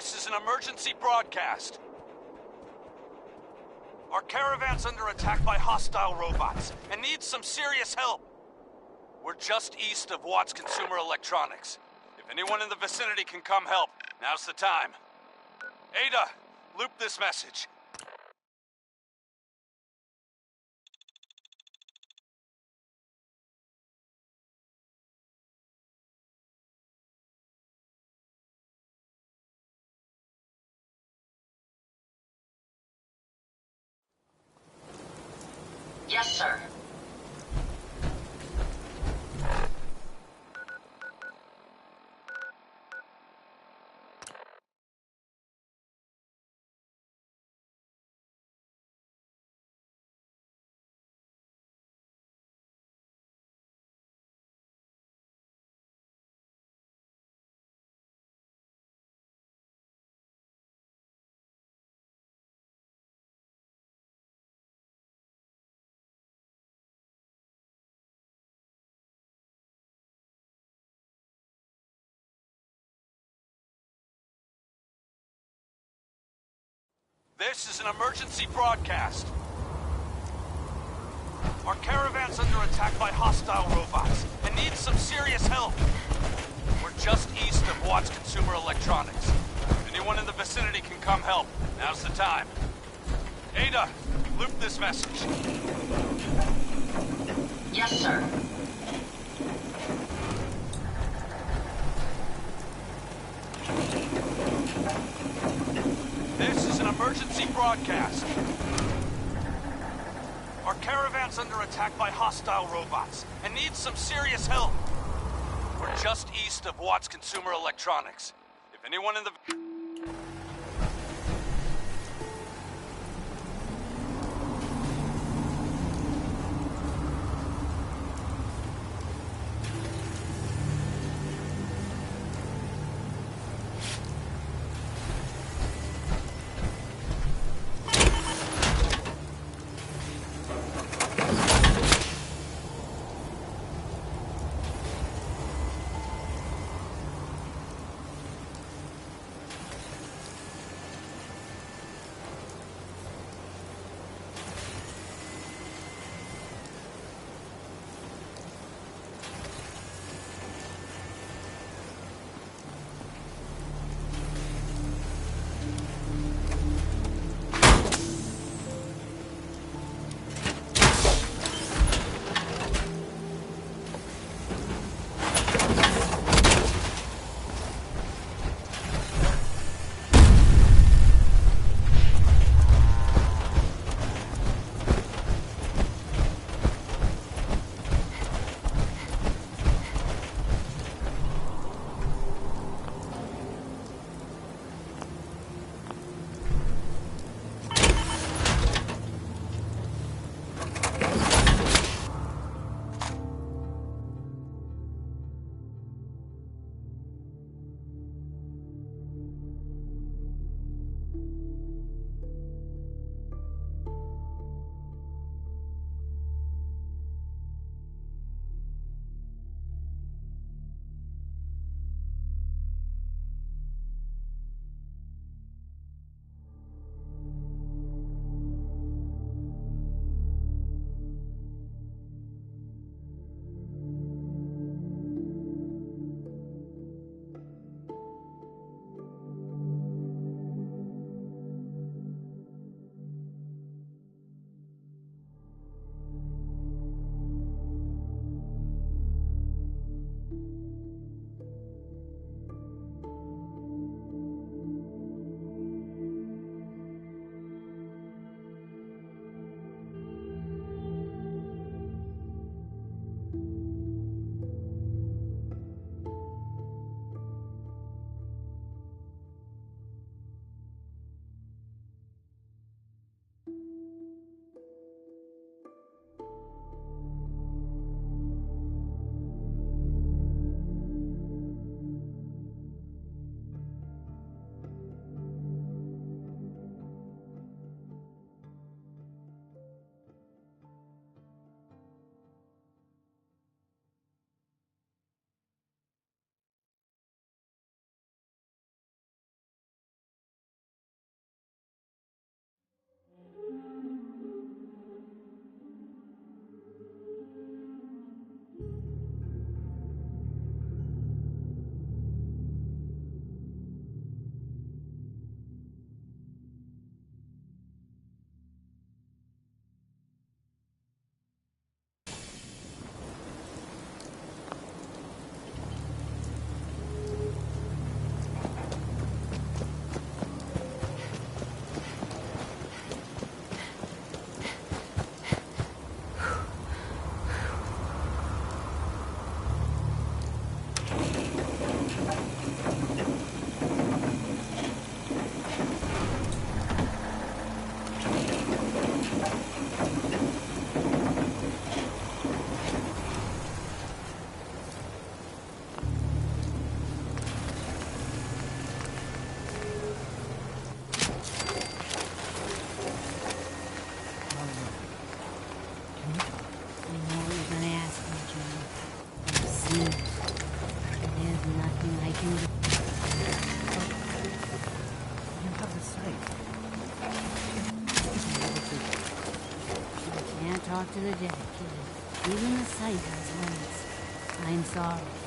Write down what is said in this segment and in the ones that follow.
This is an emergency broadcast. Our caravan's under attack by hostile robots and needs some serious help. We're just east of Watts Consumer Electronics. If anyone in the vicinity can come help, now's the time. Ada, loop this message. Yes, sir. This is an emergency broadcast. Our caravan's under attack by hostile robots and needs some serious help. We're just east of Watts Consumer Electronics. If anyone in the vicinity can come help, now's the time. Ada, loop this message. Yes, sir. This is an emergency broadcast. Our caravan's under attack by hostile robots and needs some serious help. We're just east of Watts Consumer Electronics. If anyone in the... talk to the dead, kid. Even the sight has limits. I'm sorry.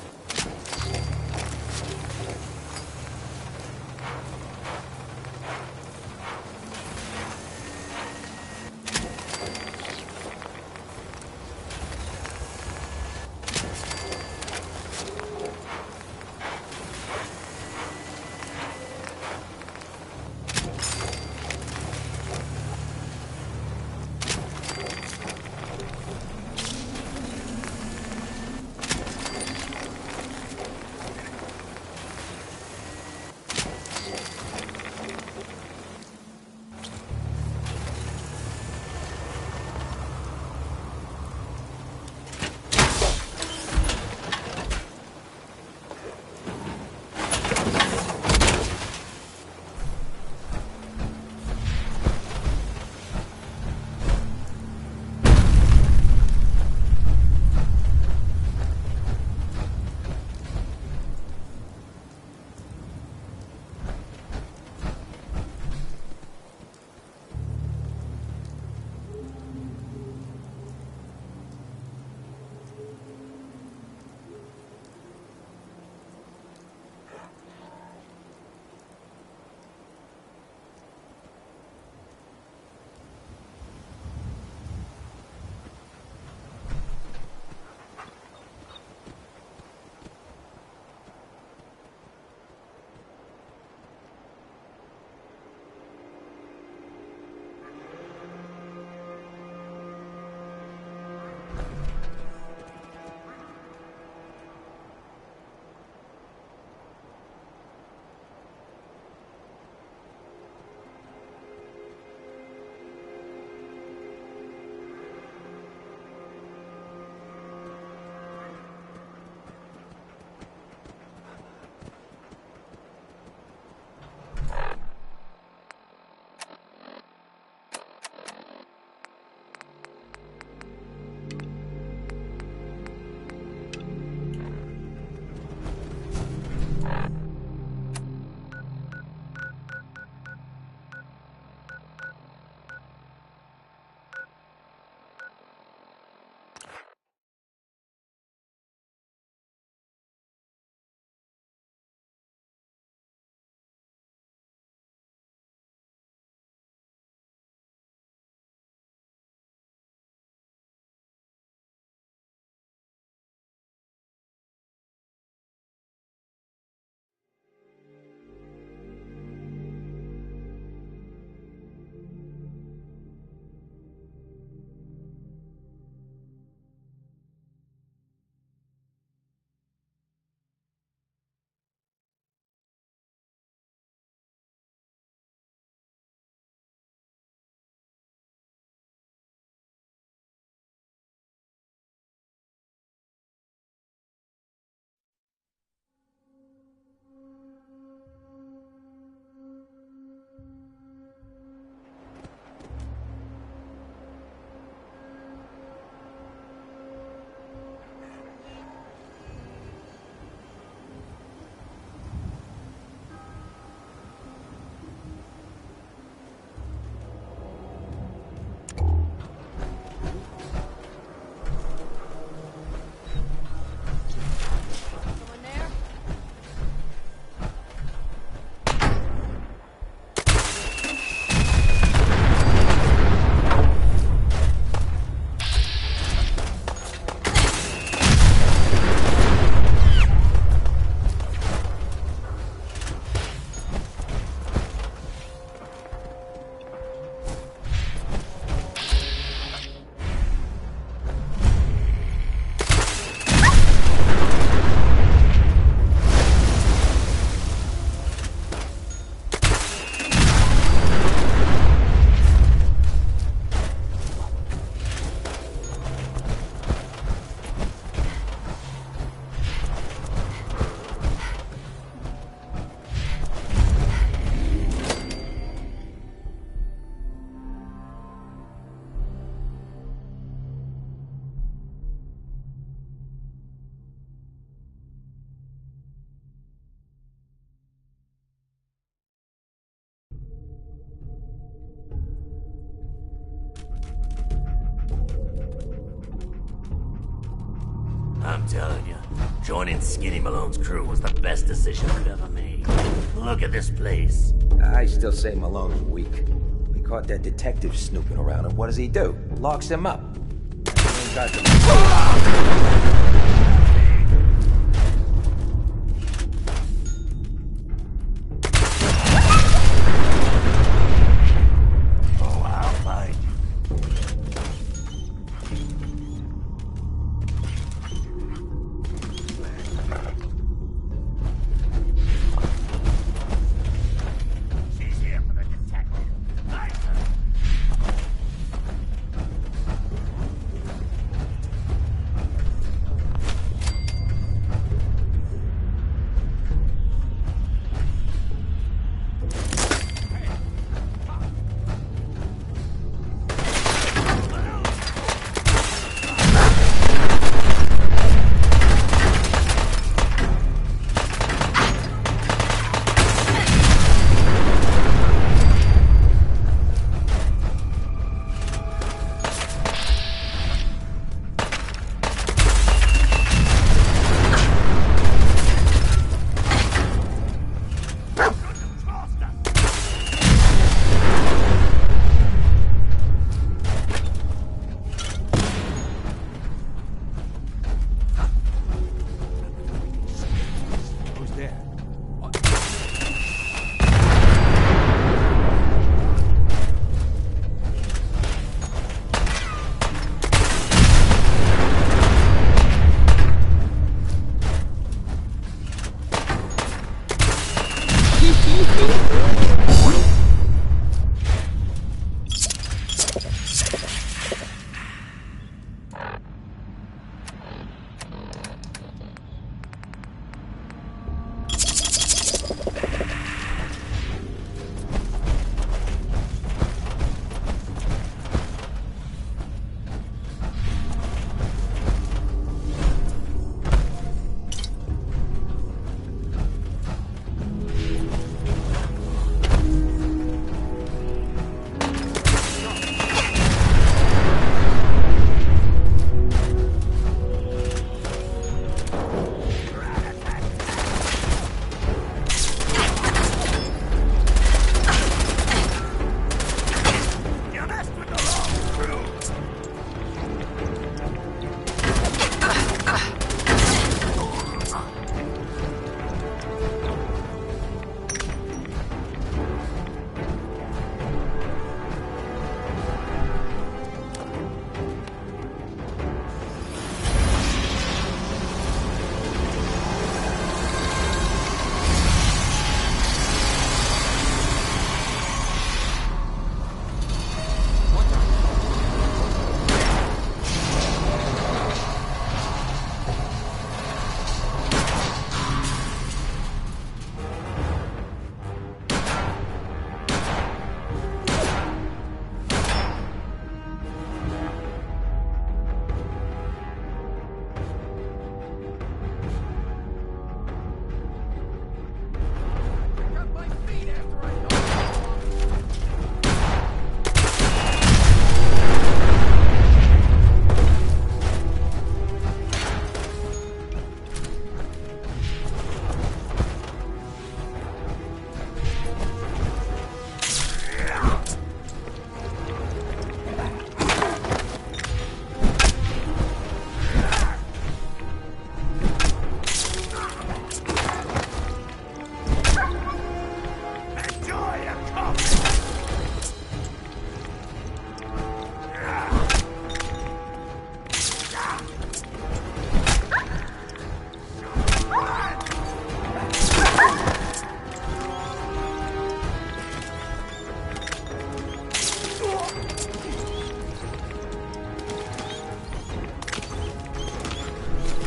I'm telling you, joining Skinny Malone's crew was the best decision I've ever made. Look at this place. I still say Malone's weak. We caught that detective snooping around, and what does he do? Locks him up. He ain't got the...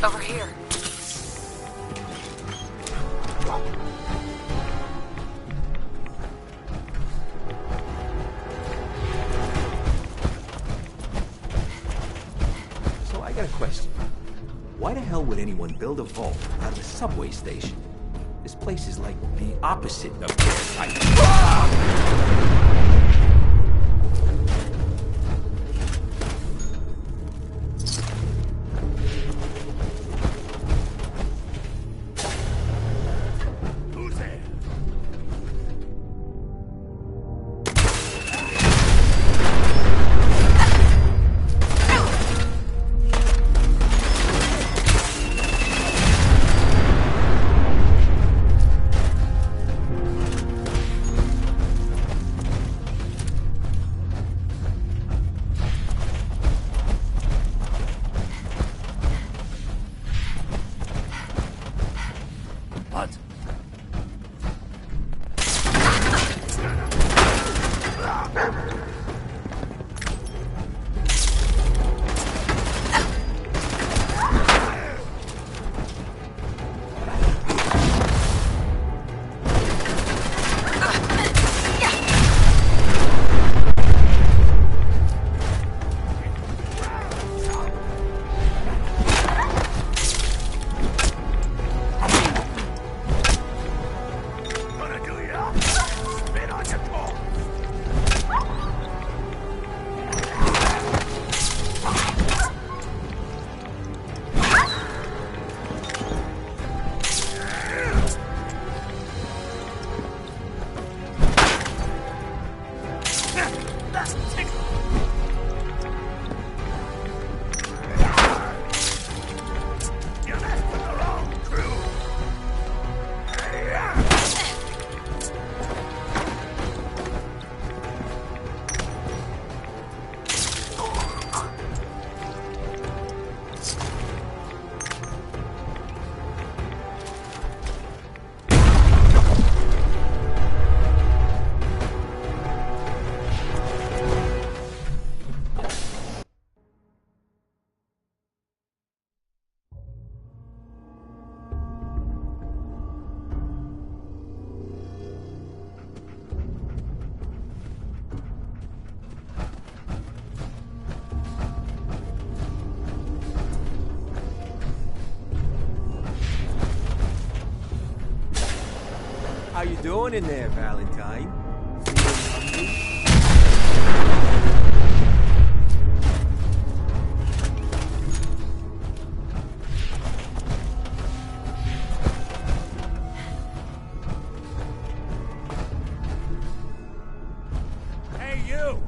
Over here. So I got a question. Why the hell would anyone build a vault out of a subway station? This place is like the opposite of airtight. How you doing in there, Valentine? Hey, you!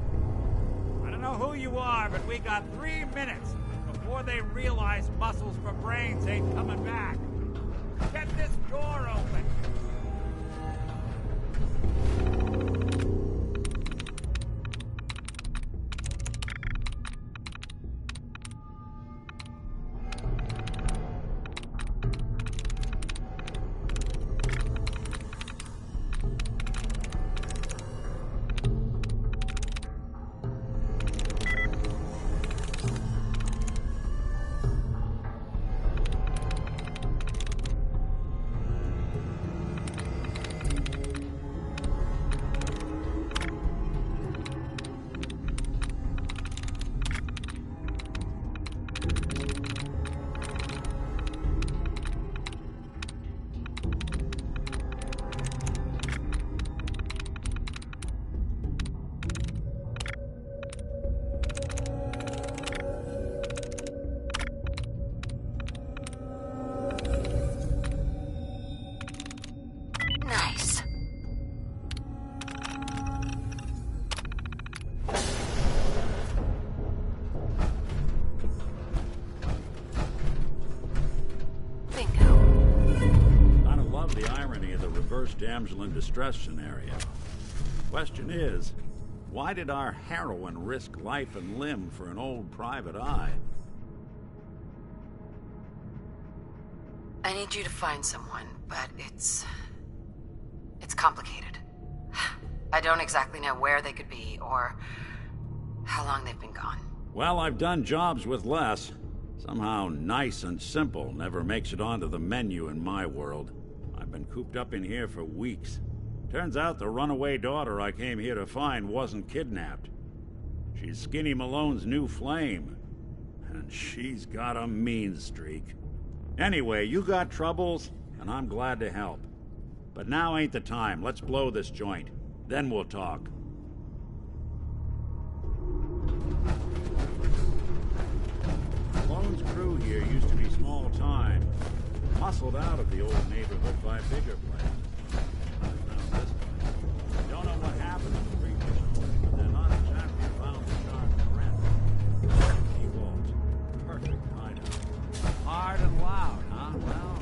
I don't know who you are, but we got 3 minutes before they realize muscles for brains ain't coming back. Get this door open! Nice. Bingo. I don't love the irony of the reverse damsel in distress scenario. Question is, why did our heroine risk life and limb for an old private eye? I need you to find someone, but it's complicated. I don't exactly know where they could be or how long they've been gone. Well, I've done jobs with less. Somehow nice and simple never makes it onto the menu in my world. I've been cooped up in here for weeks. Turns out the runaway daughter I came here to find wasn't kidnapped. She's Skinny Malone's new flame. And she's got a mean streak. Anyway, you got troubles, and I'm glad to help. But now ain't the time. Let's blow this joint. Then we'll talk. Malone's crew here used to be small time. Muscled out of the old neighborhood by bigger players. Now this place. Don't know what happened to the previous owners, but they're not exactly bound to charge the rent. He won't. Perfect hideout. Hard and loud, huh? Well...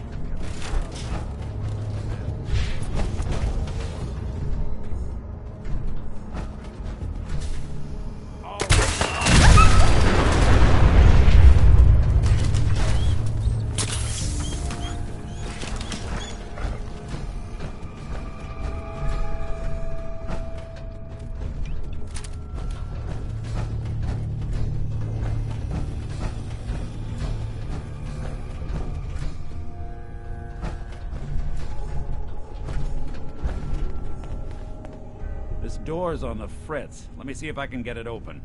Door's on the fritz. Let me see if I can get it open.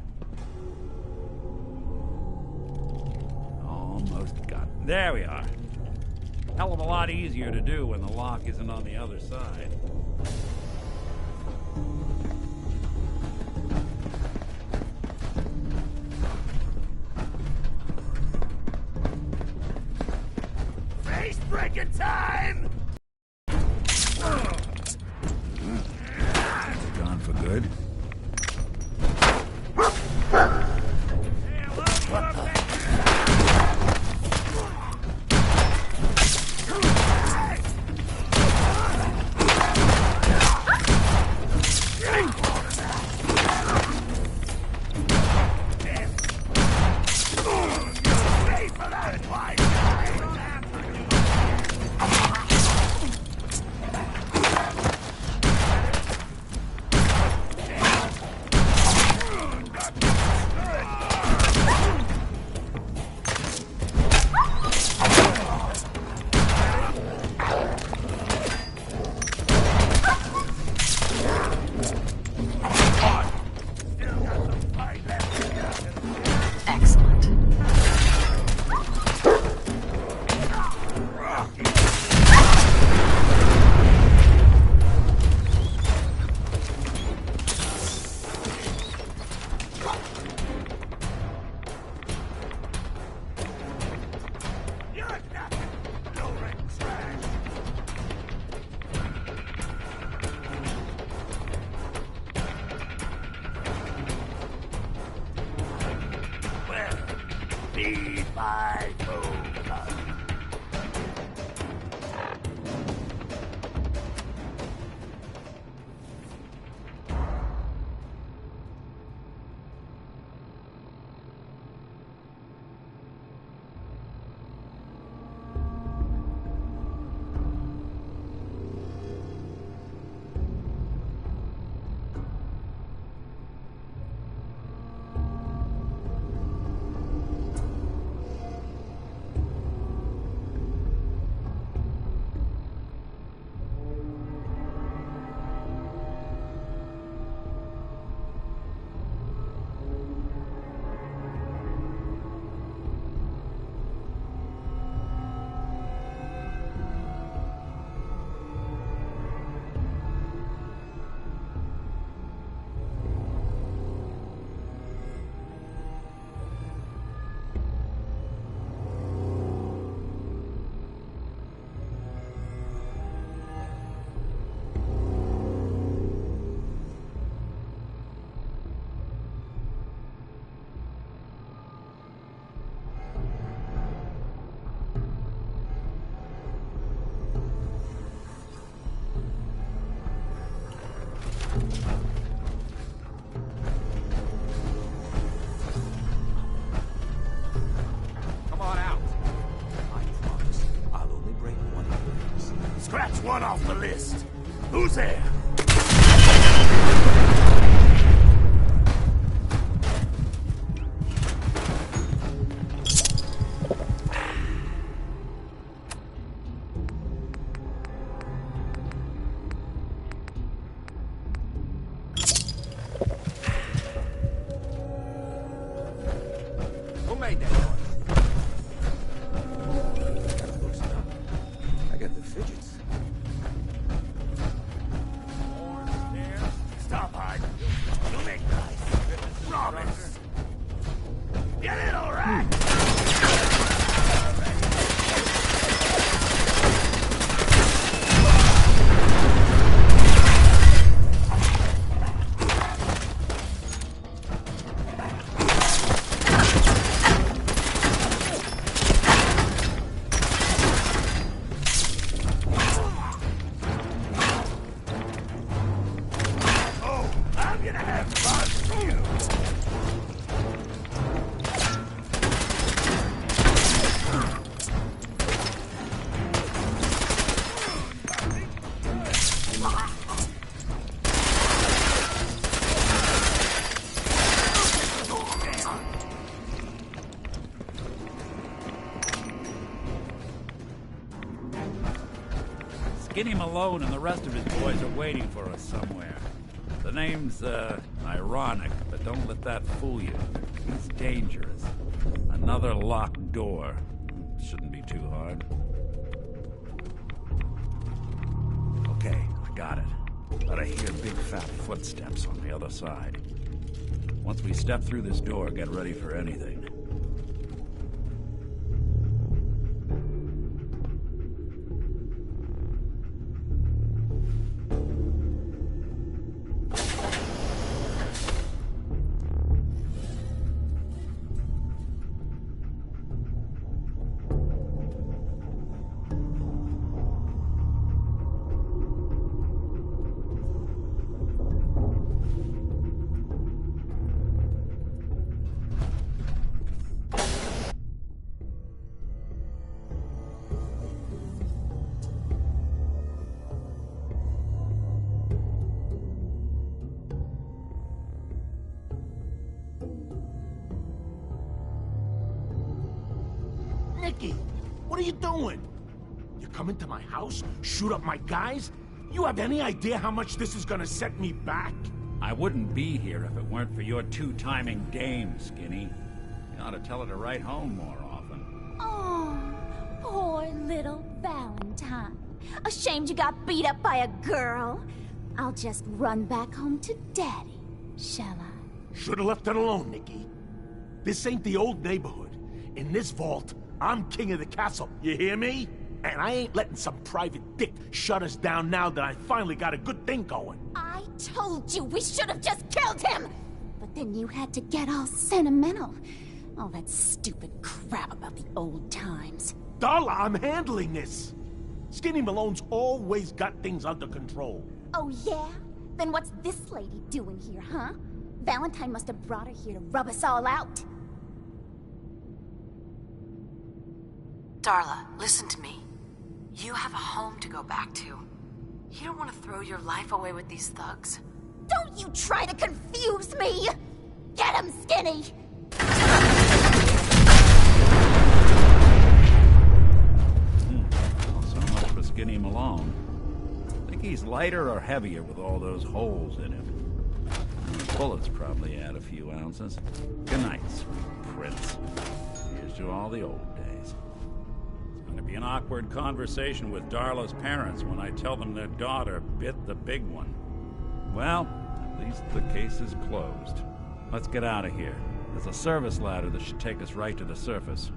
Almost got it. There we are. Hell of a lot easier to do when the lock isn't on the other side. Face breaking time! Gone for good. Feed my cola. Come on out. I promise I'll only break one of yours. Scratch one off the list. Who's there? Who made that noise? Gotta loosen up. I got the fidgets. Stop hiding. You make nice. Promise. Get it all right. I'm gonna have fun with you. Skinny Malone and the rest of his boys are waiting for us somewhere. The name's, ironic, but don't let that fool you. He's dangerous. Another locked door. Shouldn't be too hard. Okay, I got it. But I hear big fat footsteps on the other side. Once we step through this door, get ready for anything. Nicky, what are you doing? You come into my house, shoot up my guys? You have any idea how much this is gonna set me back? I wouldn't be here if it weren't for your two-timing dame, Skinny. You ought to tell her to write home more often. Oh, poor little Valentine. Ashamed you got beat up by a girl? I'll just run back home to Daddy, shall I? Should've left it alone, Nicky. This ain't the old neighborhood. In this vault, I'm king of the castle, you hear me? And I ain't letting some private dick shut us down now that I finally got a good thing going. I told you we should have just killed him! But then you had to get all sentimental. All that stupid crap about the old times. Darla, I'm handling this. Skinny Malone's always got things under control. Oh, yeah? Then what's this lady doing here, huh? Valentine must have brought her here to rub us all out. Darla, listen to me. You have a home to go back to. You don't want to throw your life away with these thugs. Don't you try to confuse me! Get him, Skinny! Well, so much for Skinny Malone. Think he's lighter or heavier with all those holes in him? Bullets probably add a few ounces. Good night, sweet prince. Here's to all the old days. It's going to be an awkward conversation with Darla's parents when I tell them their daughter bit the big one. Well, at least the case is closed. Let's get out of here. There's a service ladder that should take us right to the surface.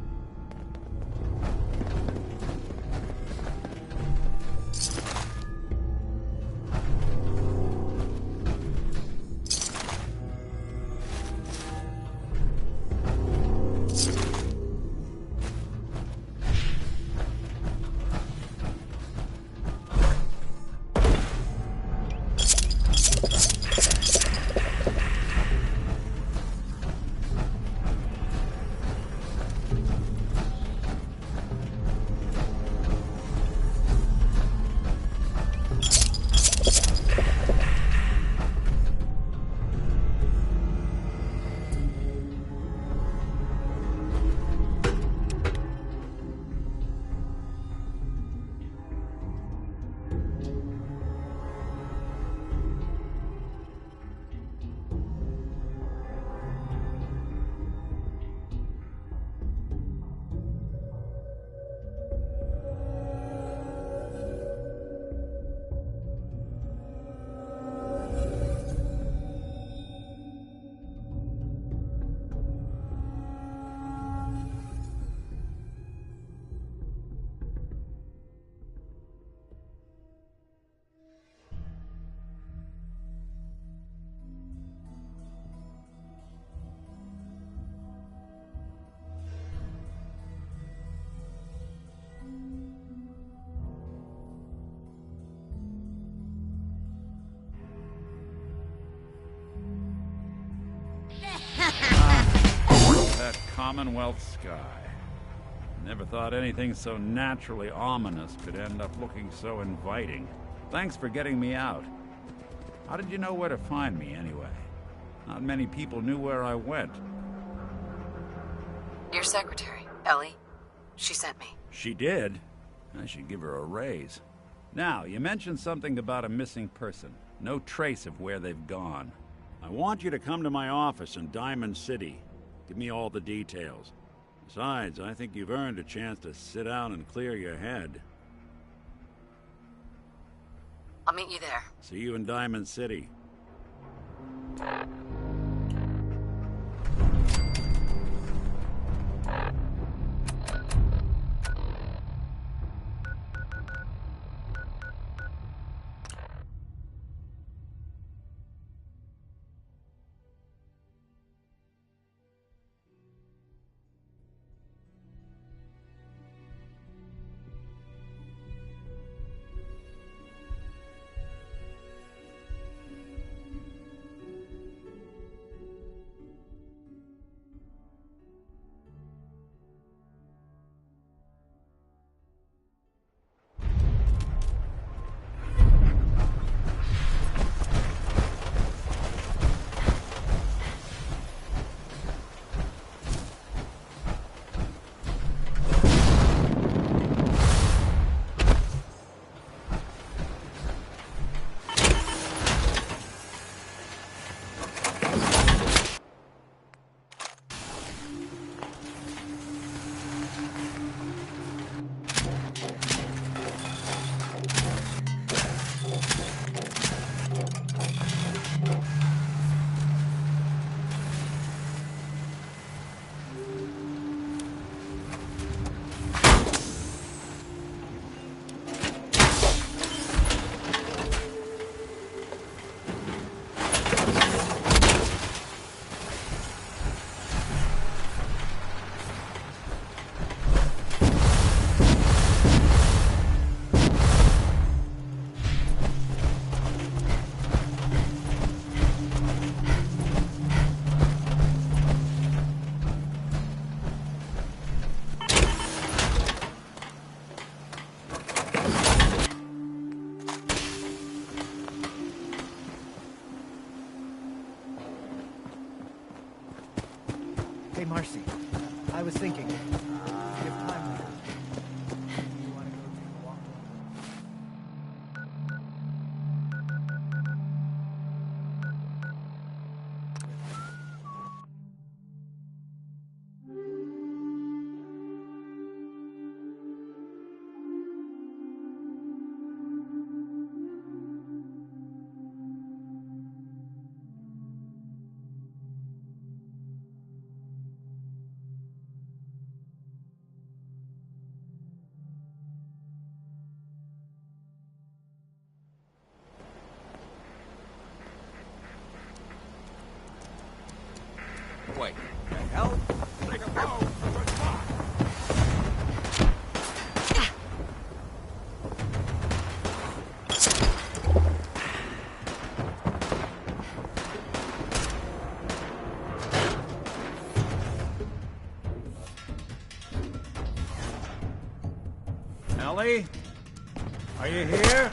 That Commonwealth sky. Never thought anything so naturally ominous could end up looking so inviting. Thanks for getting me out. How did you know where to find me, anyway? Not many people knew where I went. Your secretary, Ellie, she sent me. She did? I should give her a raise. Now, you mentioned something about a missing person. No trace of where they've gone. I want you to come to my office in Diamond City. Give me all the details. Besides, I think you've earned a chance to sit down and clear your head. I'll meet you there. See you in Diamond City. Hey, Marcy. I was thinking, if you have time later, you want to go take a walk? Wait, the hell? Take a bow! Ellie? Are you here?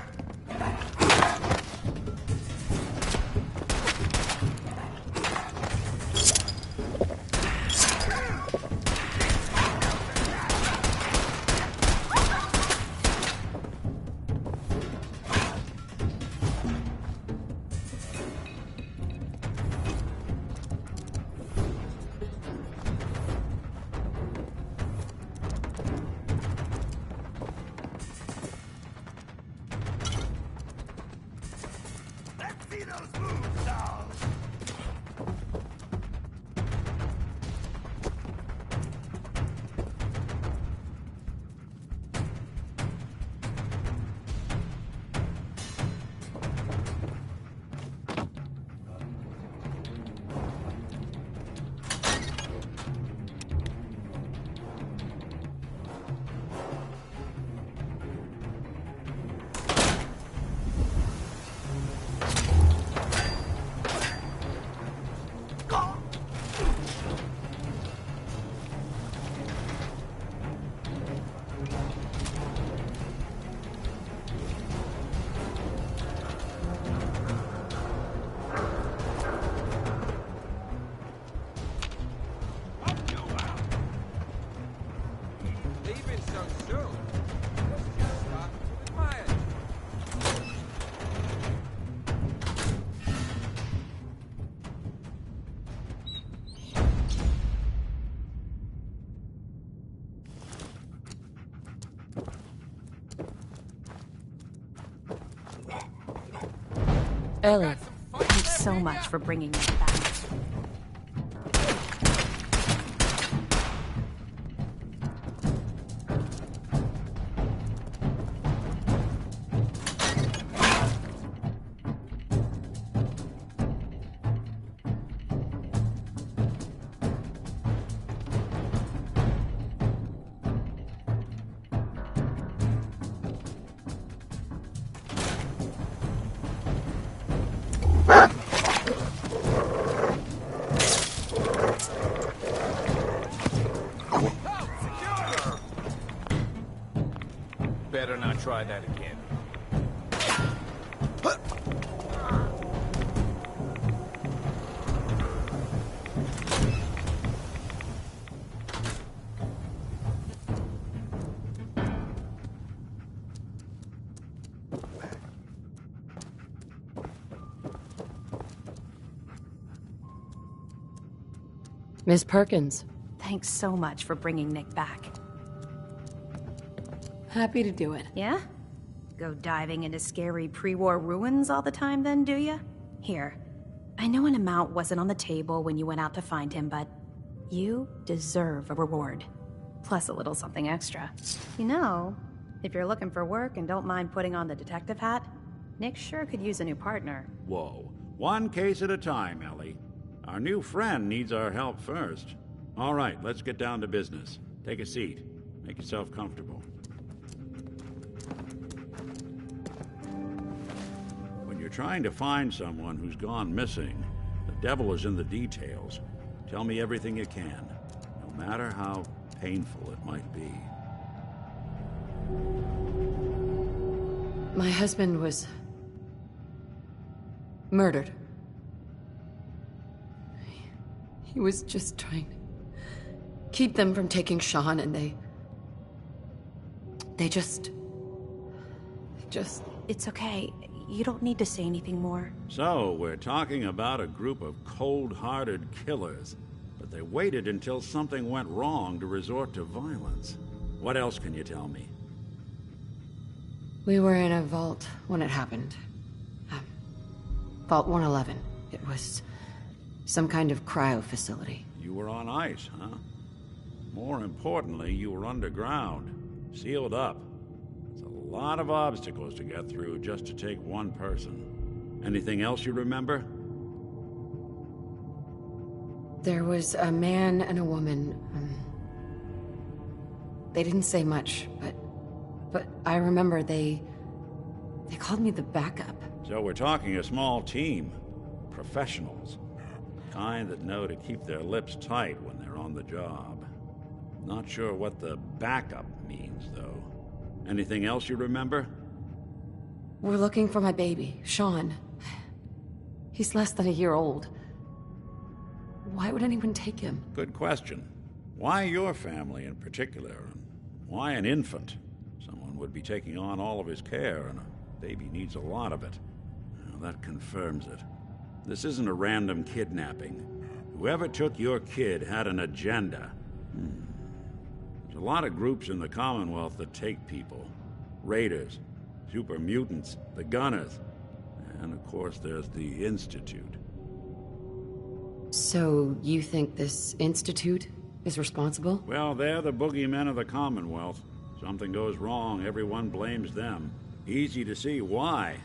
Ellie, thanks so much for bringing me back. Better not try that again. Miss Perkins. Thanks so much for bringing Nick back. Happy to do it. Yeah? Go diving into scary pre-war ruins all the time then, do ya? Here, I know an amount wasn't on the table when you went out to find him, but you deserve a reward. Plus a little something extra. You know, if you're looking for work and don't mind putting on the detective hat, Nick sure could use a new partner. Whoa. One case at a time, Ellie. Our new friend needs our help first. All right, let's get down to business. Take a seat. Make yourself comfortable. When you're trying to find someone who's gone missing, the devil is in the details. Tell me everything you can, no matter how painful it might be. My husband was murdered. He was just trying keep them from taking Sean, and they just... It's okay. You don't need to say anything more. So, we're talking about a group of cold-hearted killers, but they waited until something went wrong to resort to violence. What else can you tell me? We were in a vault when it happened. Vault 111. It was some kind of cryo facility. You were on ice, huh? More importantly, you were underground, sealed up. It's a lot of obstacles to get through just to take one person. Anything else you remember? There was a man and a woman. They didn't say much, but I remember they called me the backup. So we're talking a small team. Professionals. Kind that know to keep their lips tight when they're on the job. Not sure what the backup means, though. Anything else you remember? We're looking for my baby, Sean. He's less than a year old. Why would anyone take him? Good question. Why your family in particular? And why an infant? Someone would be taking on all of his care, and a baby needs a lot of it. Well, that confirms it. This isn't a random kidnapping. Whoever took your kid had an agenda. There's a lot of groups in the Commonwealth that take people. Raiders, super mutants, the Gunners, and of course there's the Institute. So, you think this Institute is responsible? Well, they're the boogeymen of the Commonwealth. Something goes wrong, everyone blames them. Easy to see why.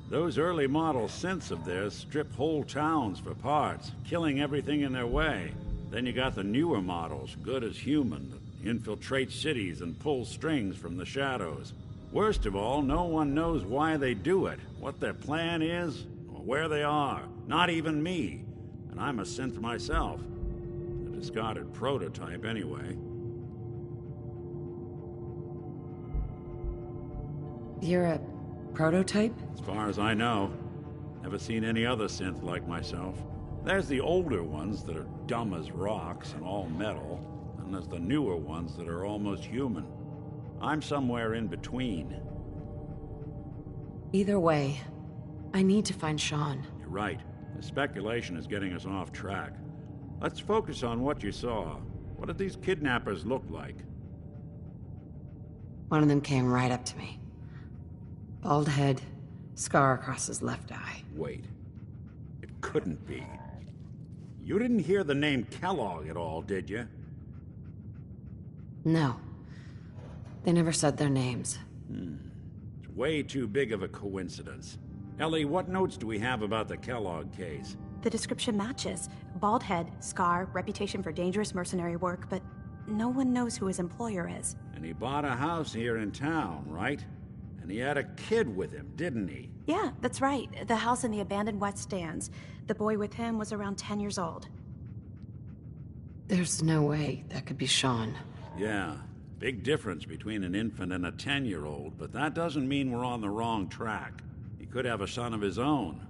Those early model synths of theirs strip whole towns for parts, killing everything in their way. Then you got the newer models, good as human, that infiltrate cities and pull strings from the shadows. Worst of all, no one knows why they do it, what their plan is, or where they are. Not even me. And I'm a synth myself. A discarded prototype, anyway. You're a prototype? As far as I know. Never seen any other synth like myself. There's the older ones that are dumb as rocks and all metal, and there's the newer ones that are almost human. I'm somewhere in between. Either way, I need to find Sean. You're right. The speculation is getting us off track. Let's focus on what you saw. What did these kidnappers look like? One of them came right up to me. Bald head, scar across his left eye. Wait. It couldn't be. You didn't hear the name Kellogg at all, did you? No. They never said their names. It's way too big of a coincidence. Ellie, what notes do we have about the Kellogg case? The description matches. Bald head, scar, reputation for dangerous mercenary work, but no one knows who his employer is. And he bought a house here in town, right? And he had a kid with him, didn't he? Yeah, that's right. The house in the abandoned West Stands. The boy with him was around 10 years old. There's no way that could be Sean. Yeah. Big difference between an infant and a 10-year-old, but that doesn't mean we're on the wrong track. He could have a son of his own.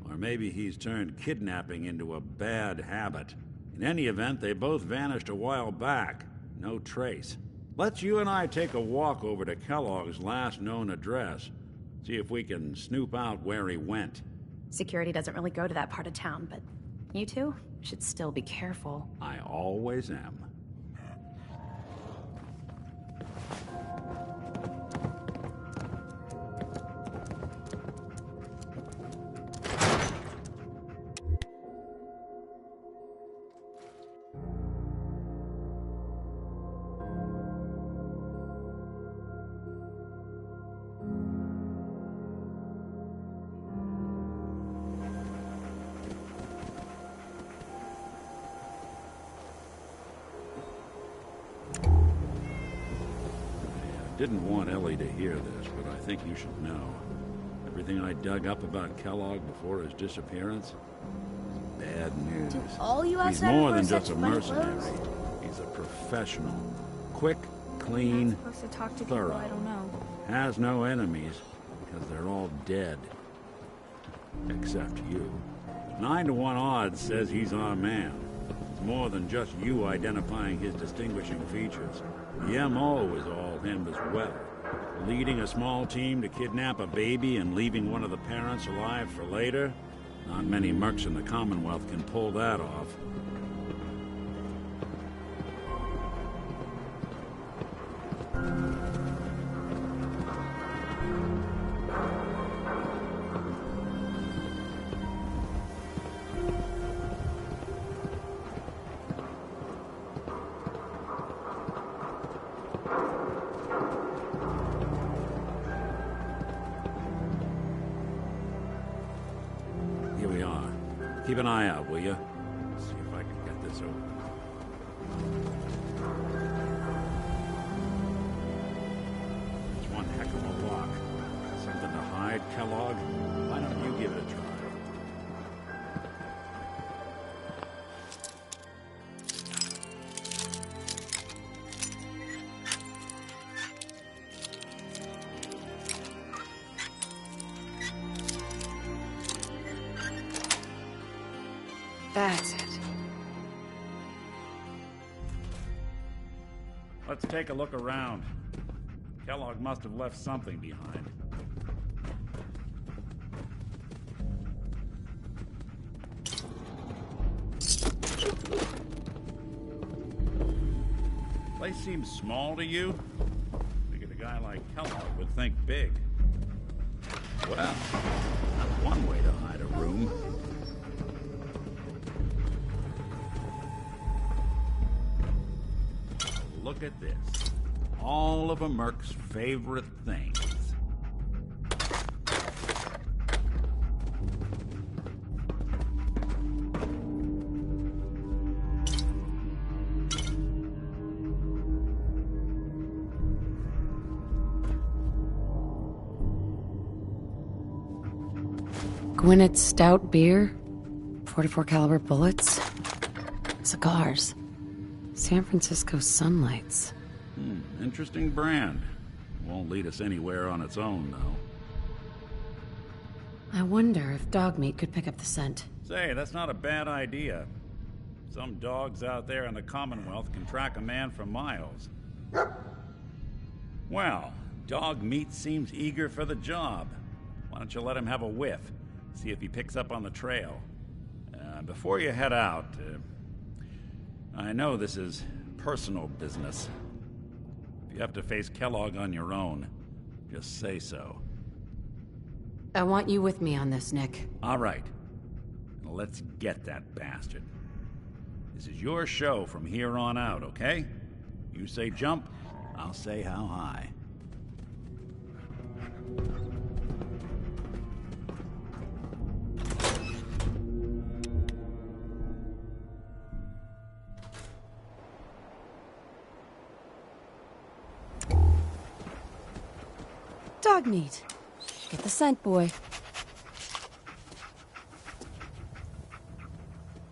Or maybe he's turned kidnapping into a bad habit. In any event, they both vanished a while back. No trace. Let's you and I take a walk over to Kellogg's last known address. See if we can snoop out where he went. Security doesn't really go to that part of town, but you two should still be careful. I always am. Didn't want Ellie to hear this, but I think you should know. Everything I dug up about Kellogg before his disappearance is bad news. Do all you He's outside more wear than just such a funny mercenary. clothes? He's a professional. Quick, clean, I'm not supposed to talk to people thorough. I don't know. Has no enemies, because they're all dead. Except you. 9 to 1 odds says he's our man. It's more than just you identifying his distinguishing features. The MO is all him as well. Leading a small team to kidnap a baby and leaving one of the parents alive for later? Not many mercs in the Commonwealth can pull that off. Here we are. Keep an eye out, will you? See if I can get this open. It's one heck of a lock. Something to hide, Kellogg? Why don't you give it a try? That's it. Let's take a look around. Kellogg must have left something behind. Place seems small to you? Figured a guy like Kellogg would think big. Well, that's one way to hide a room. Look at this. All of a merc's favorite things. Gwinnett's stout beer, 44 caliber bullets, cigars, San Francisco sunlights. Interesting brand. Won't lead us anywhere on its own, though. I wonder if dog meat could pick up the scent. Say, that's not a bad idea. Some dogs out there in the Commonwealth can track a man for miles. Well, dog meat seems eager for the job. Why don't you let him have a whiff? See if he picks up on the trail. Before you head out, I know this is personal business. If you have to face Kellogg on your own, just say so. I want you with me on this, Nick. All right. Let's get that bastard. This is your show from here on out, okay? You say jump, I'll say how high. Dog meat. Get the scent, boy.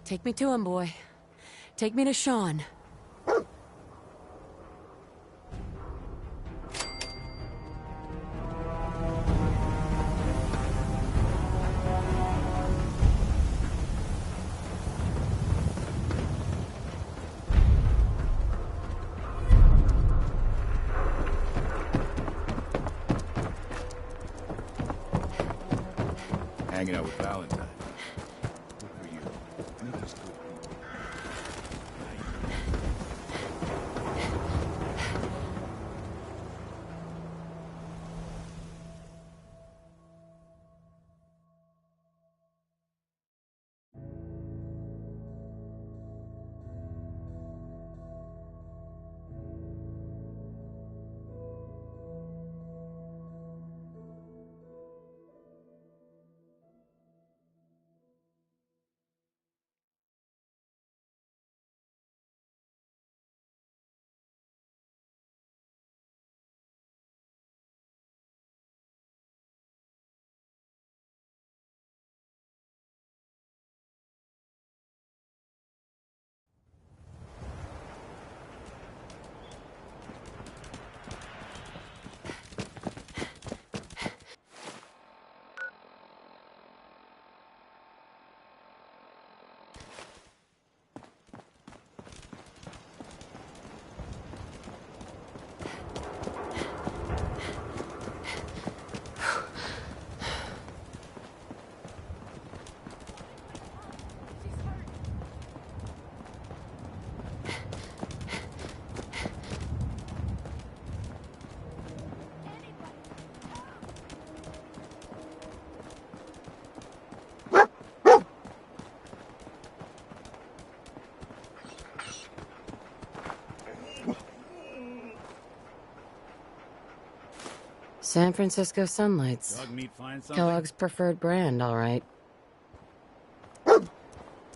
Take me to him, boy. Take me to Sean. Hanging out with Valentine. Good for you. Nuka's good. San Francisco Sunlights. Dog meat find something? Kellogg's preferred brand, all right.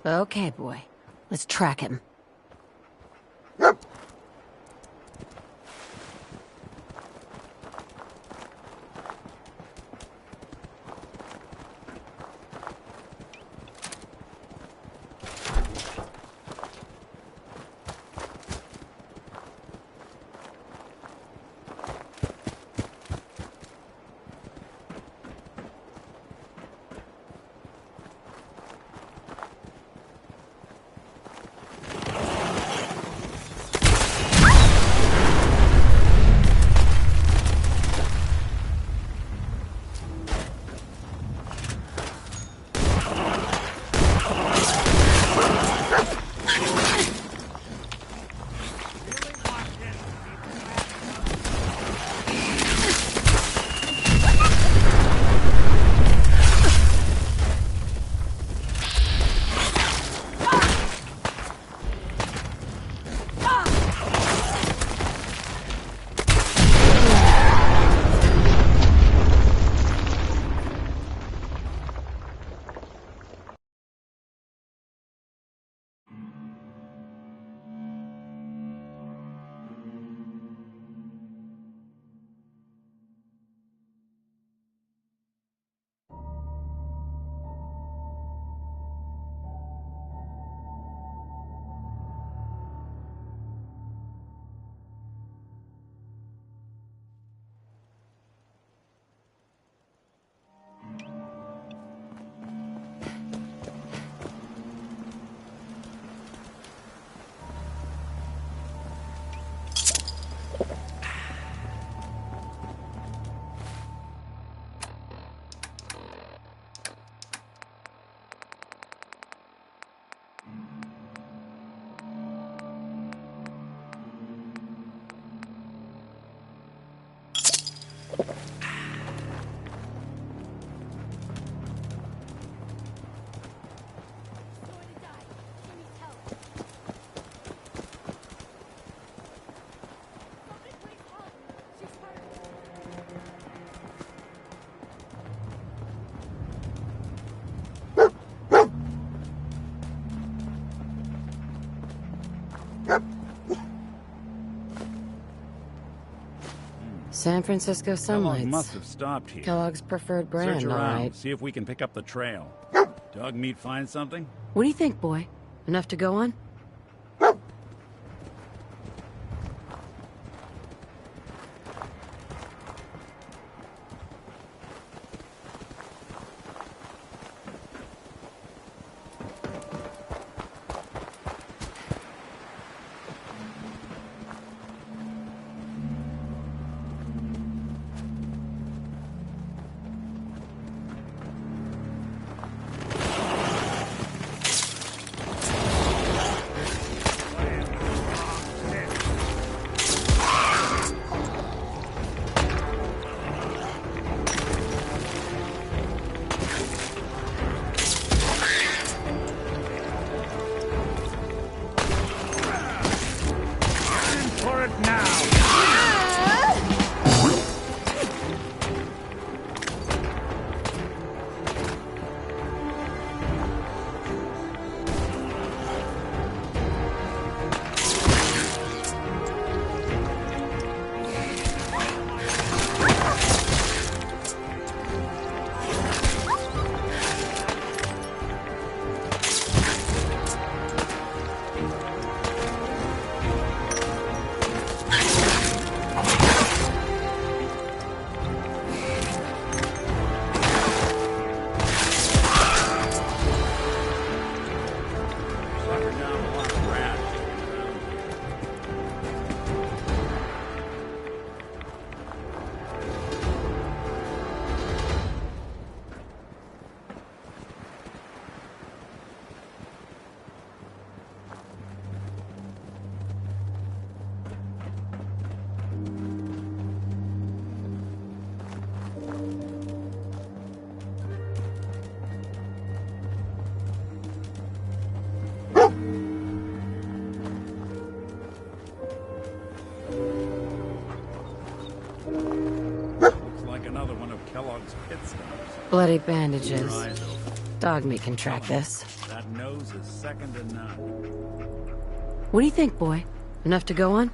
Okay, boy. Let's track him. San Francisco Sunlights. Kellogg must have stopped here. Kellogg's preferred brand, Search all around, right. see if we can pick up the trail. Dog meat find something? What do you think, boy? Enough to go on? Kellogg's pit stops. Bloody bandages. Your eyes open. Dog meat can track this. That nose is second to none. What do you think, boy? Enough to go on?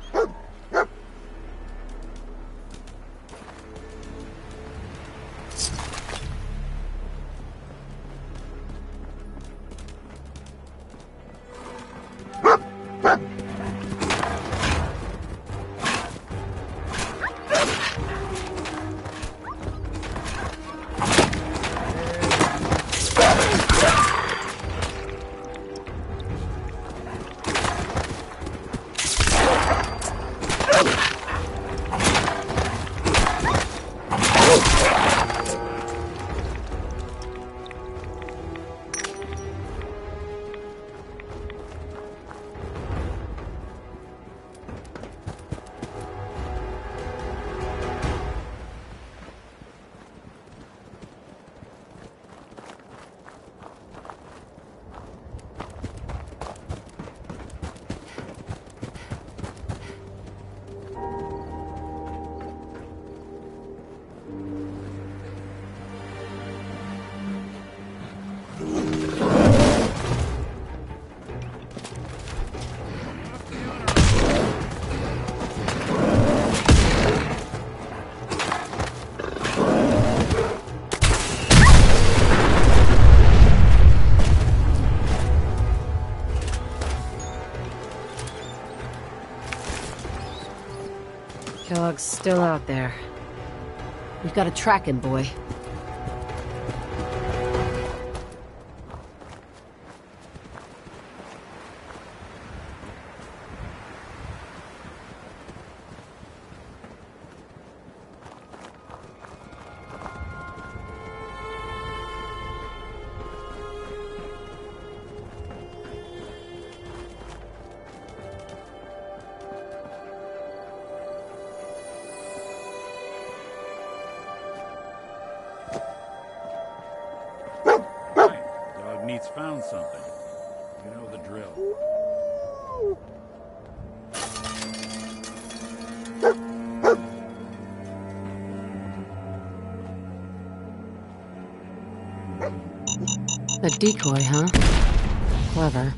Kellogg's still out there. We've got to track him, boy. Neat's found something. You know the drill. A decoy, huh? Clever.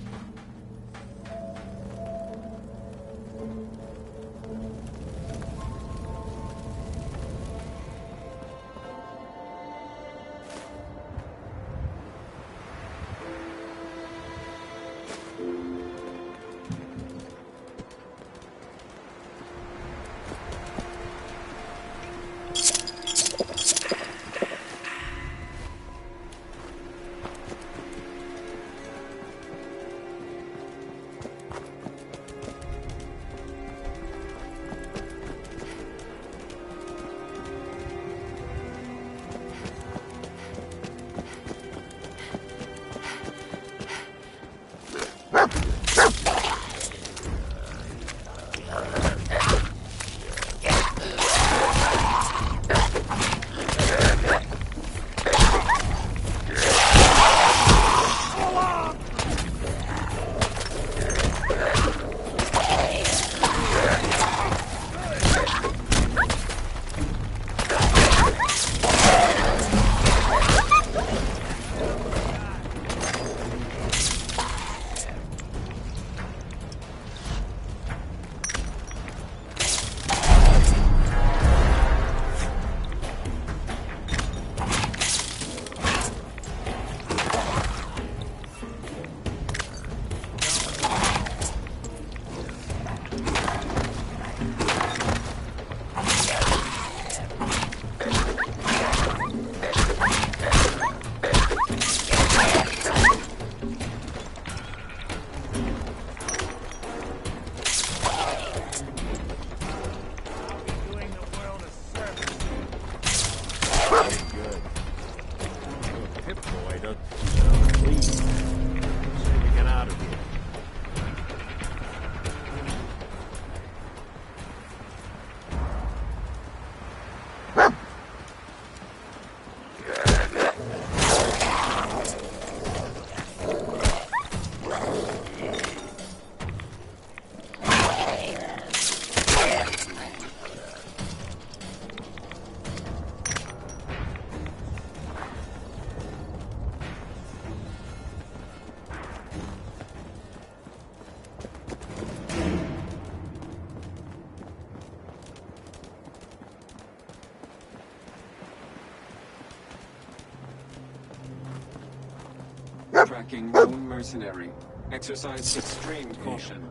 tracking known mercenary. Exercise extreme caution.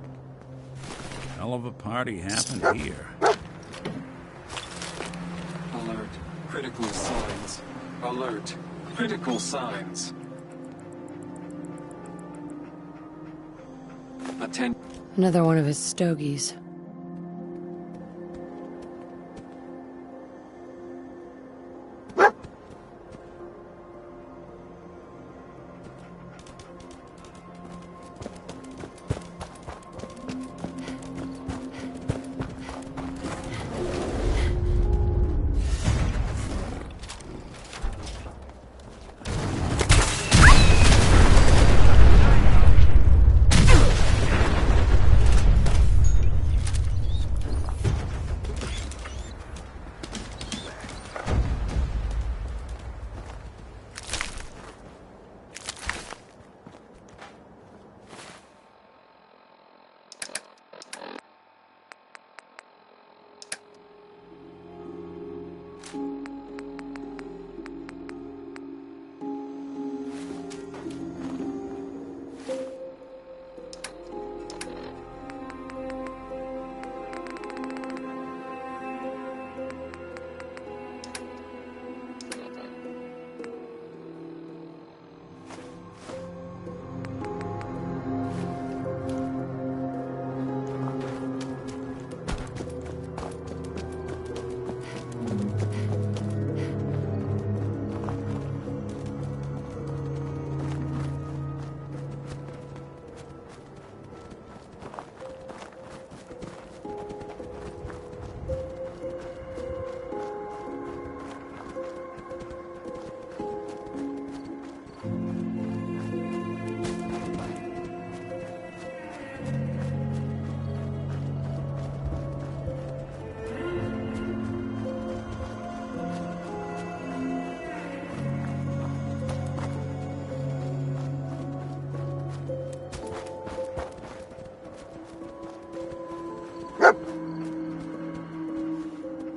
Hell of a party happened here. Alert. Critical signs. Alert. Critical signs. Attend. Another one of his stogies.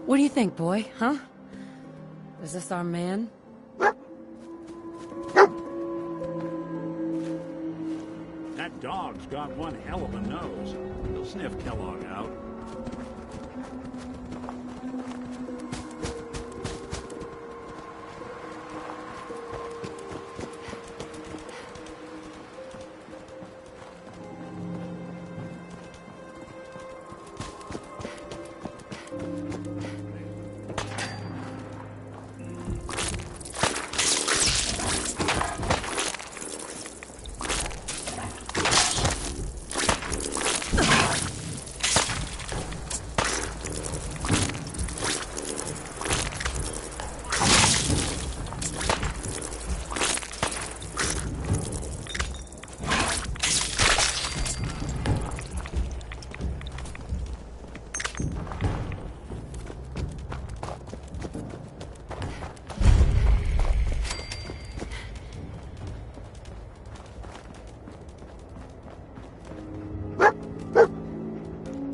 What do you think, boy? Huh? Is this our man? That dog's got one hell of a nose. He'll sniff Kellogg out.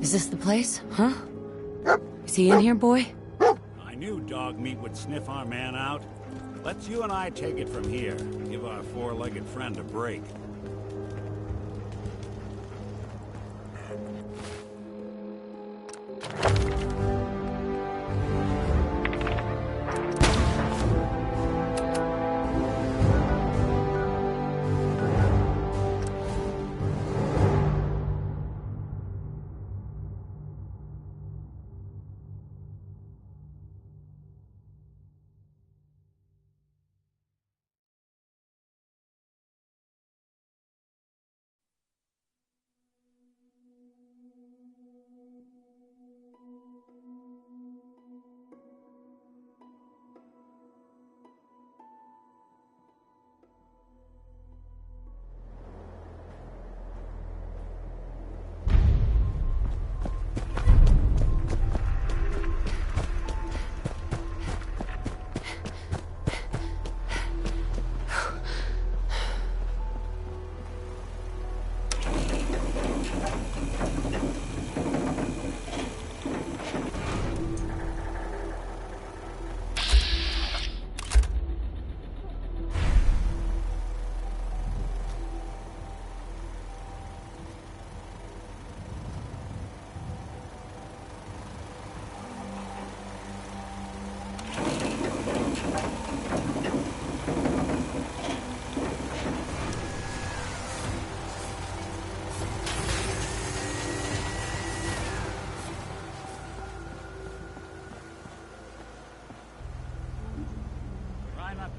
Is this the place? Huh? Is he in here, boy? I knew dog meat would sniff our man out. Let's you and I take it from here. Give our four-legged friend a break.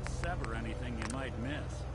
to sever anything you might miss.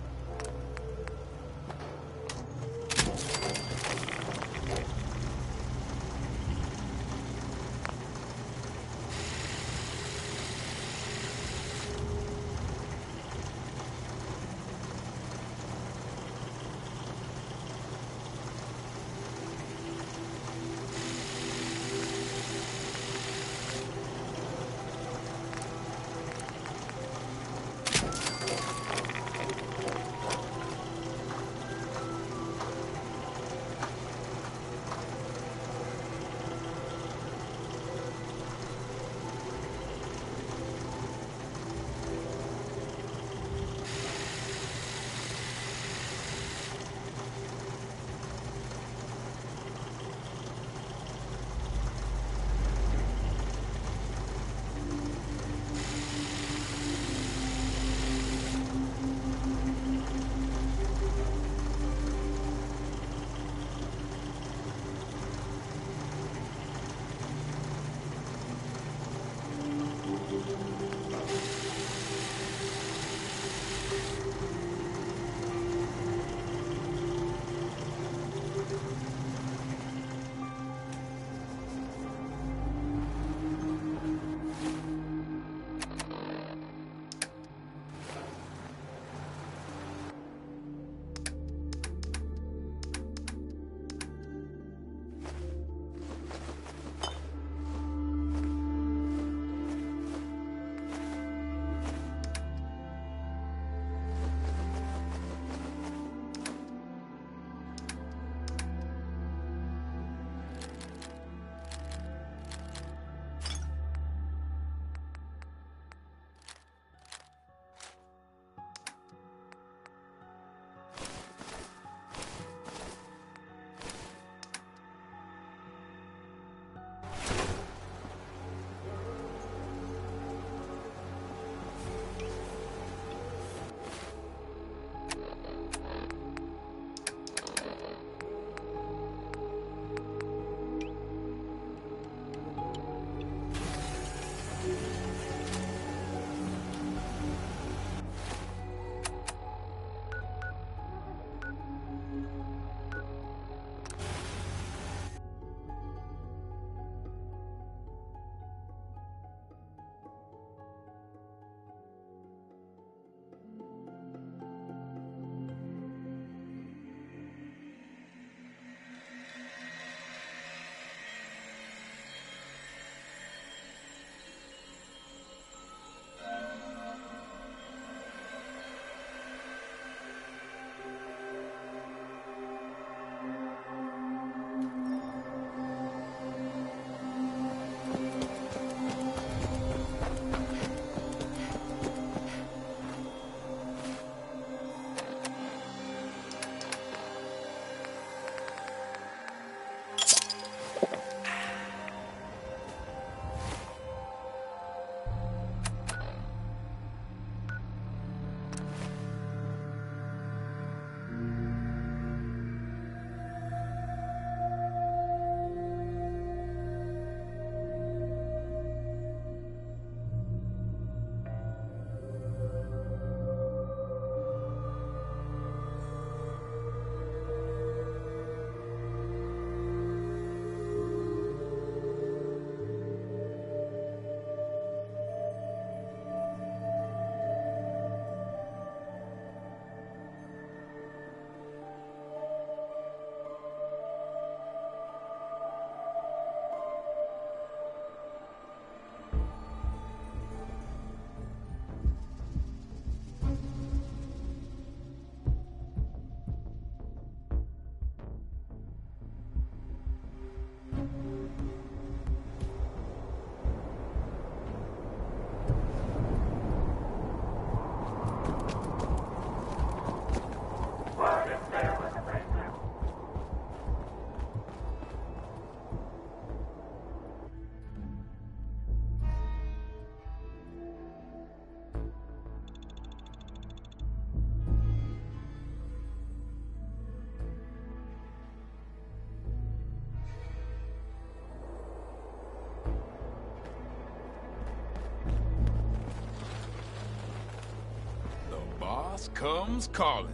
comes calling.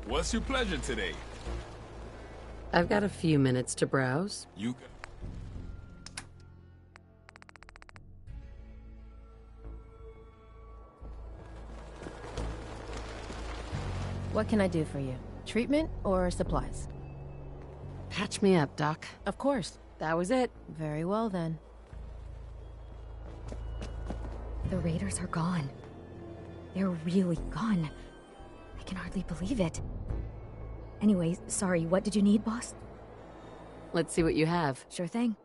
What's your pleasure today? I've got a few minutes to browse. You... What can I do for you? Treatment or supplies? Patch me up, Doc. Of course. That was it. Very well, then. The raiders are gone. They're really gone. I can hardly believe it. Anyway, sorry, what did you need, boss? Let's see what you have. Sure thing.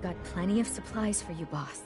Got plenty of supplies for you, boss.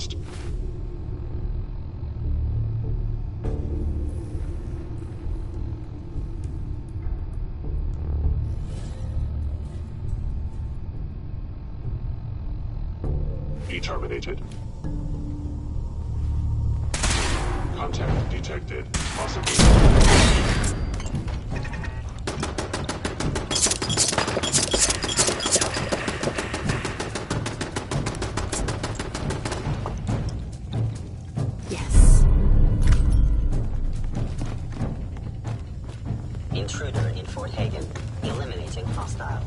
lost. Terminated. Contact detected. Possibly. Yes. Intruder in Fort Hagen. Eliminating hostile.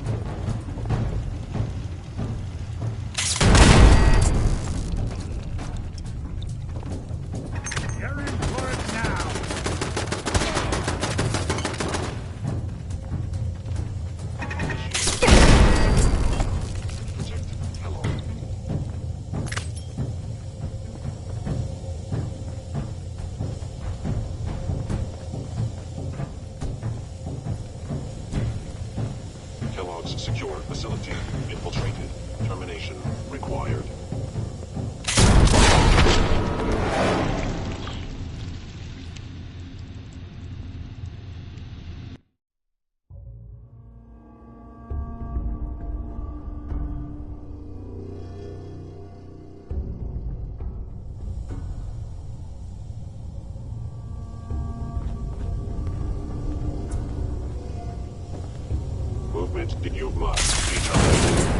Kellogg's secure facility. Infiltrated. Termination required. Movement you must be terminated.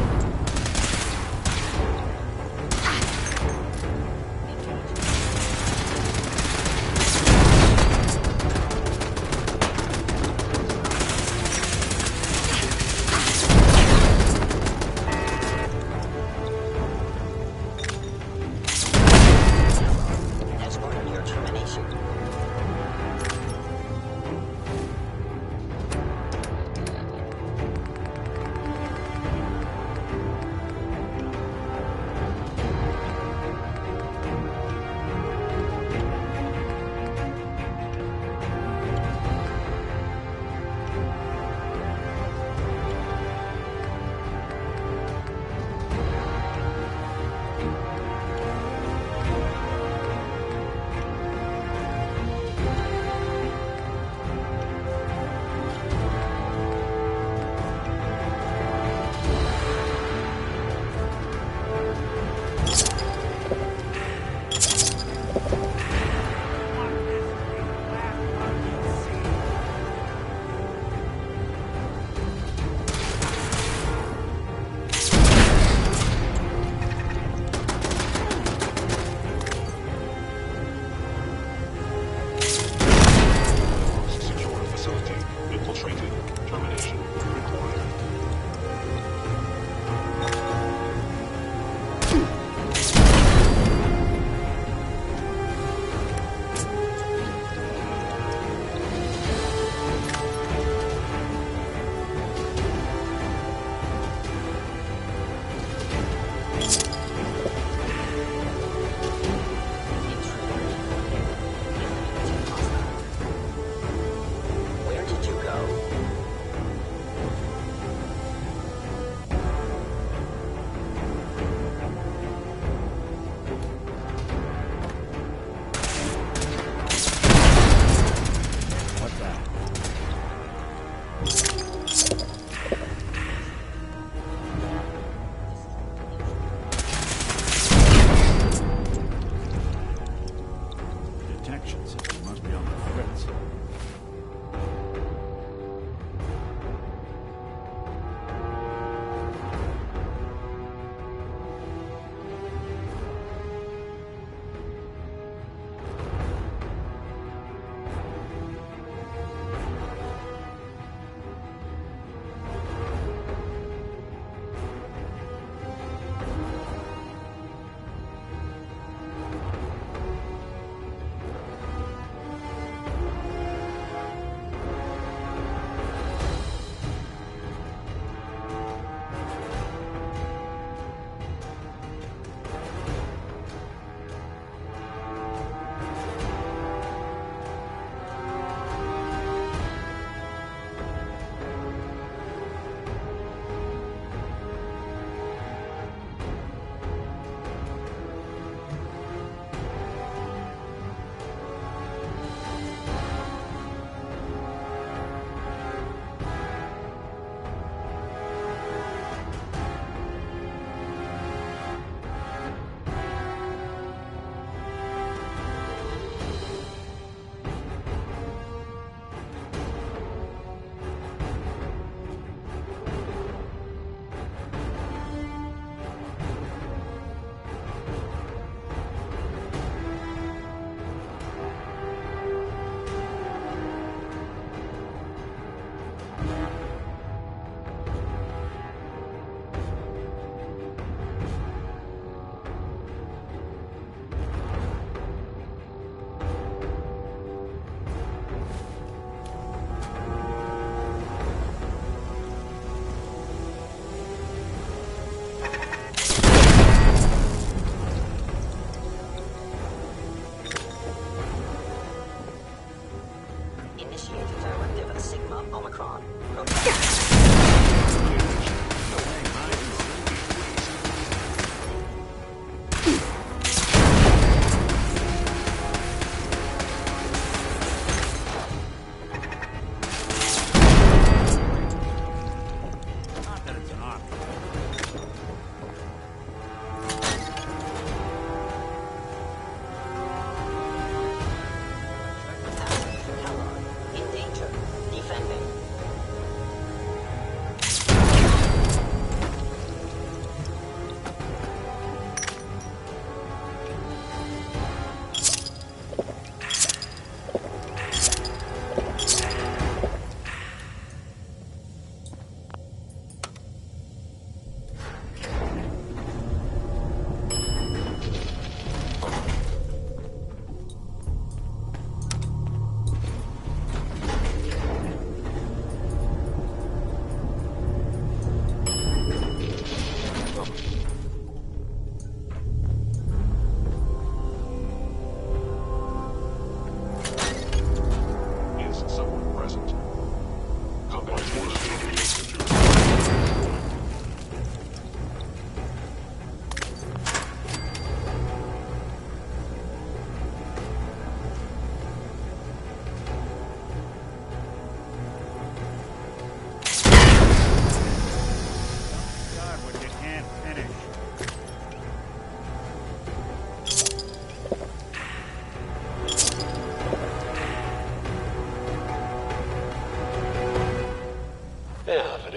Has ordered your termination.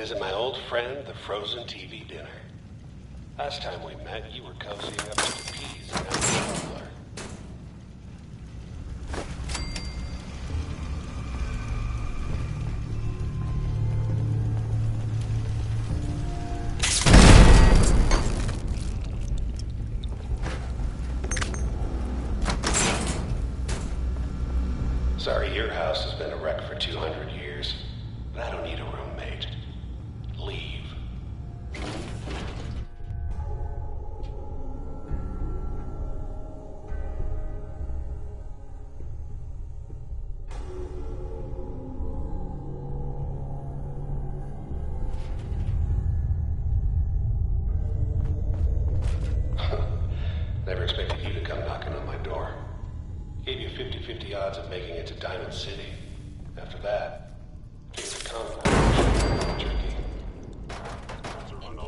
Visit my old friend, the frozen TV dinner. Last time we met, you were cozying up to the peas and now you're a smuggler. Sorry, your house has been a wreck for 200 years, but I don't need a roommate. Leave. Never expected you to come knocking on my door. Gave you 50-50 odds of making it to Diamond City. After that, it's a convoy. Tricky.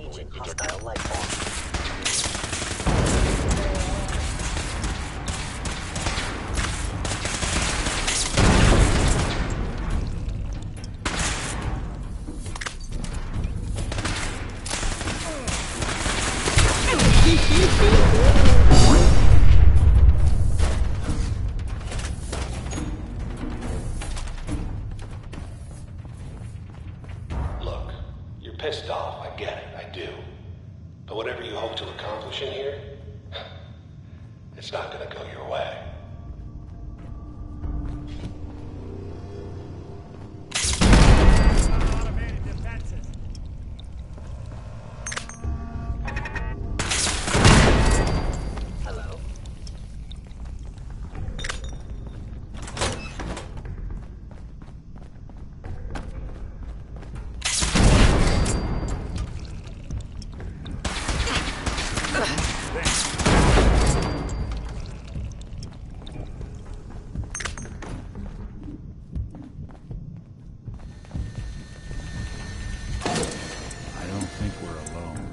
Engaging hostile life form. Look, you're pissed off, I get it, I do. But whatever you hope to accomplish in here, it's not gonna go your way. Automated defenses. Hello? I don't think we're alone.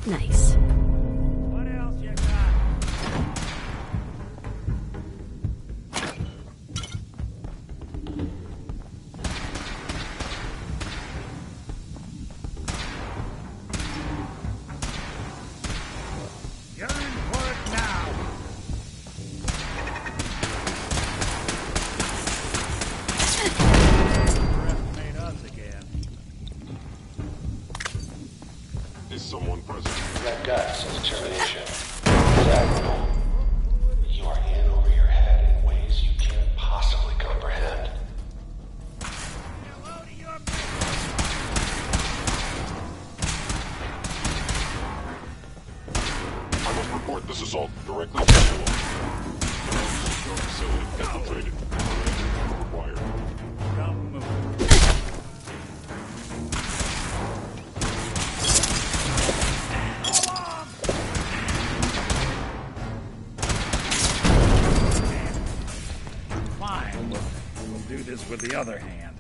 Nice. What else you got? You're in for it now. Underestimate us again. Is someone present? That guts and determination. Admirable. You are in over your head in ways you can't possibly comprehend. I must report this assault directly to Kellogg. Your facility infiltrated. Required. Come move. Fine. We'll do this with the other hand.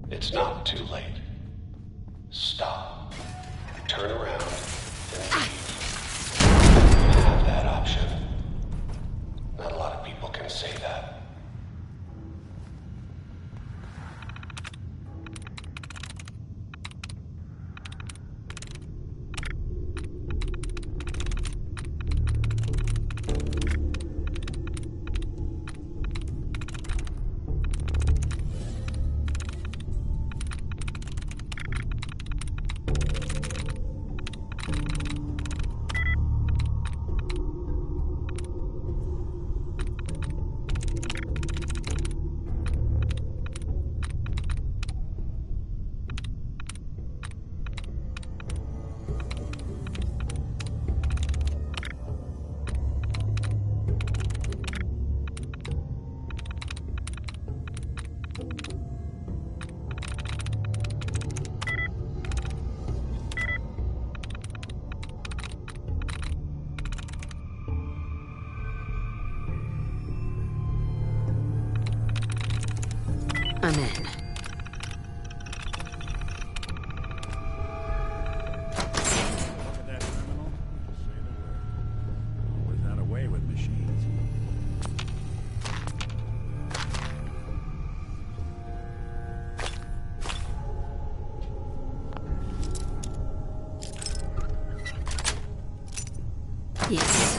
It's not too late. Stop. Turn around and leave. You have that option. Not a lot of people can say that. I'm in. Yes.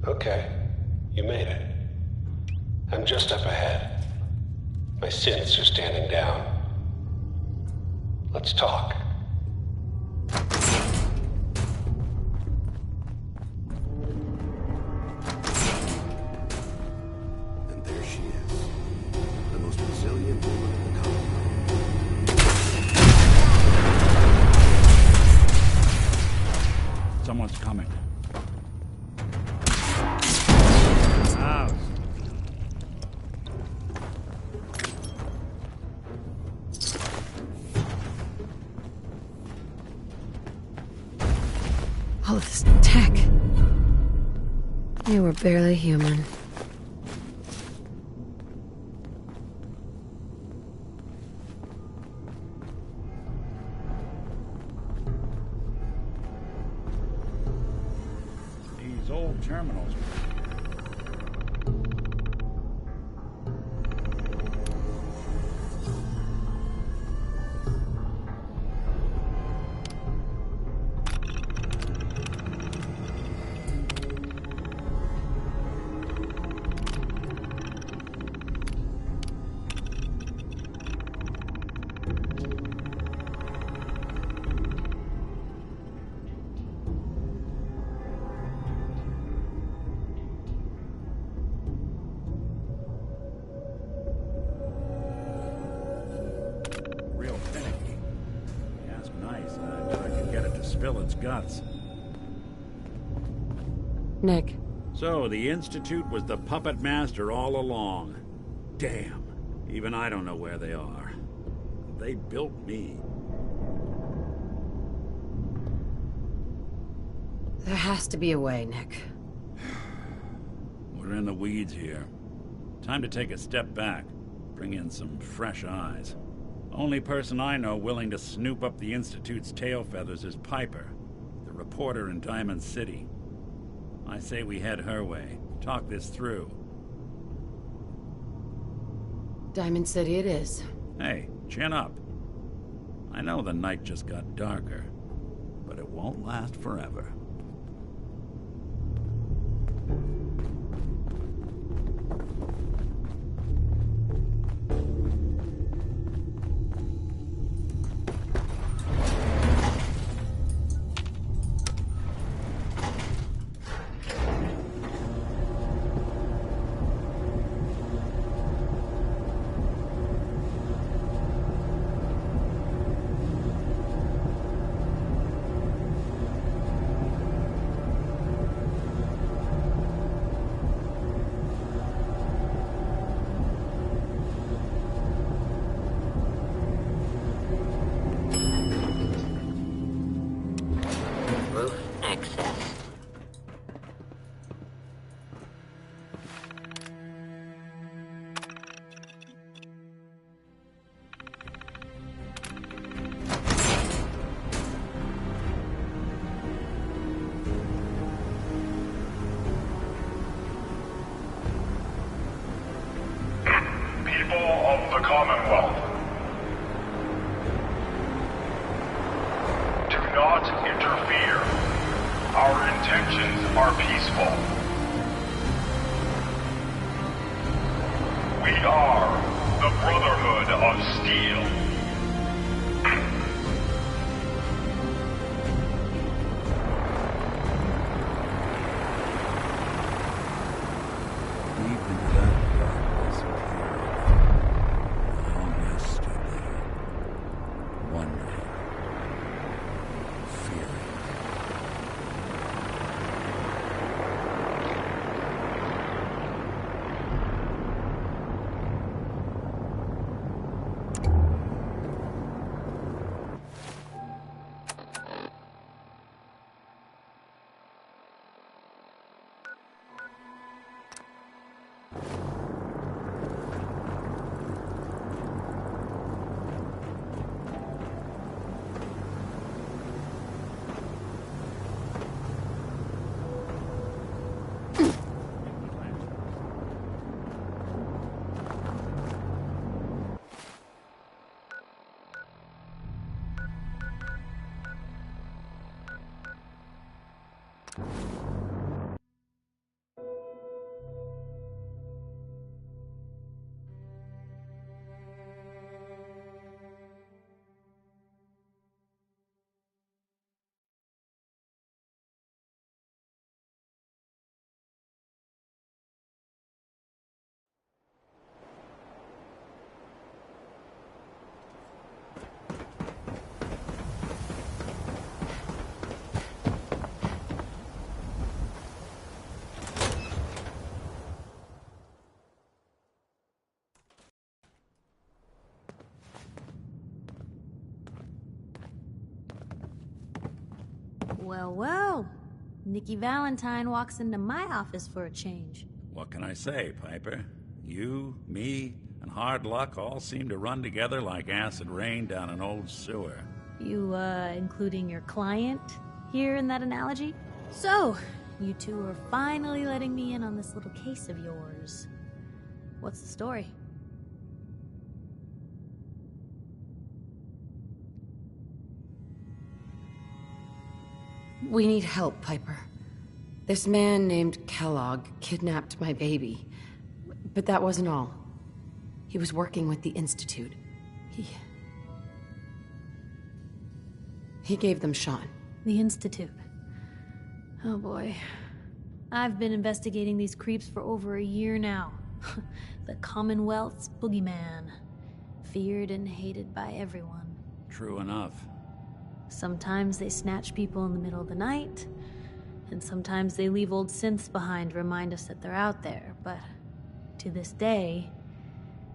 Okay, you made it. I'm just up ahead. My synths are standing down. Let's talk. And there she is. The most resilient woman in the colony. Someone's coming. House. All of this tech. You were barely human. These old terminals. Real finicky. Ask nice. I bet I could get it to spill its guts. Nick. So, the Institute was the puppet master all along. Damn. Even I don't know where they are. They built me. There has to be a way, Nick. We're in the weeds here. Time to take a step back. Bring in some fresh eyes. Only person I know willing to snoop up the Institute's tail feathers is Piper, the reporter in Diamond City. I say we head her way. Talk this through. Diamond City it is. Hey, chin up. I know the night just got darker, but it won't last forever. Commonwealth. Do not interfere. Our intentions are peaceful. We are the Brotherhood of Steel. Deep into that darkness peered. Long I stood there, wondering, fearing. Well, well. Nikki Valentine walks into my office for a change. What can I say, Piper? You, me, and hard luck all seem to run together like acid rain down an old sewer. You, including your client here in that analogy? So, you two are finally letting me in on this little case of yours. What's the story? We need help, Piper. This man named Kellogg kidnapped my baby. But that wasn't all. He was working with the Institute. He gave them Sean. The Institute. Oh boy. I've been investigating these creeps for over a year now. The Commonwealth's boogeyman. Feared and hated by everyone. True enough. Sometimes they snatch people in the middle of the night, and sometimes they leave old synths behind to remind us that they're out there, but to this day,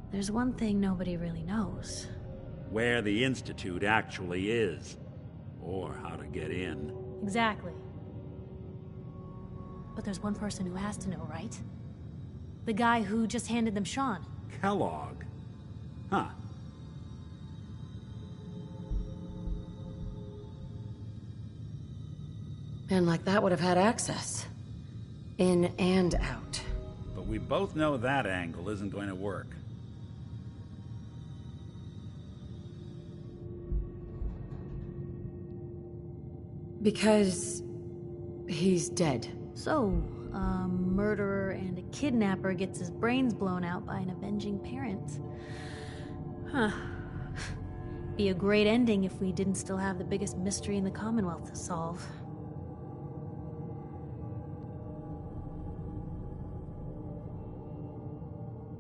there's one thing nobody really knows. Where the Institute actually is. Or how to get in. Exactly. But there's one person who has to know, right? The guy who just handed them Sean. Kellogg? Huh. Man like that would have had access. In and out. But we both know that angle isn't going to work. Because he's dead. So, a murderer and a kidnapper gets his brains blown out by an avenging parent. Huh. Be a great ending if we didn't still have the biggest mystery in the Commonwealth to solve.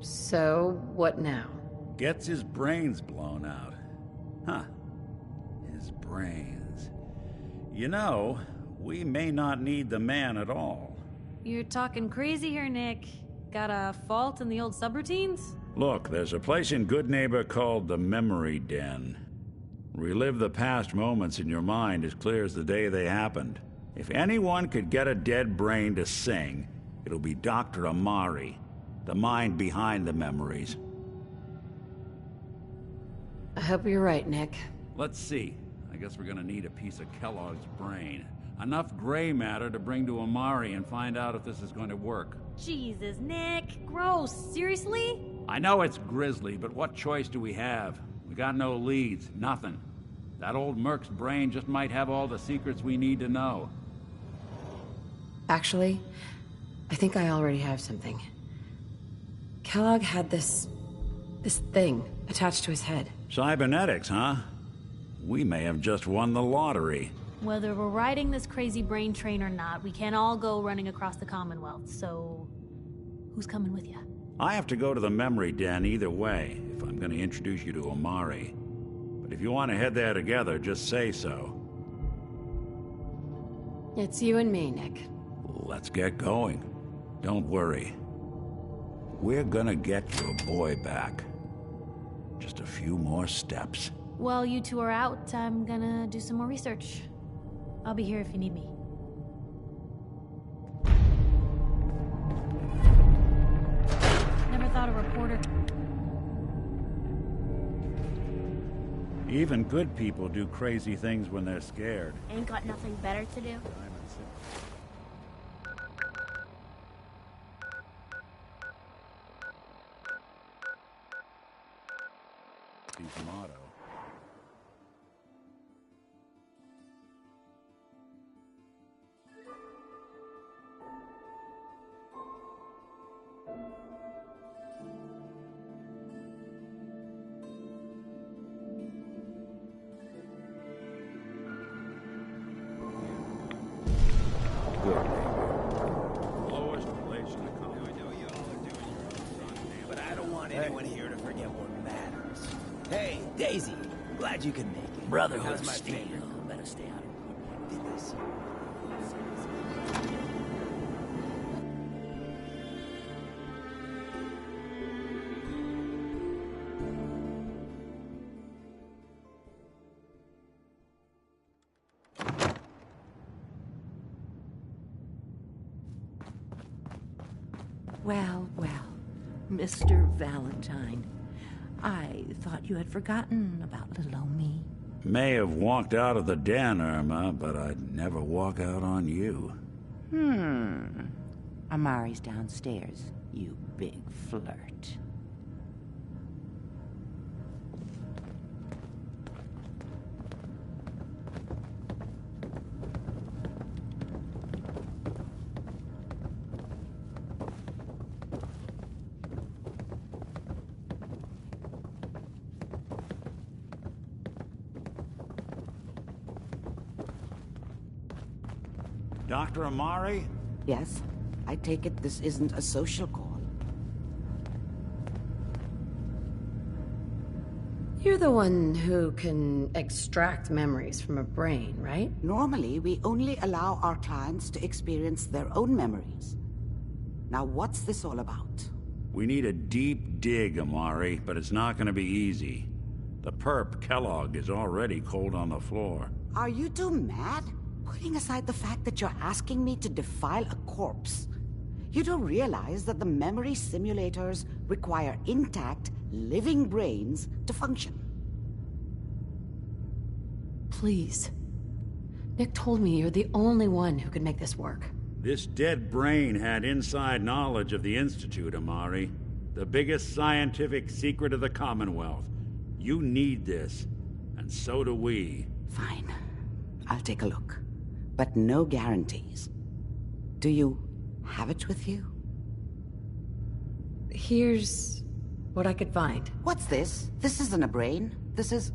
So, what now? Gets his brains blown out. Huh. His brains. You know, we may not need the man at all. You're talking crazy here, Nick. Got a fault in the old subroutines? Look, there's a place in Good Neighbor called the Memory Den. Relive the past moments in your mind as clear as the day they happened. If anyone could get a dead brain to sing, it'll be Dr. Amari, the mind behind the memories. I hope you're right, Nick. Let's see. I guess we're gonna need a piece of Kellogg's brain. Enough gray matter to bring to Amari and find out if this is going to work. Jesus, Nick. Gross. Seriously? I know it's grisly, but what choice do we have? We got no leads, nothing. That old Merc's brain just might have all the secrets we need to know. Actually, I think I already have something. Kellogg had this thing attached to his head. Cybernetics, huh? We may have just won the lottery. Whether we're riding this crazy brain train or not, we can't all go running across the Commonwealth, so... who's coming with you? I have to go to the memory den either way, if I'm gonna introduce you to Omari. But if you want to head there together, just say so. It's you and me, Nick. Let's get going. Don't worry. We're gonna get your boy back. Just a few more steps. While you two are out, I'm gonna do some more research. I'll be here if you need me. Never thought a reporter... Even good people do crazy things when they're scared. Ain't got nothing better to do? His motto. Lowest relation to common. I know you all are doing your own thing, but I don't want anyone here to forget what matters. Hey, Daisy, glad you could make it. Brotherhood How's my steel. favorite? Better stay out of Did this. Well, Mr. Valentine. I thought you had forgotten about little old me. May have walked out of the den, Irma, but I'd never walk out on you. Amari's downstairs, you big flirt. Dr. Amari? Yes, I take it this isn't a social call. You're the one who can extract memories from a brain, right? Normally, we only allow our clients to experience their own memories. Now, what's this all about? We need a deep dig, Amari, but it's not gonna be easy. The perp, Kellogg, is already cold on the floor. Are you two mad? Putting aside the fact that you're asking me to defile a corpse, you do realize that the memory simulators require intact, living brains to function. Please. Nick told me you're the only one who could make this work. This dead brain had inside knowledge of the Institute, Amari. The biggest scientific secret of the Commonwealth. You need this, and so do we. Fine. I'll take a look. But no guarantees. Do you have it with you? Here's what I could find. What's this? This isn't a brain. This is...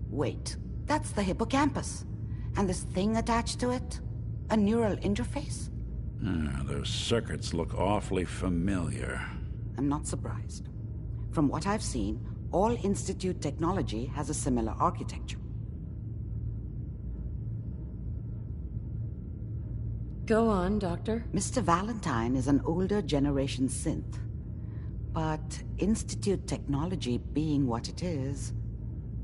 Wait, that's the hippocampus. And this thing attached to it? A neural interface? Those circuits look awfully familiar. I'm not surprised. From what I've seen, all Institute technology has a similar architecture. Go on, Doctor. Mr. Valentine is an older generation synth. But Institute technology being what it is,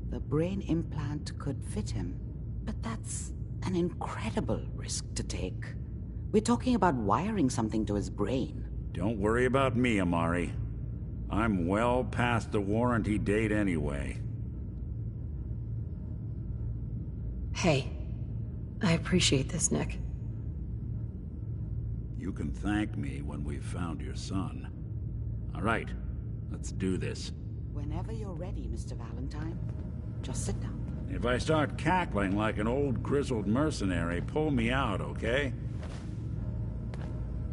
the brain implant could fit him. But that's an incredible risk to take. We're talking about wiring something to his brain. Don't worry about me, Amari. I'm well past the warranty date anyway. Hey, I appreciate this, Nick. You can thank me when we've found your son. All right, let's do this. Whenever you're ready, Mr. Valentine. Just sit down. If I start cackling like an old grizzled mercenary, pull me out, okay?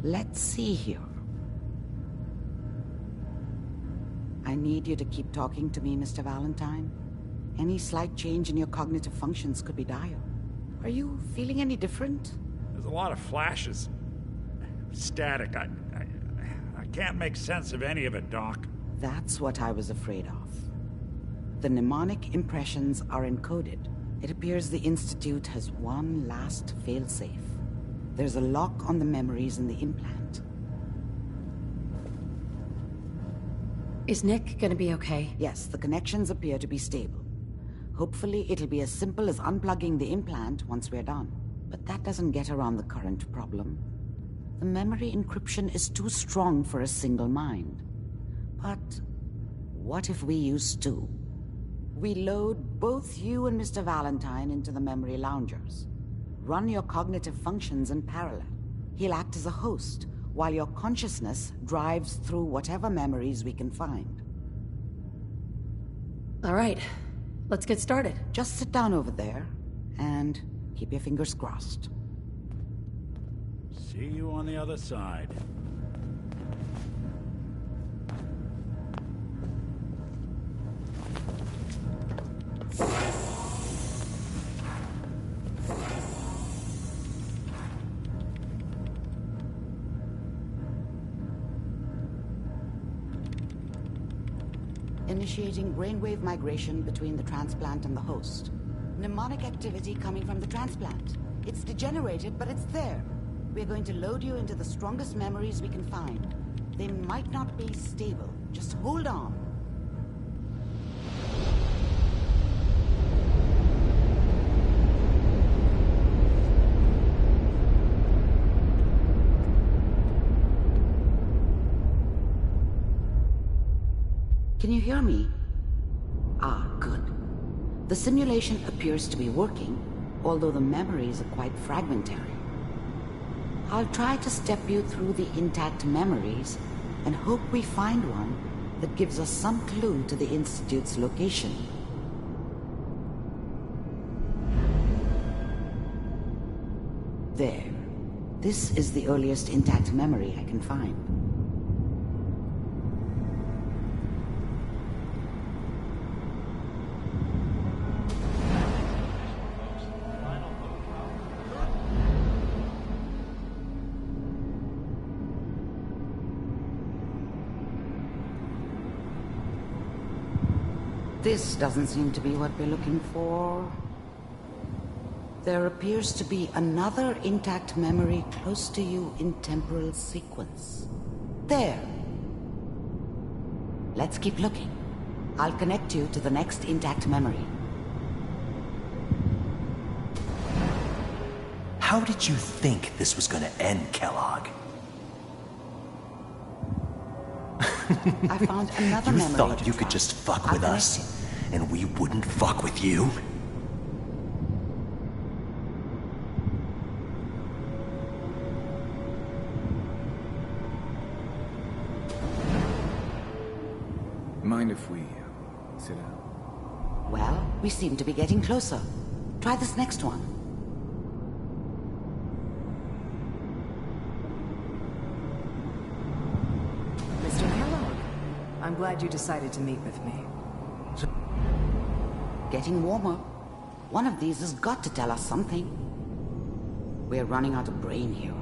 Let's see here. I need you to keep talking to me, Mr. Valentine. Any slight change in your cognitive functions could be dire. Are you feeling any different? There's a lot of flashes. Static. I can't make sense of any of it, Doc. That's what I was afraid of. The mnemonic impressions are encoded. It appears the Institute has one last failsafe. There's a lock on the memories in the implant. Is Nick gonna be okay? Yes, the connections appear to be stable. Hopefully it'll be as simple as unplugging the implant once we're done. But that doesn't get around the current problem. The memory encryption is too strong for a single mind. But what if we use two? We load both you and Mr. Valentine into the memory loungers. Run your cognitive functions in parallel. He'll act as a host, while your consciousness drives through whatever memories we can find. All right, let's get started. Just sit down over there, and keep your fingers crossed. See you on the other side. Initiating brainwave migration between the transplant and the host. Mnemonic activity coming from the transplant. It's degenerated, but it's there. We're going to load you into the strongest memories we can find. They might not be stable. Just hold on. Can you hear me? Ah, good. The simulation appears to be working, although the memories are quite fragmentary. I'll try to step you through the intact memories and hope we find one that gives us some clue to the Institute's location. There. This is the earliest intact memory I can find. This doesn't seem to be what we're looking for. There appears to be another intact memory close to you in temporal sequence. There. Let's keep looking. I'll connect you to the next intact memory. How did you think this was gonna end, Kellogg? I found another You memory. thought you could just fuck with us, and we wouldn't fuck with you? Mind if we sit down? Well, we seem to be getting closer. Try this next one. Mr. Kellogg, I'm glad you decided to meet with me. Getting warmer. One of these has got to tell us something. We're running out of brain here.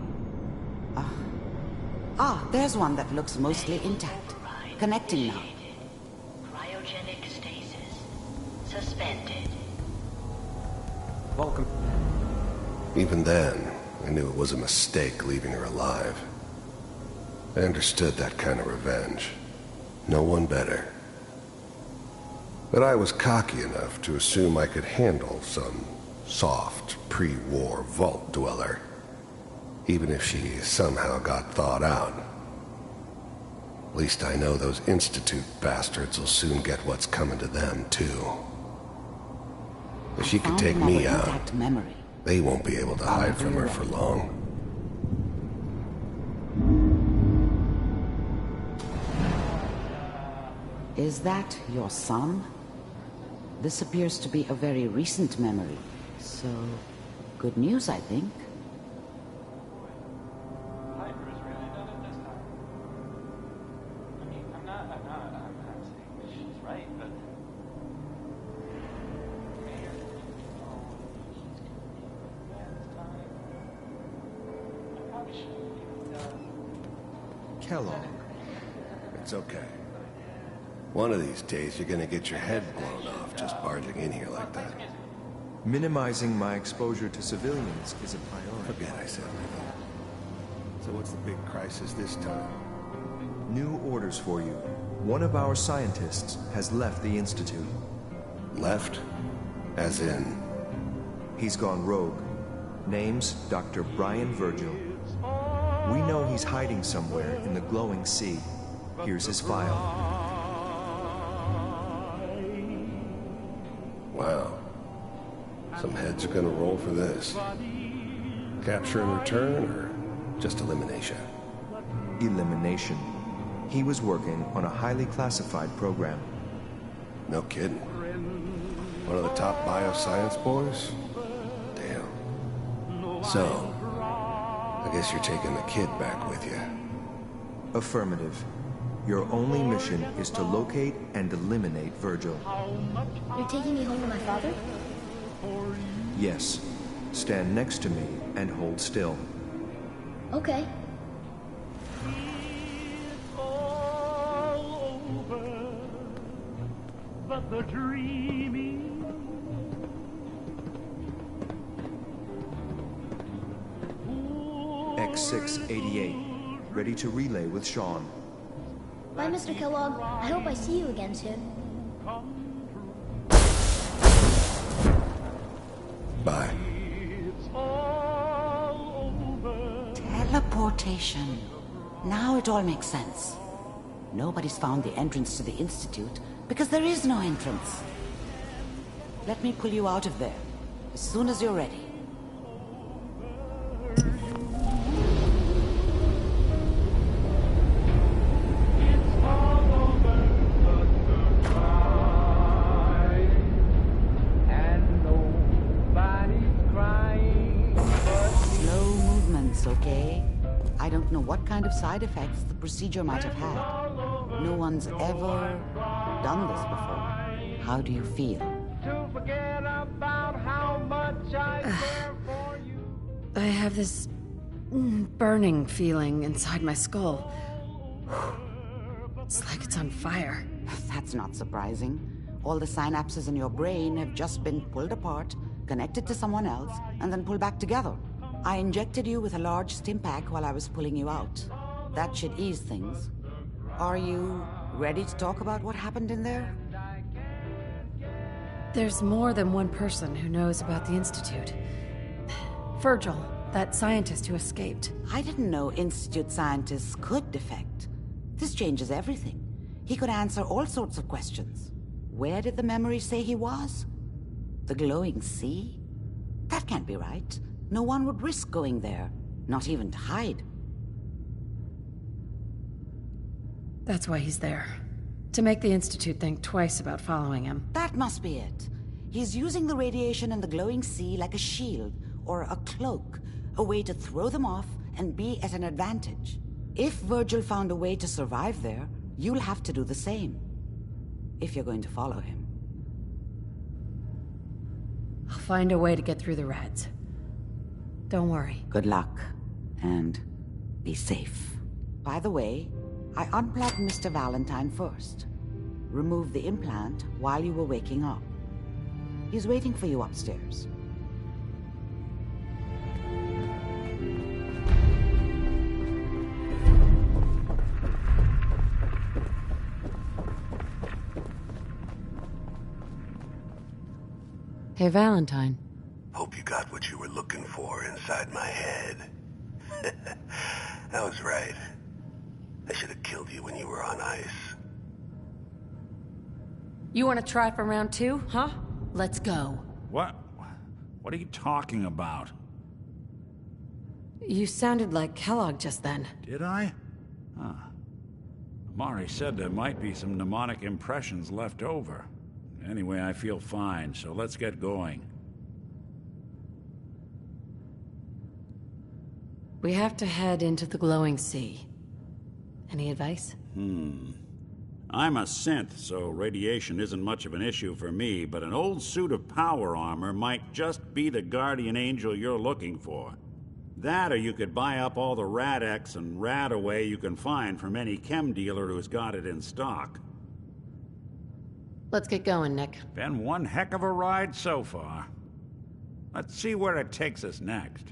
There's one that looks mostly intact. Connecting now. Cryogenic stasis. Suspended. Welcome. Even then, I knew it was a mistake leaving her alive. I understood that kind of revenge. No one better. But I was cocky enough to assume I could handle some soft, pre-war vault dweller, even if she somehow got thawed out. At least I know those Institute bastards will soon get what's coming to them, too. If she could take me out, they won't be able to hide from her for long. Is that your son? This appears to be a very recent memory, so good news, I think. Kellogg. It's okay. One of these days, you're gonna get your head blown off just barging in here like that. Minimizing my exposure to civilians is a priority. Forget I said anything. So what's the big crisis this time? New orders for you. One of our scientists has left the Institute. Left? As in? He's gone rogue. Name's Dr. Brian Virgil. We know he's hiding somewhere in the glowing sea. Here's his file. Wow. Some heads are gonna roll for this. Capture and return, or just elimination? Elimination. He was working on a highly classified program. No kidding. One of the top bioscience boys? Damn. So, I guess you're taking the kid back with you. Affirmative. Your only mission is to locate and eliminate Virgil. You're taking me home to my father? Yes. Stand next to me and hold still. Okay. But the dreaming X688. Ready to relay with Sean. Bye, Mr. Kellogg. I hope I see you again soon. Bye. Teleportation. Now it all makes sense. Nobody's found the entrance to the Institute because there is no entrance. Let me pull you out of there as soon as you're ready. Slow movements, okay? I don't know what kind of side effects the procedure might have had. No one's ever done this before. How do you feel? I have this burning feeling inside my skull. It's like it's on fire. That's not surprising. All the synapses in your brain have just been pulled apart, connected to someone else, and then pulled back together. I injected you with a large stim pack while I was pulling you out. That should ease things. Are you ready to talk about what happened in there? There's more than one person who knows about the Institute. Virgil, that scientist who escaped. I didn't know Institute scientists could defect. This changes everything. He could answer all sorts of questions. Where did the memory say he was? The glowing sea? That can't be right. No one would risk going there, not even to hide. That's why he's there. To make the Institute think twice about following him. That must be it. He's using the radiation and the glowing sea like a shield or a cloak, a way to throw them off and be at an advantage. If Virgil found a way to survive there, you'll have to do the same. If you're going to follow him. I'll find a way to get through the rats. Don't worry. Good luck, and be safe. By the way, I unplugged Mr. Valentine first. Removed the implant while you were waking up. He's waiting for you upstairs. Hey, Valentine. Hope you got what you were looking for inside my head. I was right. I should have killed you when you were on ice. You want to try for round 2, huh? Let's go. What? What are you talking about? You sounded like Kellogg just then. Did I? Huh. Amari said there might be some mnemonic impressions left over. Anyway, I feel fine, so let's get going. We have to head into the glowing sea. Any advice? I'm a synth, so radiation isn't much of an issue for me, but an old suit of power armor might just be the guardian angel you're looking for. That, or you could buy up all the Rad-X and Rad-Away you can find from any chem dealer who's got it in stock. Let's get going, Nick. Been one heck of a ride so far. Let's see where it takes us next.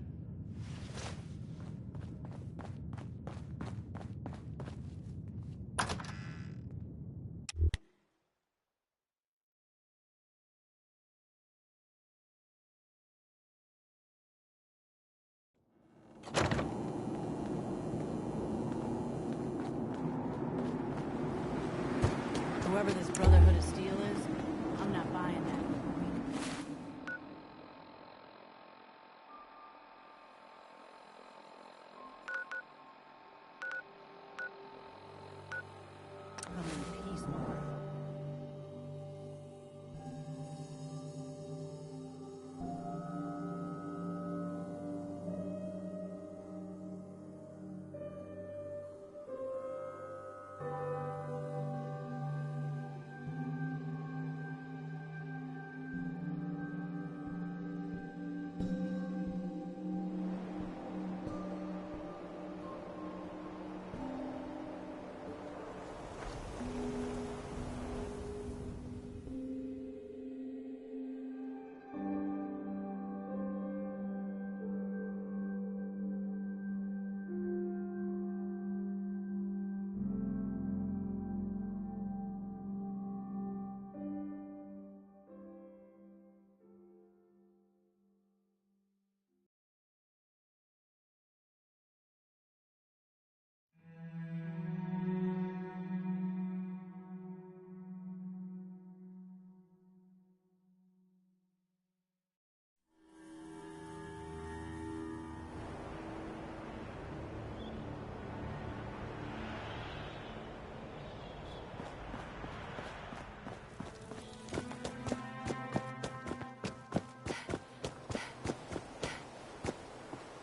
Whoever this Brotherhood of Steel is, I'm not buying that. Come in peace, Mark.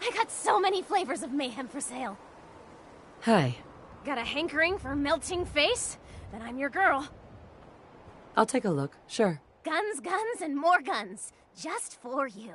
I got so many flavors of mayhem for sale. Hi. Got a hankering for melting face? Then I'm your girl. I'll take a look, sure. Guns, guns, and more guns. Just for you.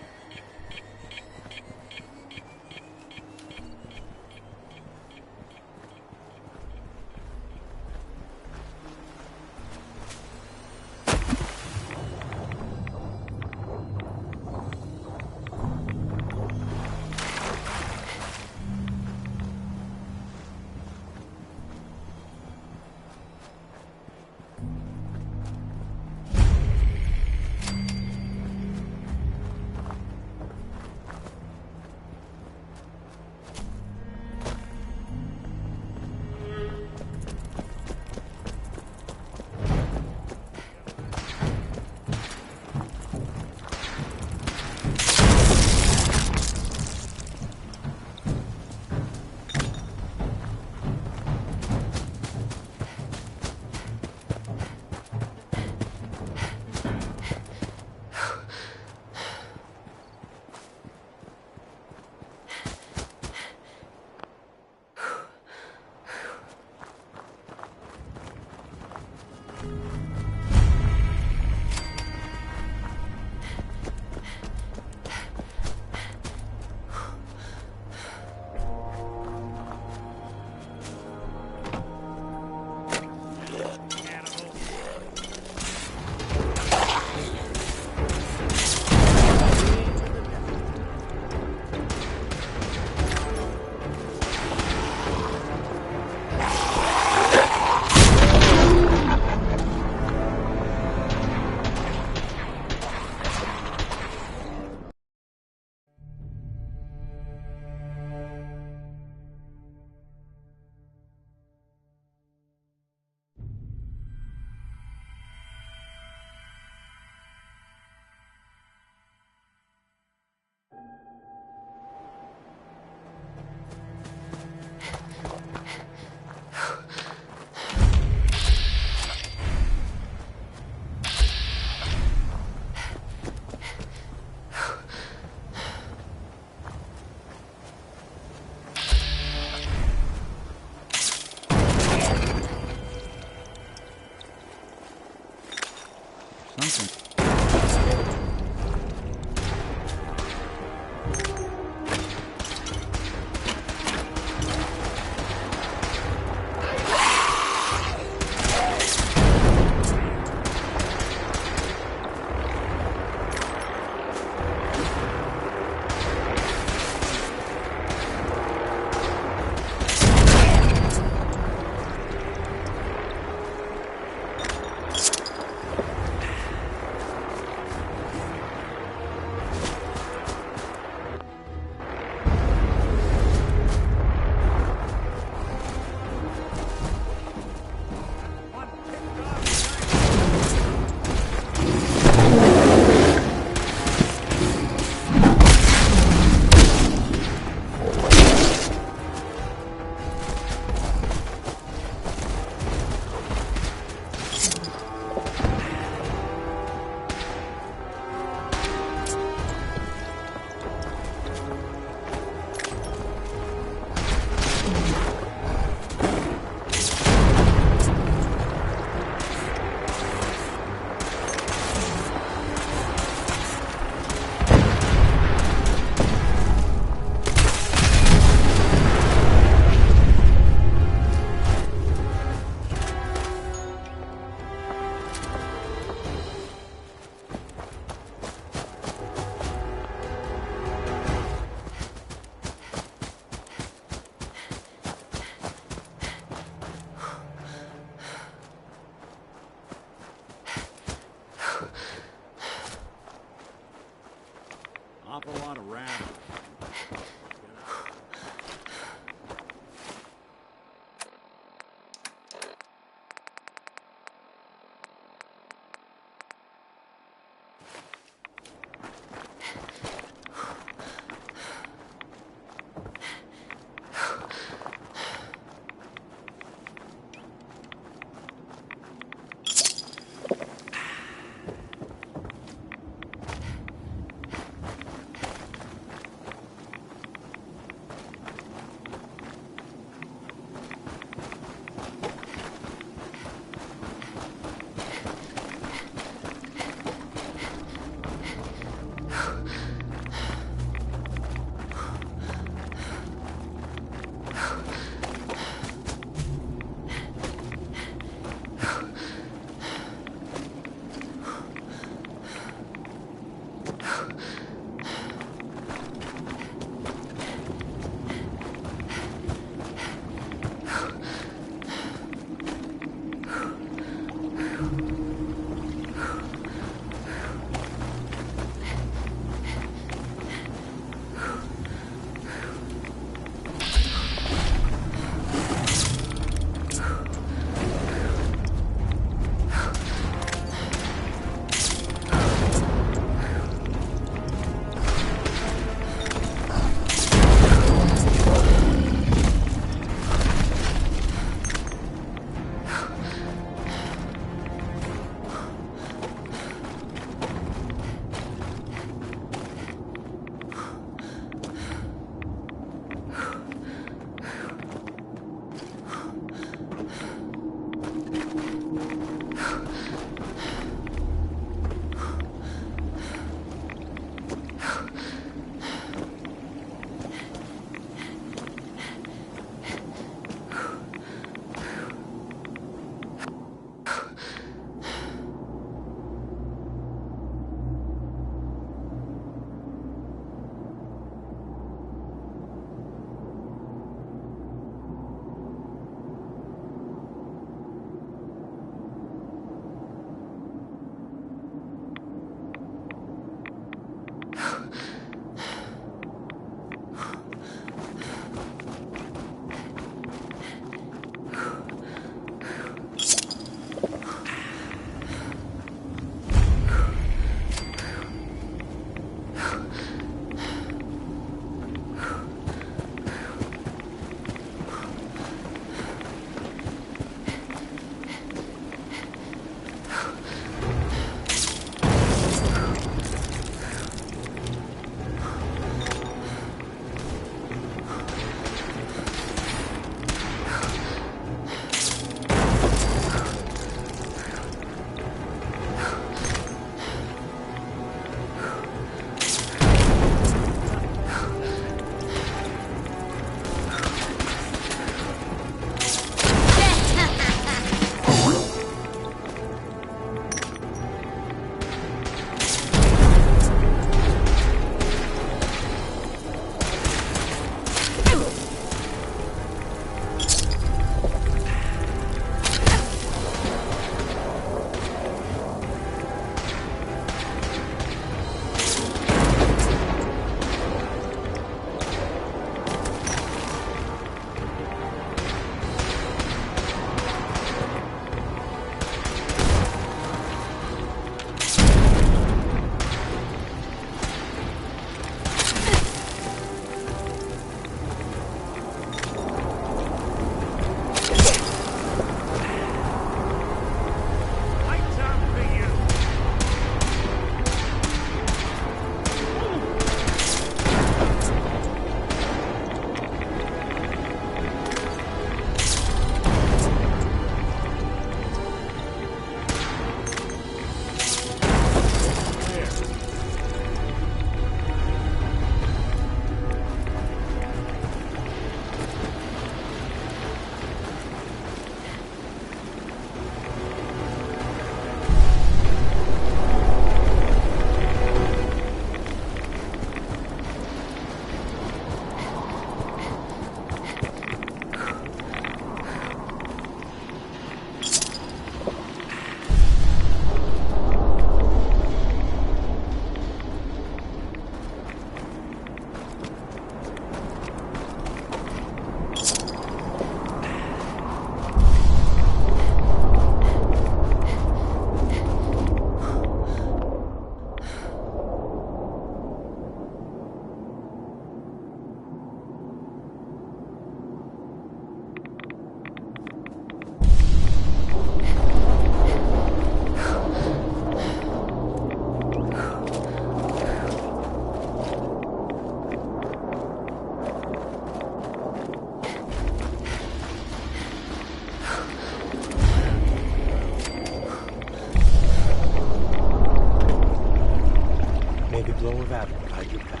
hide your back.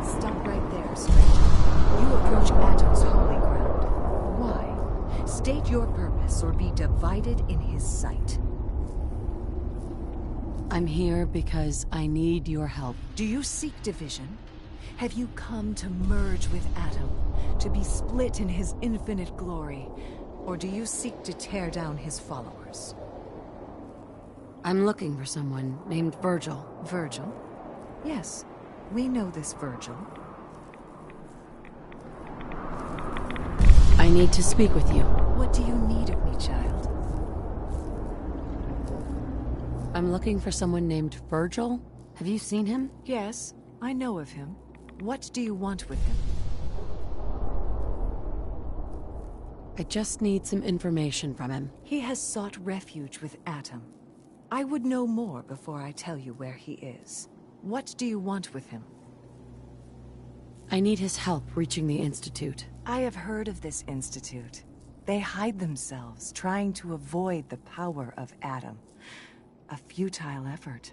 Stop right there, stranger. You approach Atom's holy ground. Why? State your purpose or be divided in his sight. I'm here because I need your help. Do you seek division? Have you come to merge with Atom, to be split in his infinite glory? Or do you seek to tear down his followers? I'm looking for someone named Virgil. Virgil? Yes, we know this Virgil. I need to speak with you. What do you need of me, child? I'm looking for someone named Virgil. Have you seen him? Yes, I know of him. What do you want with him? I just need some information from him. He has sought refuge with Atom. I would know more before I tell you where he is. What do you want with him? I need his help reaching the Institute. I have heard of this Institute. They hide themselves, trying to avoid the power of Atom. A futile effort.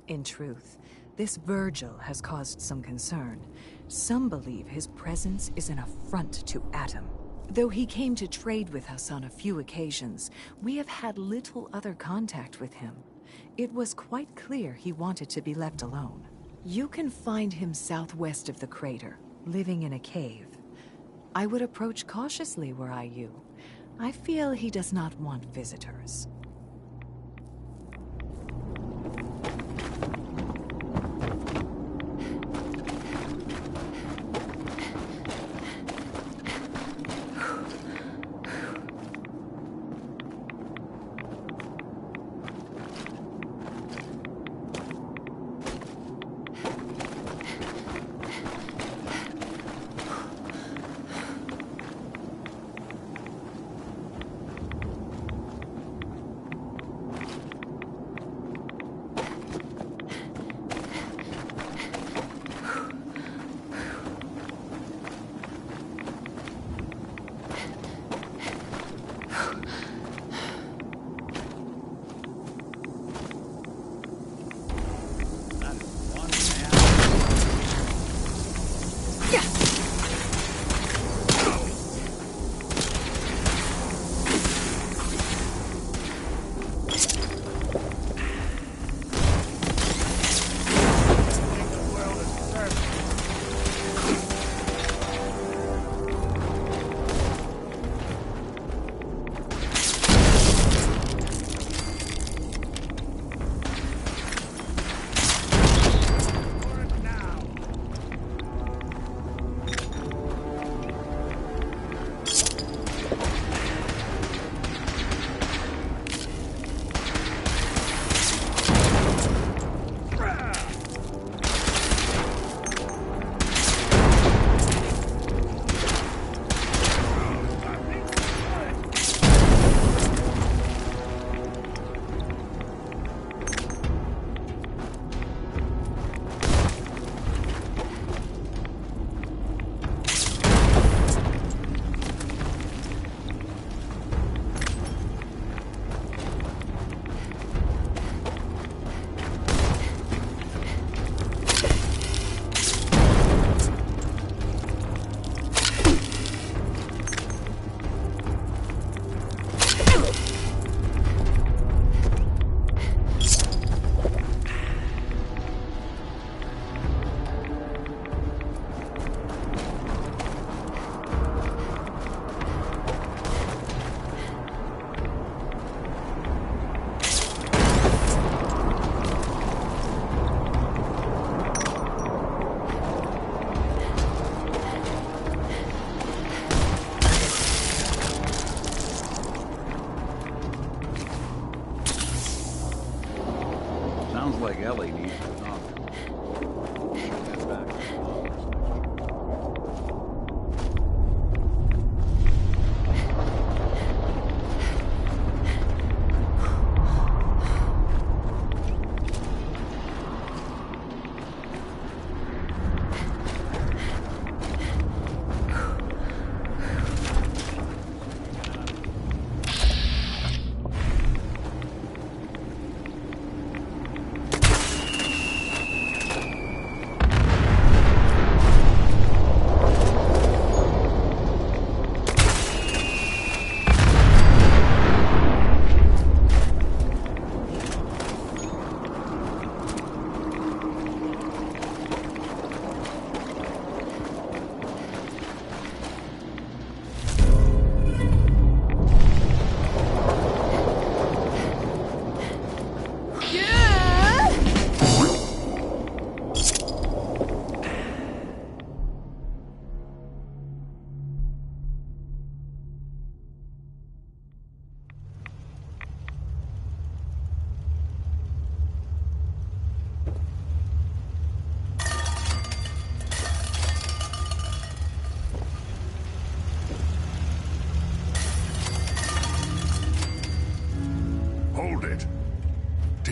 In truth, this Virgil has caused some concern. Some believe his presence is an affront to Atom. Though he came to trade with us on a few occasions, we have had little other contact with him. It was quite clear he wanted to be left alone. You can find him southwest of the crater, living in a cave. I would approach cautiously were I you. I feel he does not want visitors.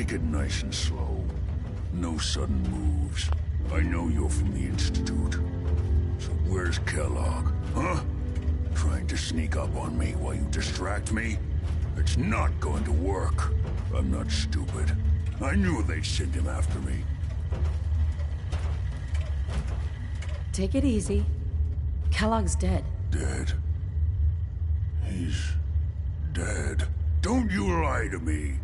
Take it nice and slow. No sudden moves. I know you're from the Institute. So where's Kellogg, huh? Trying to sneak up on me while you distract me? It's not going to work. I'm not stupid. I knew they'd send him after me. Take it easy. Kellogg's dead. Dead? He's dead. Don't you lie to me!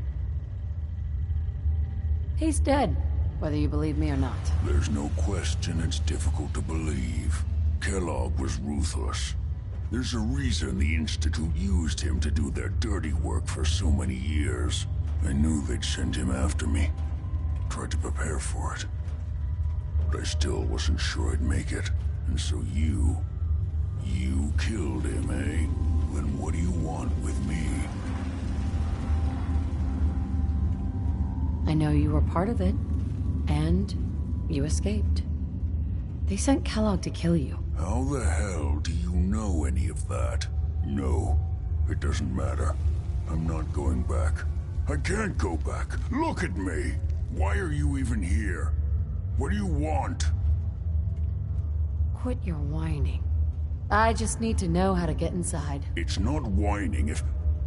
He's dead, whether you believe me or not. There's no question it's difficult to believe. Kellogg was ruthless. There's a reason the Institute used him to do their dirty work for so many years. I knew they'd send him after me. Tried to prepare for it. But I still wasn't sure I'd make it. And so you killed him, eh? Then what do you want with me? I know you were part of it, and you escaped. They sent Kellogg to kill you. How the hell do you know any of that? No, it doesn't matter. I'm not going back. I can't go back. Look at me! Why are you even here? What do you want? Quit your whining. I just need to know how to get inside. It's not whining if...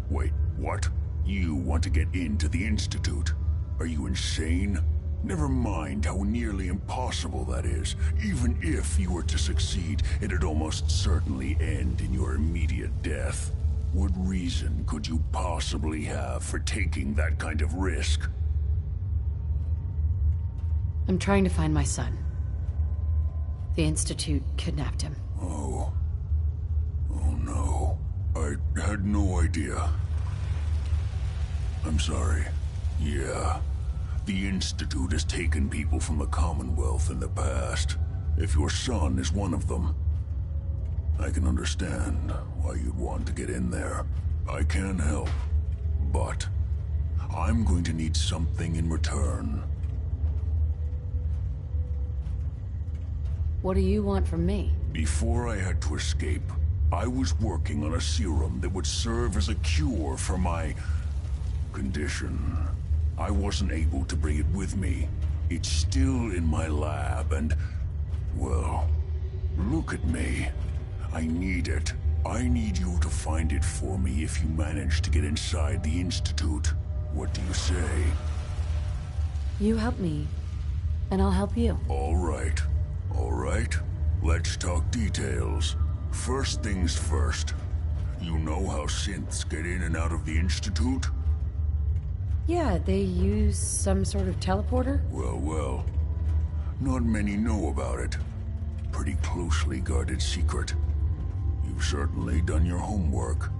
Wait, what? You want to get into the Institute? Are you insane? Never mind how nearly impossible that is. Even if you were to succeed, it'd almost certainly end in your immediate death. What reason could you possibly have for taking that kind of risk? I'm trying to find my son. The Institute kidnapped him. Oh. Oh no. I had no idea. I'm sorry. Yeah. The Institute has taken people from the Commonwealth in the past. If your son is one of them, I can understand why you'd want to get in there. I can help, but I'm going to need something in return. What do you want from me? Before I had to escape, I was working on a serum that would serve as a cure for my condition. I wasn't able to bring it with me. It's still in my lab and, well, look at me. I need it. I need you to find it for me if you manage to get inside the Institute. What do you say? You help me, and I'll help you. All right. All right. Let's talk details. First things first. You know how synths get in and out of the Institute? Yeah, they use some sort of teleporter? Well. Not many know about it. Pretty closely guarded secret. You've certainly done your homework.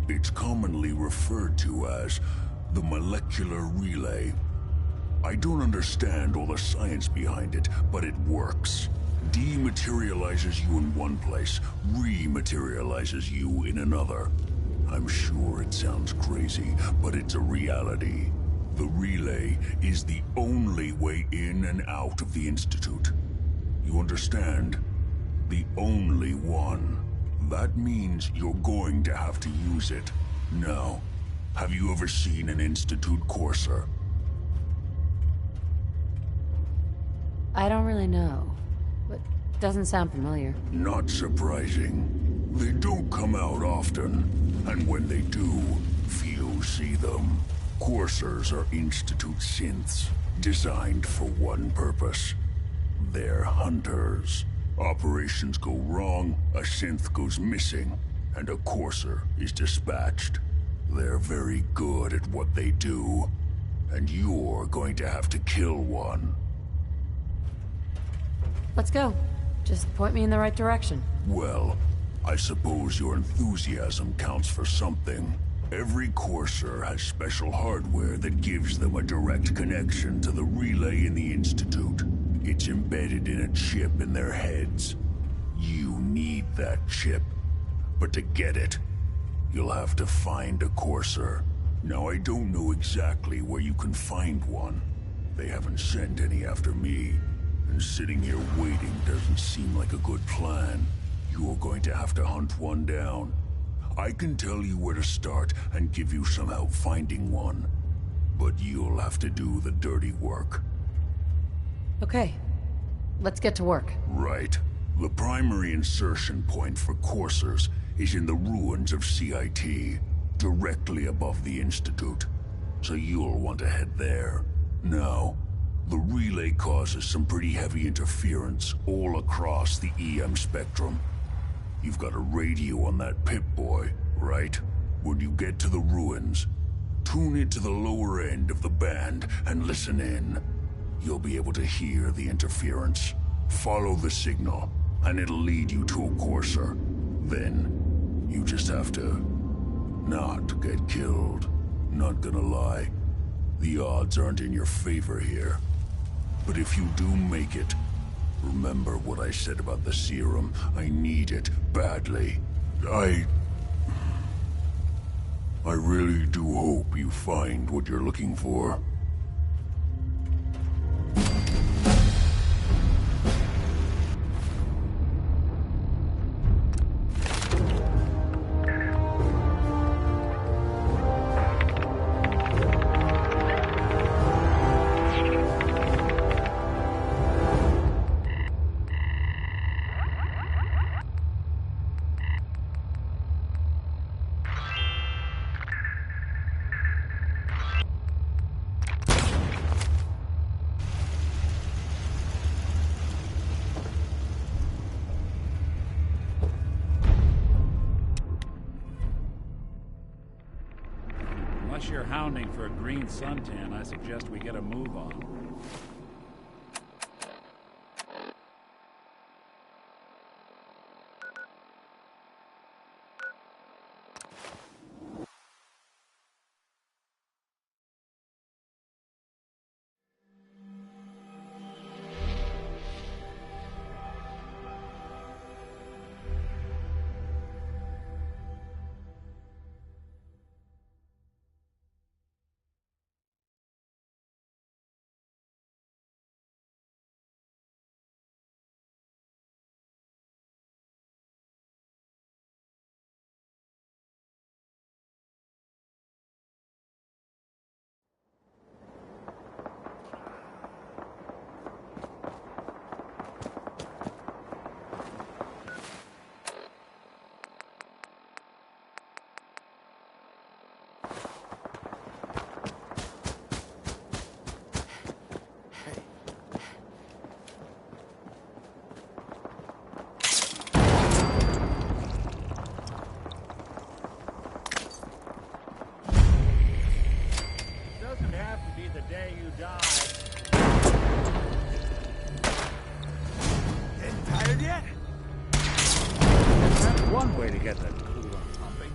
It's commonly referred to as the molecular relay. I don't understand all the science behind it, but it works. Dematerializes you in one place, rematerializes you in another. I'm sure it sounds crazy, but it's a reality. The relay is the only way in and out of the Institute. You understand? The only one. That means you're going to have to use it. Now, have you ever seen an Institute courser? I don't really know, but doesn't sound familiar. Not surprising. They don't come out often, and when they do, few see them. Coursers are Institute synths, designed for one purpose. They're hunters. Operations go wrong, a synth goes missing, and a courser is dispatched. They're very good at what they do, and you're going to have to kill one. Let's go. Just point me in the right direction. Well, I suppose your enthusiasm counts for something. Every courser has special hardware that gives them a direct connection to the relay in the Institute. It's embedded in a chip in their heads. You need that chip. But to get it, you'll have to find a courser. Now, I don't know exactly where you can find one. They haven't sent any after me. And sitting here waiting doesn't seem like a good plan. You're going to have to hunt one down. I can tell you where to start and give you some help finding one. but you'll have to do the dirty work. Okay, let's get to work. Right. The primary insertion point for coursers is in the ruins of CIT, directly above the Institute. So you'll want to head there. Now, the relay causes some pretty heavy interference all across the EM spectrum. You've got a radio on that Pip-Boy, right? When you get to the ruins, tune it to the lower end of the band and listen in. You'll be able to hear the interference. Follow the signal, and it'll lead you to a courser. Then, you just have to not get killed. Not gonna lie, the odds aren't in your favor here. But if you do make it, remember what I said about the serum. I need it badly. I really do hope you find what you're looking for. Unless you're hounding for a green suntan, I suggest we get a move on. The day you die. Getting tired yet? That's one way to get the coolant pumping.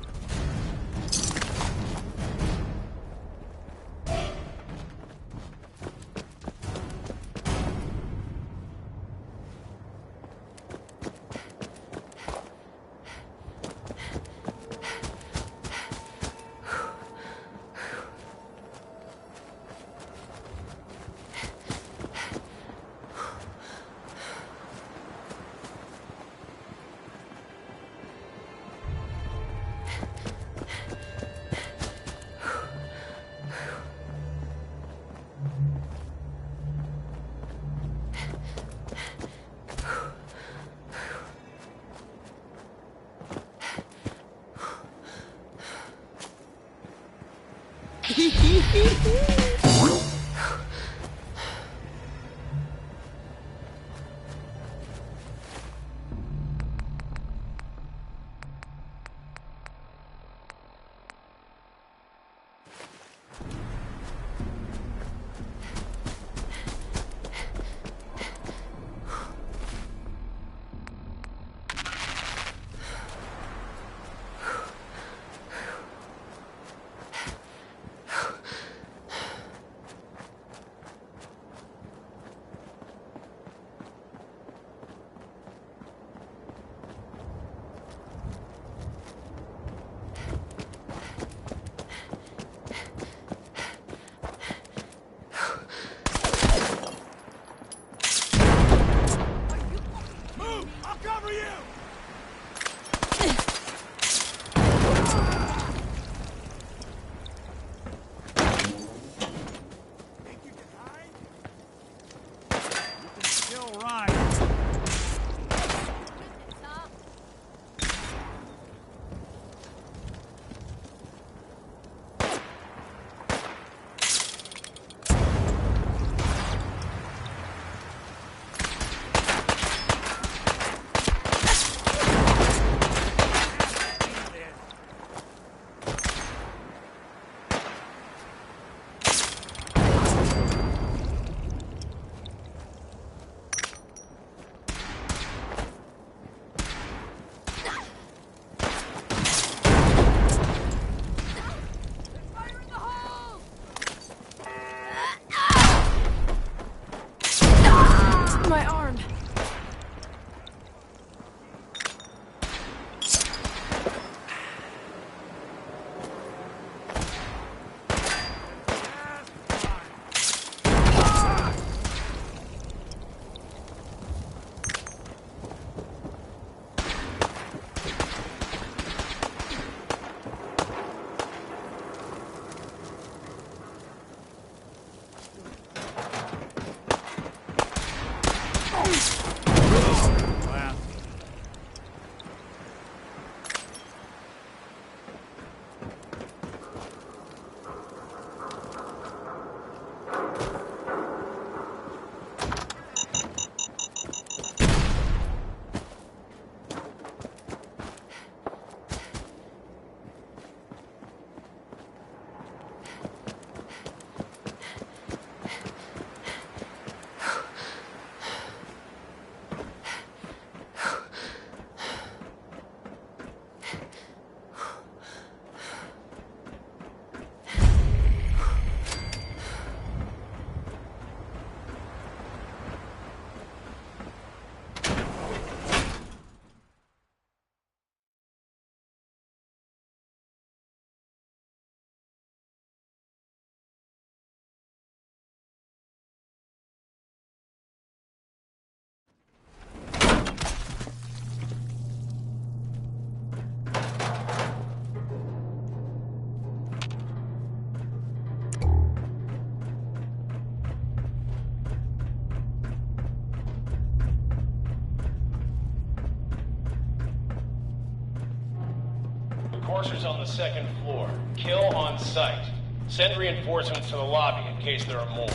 Courser's on the second floor. Kill on sight. Send reinforcements to the lobby in case there are more.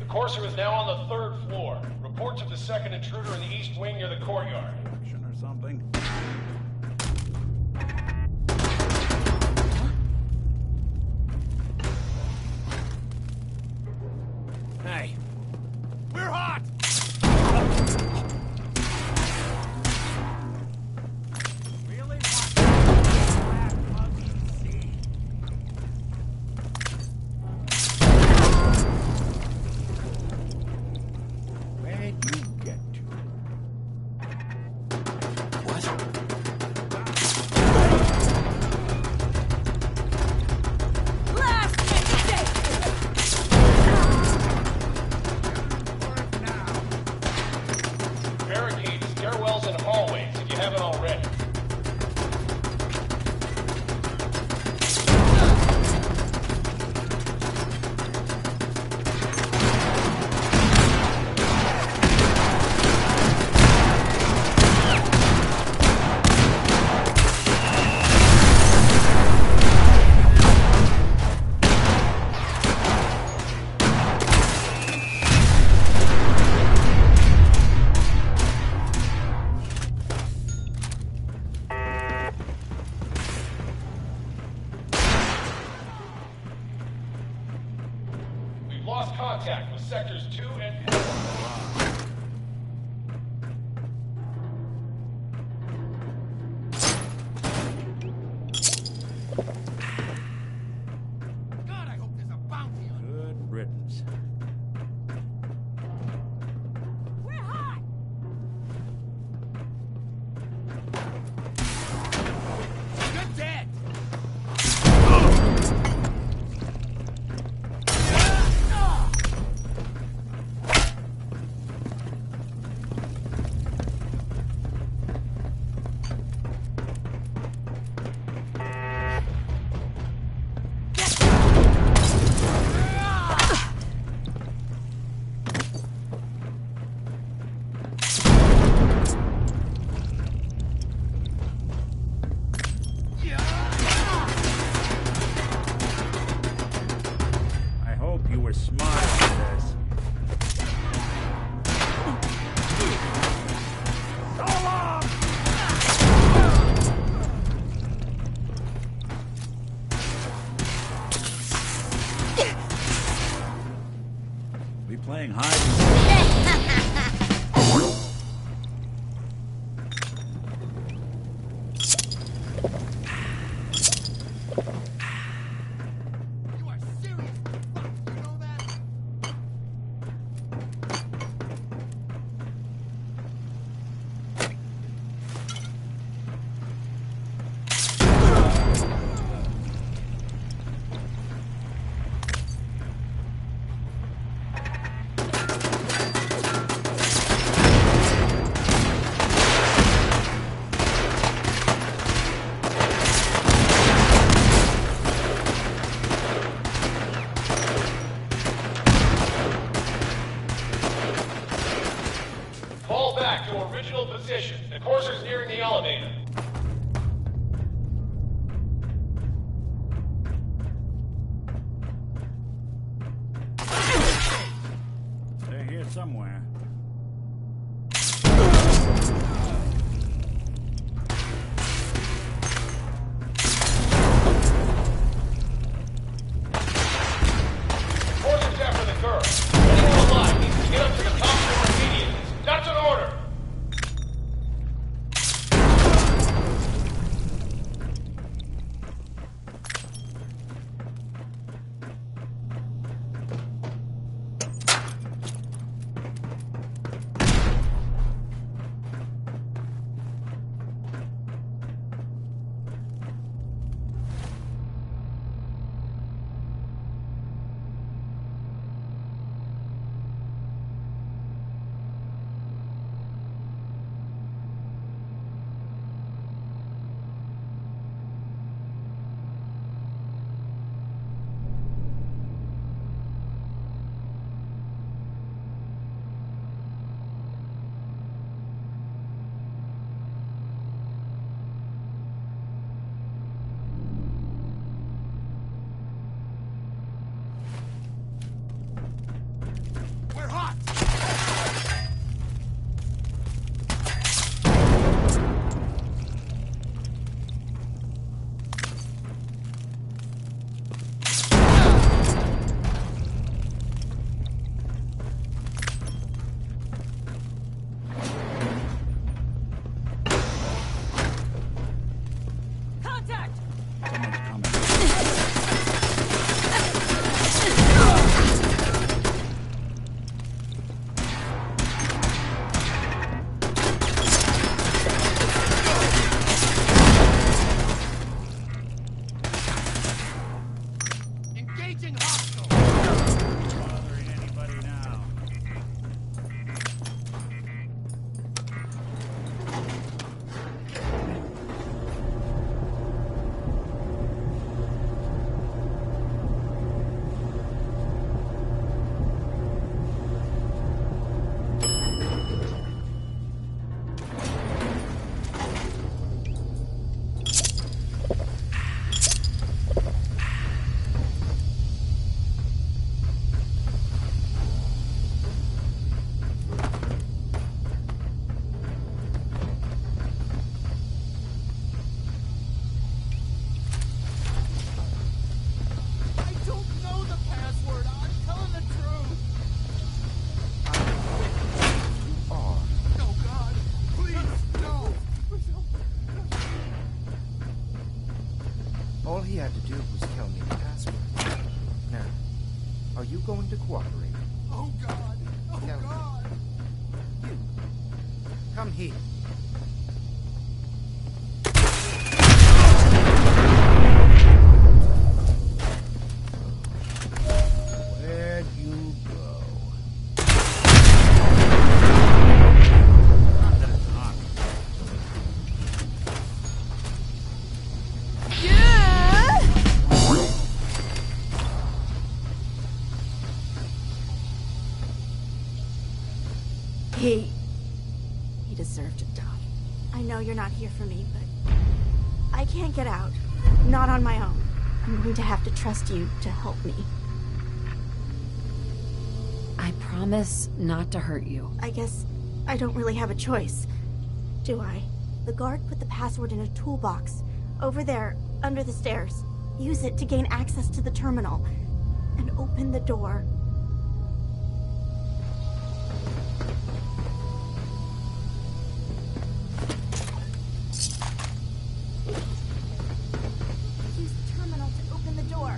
Courser is now on the third floor. Reports of the second intruder in the east wing near the courtyard. Action or something? Hey, we're hot! Really? Where'd you get to? Barricades, stairwells, and hallways if you haven't already. We've lost contact with sectors 2 and... God, I hope there's a bounty on Good riddance. We're hot! You're dead! I hope you were smart for this. So long! We playing hide? You are serious! Fuck, you know that? Fall back to original position. The Courser's nearing the elevator. They're here somewhere. cooperate. Oh God! Oh Now, God! You, come here. Where'd you go? He deserved to die. I know you're not here for me, but I can't get out. Not on my own. I'm going to have to trust you to help me. I promise not to hurt you. I guess I don't really have a choice, do I? The guard put the password in a toolbox over there, under the stairs. Use it to gain access to the terminal and open the door. Use the terminal to open the door.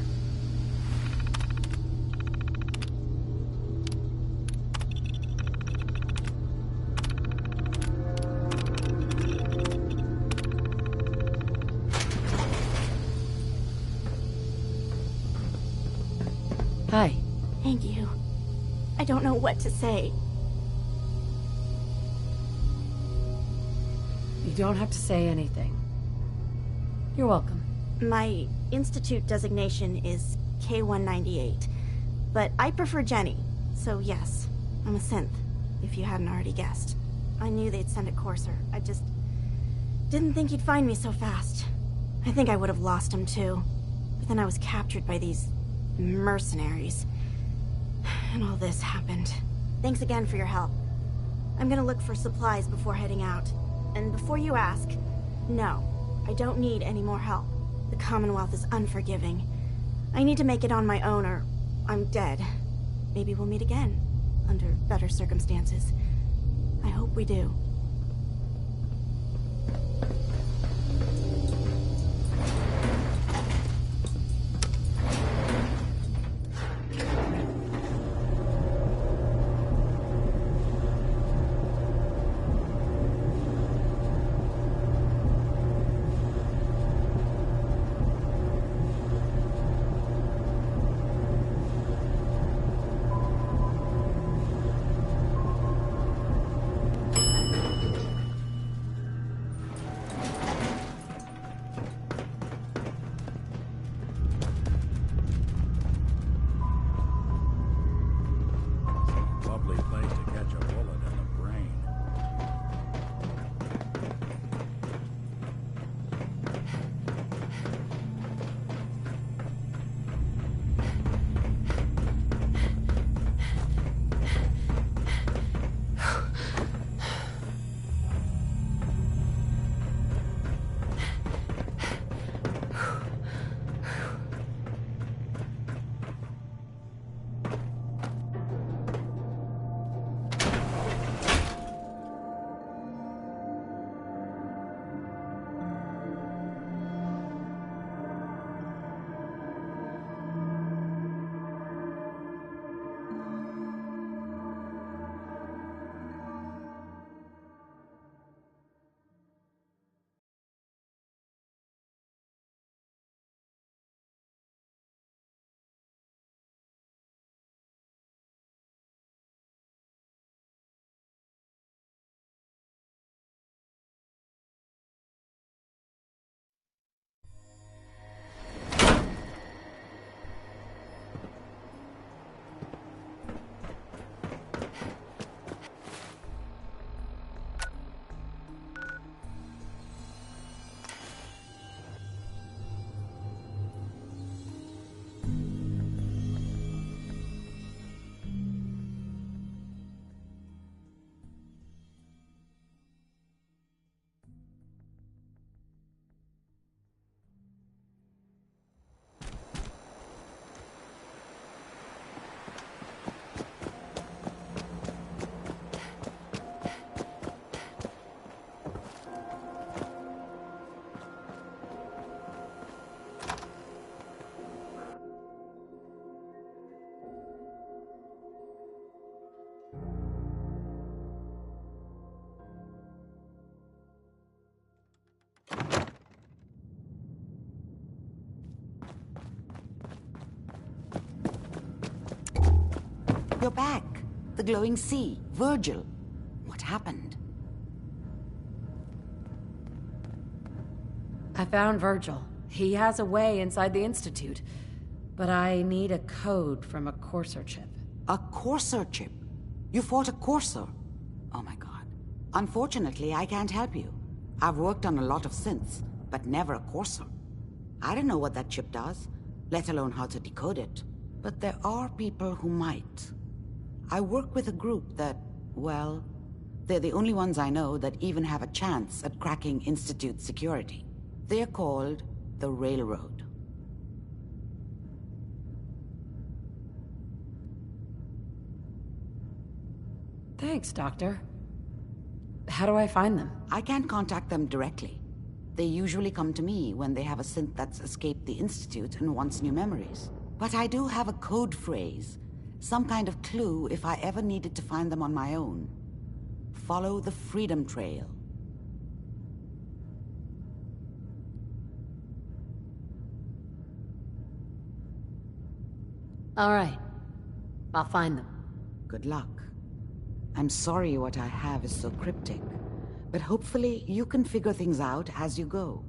Hi. Thank you. I don't know what to say. You don't have to say anything. You're welcome. My Institute designation is K-198, but I prefer Jenny, so yes, I'm a synth, if you hadn't already guessed. I knew they'd send a courser. I just didn't think he'd find me so fast. I think I would have lost him too, but then I was captured by these mercenaries. And all this happened. Thanks again for your help. I'm gonna look for supplies before heading out. And before you ask, no, I don't need any more help. The Commonwealth is unforgiving. I need to make it on my own or I'm dead. Maybe we'll meet again, under better circumstances. I hope we do. You're back. The glowing sea. Virgil. What happened? I found Virgil. He has a way inside the Institute. But I need a code from a Courser chip. A Courser chip? You fought a Courser? Oh my god. Unfortunately, I can't help you. I've worked on a lot of synths, but never a Courser. I don't know what that chip does, let alone how to decode it. But there are people who might. I work with a group that, well, they're the only ones I know that even have a chance at cracking Institute security. They're called the Railroad. Thanks, Doctor. How do I find them? I can't contact them directly. They usually come to me when they have a synth that's escaped the Institute and wants new memories. But I do have a code phrase, some kind of clue if I ever needed to find them on my own. Follow the Freedom Trail. All right. I'll find them. Good luck. I'm sorry what I have is so cryptic, but hopefully you can figure things out as you go.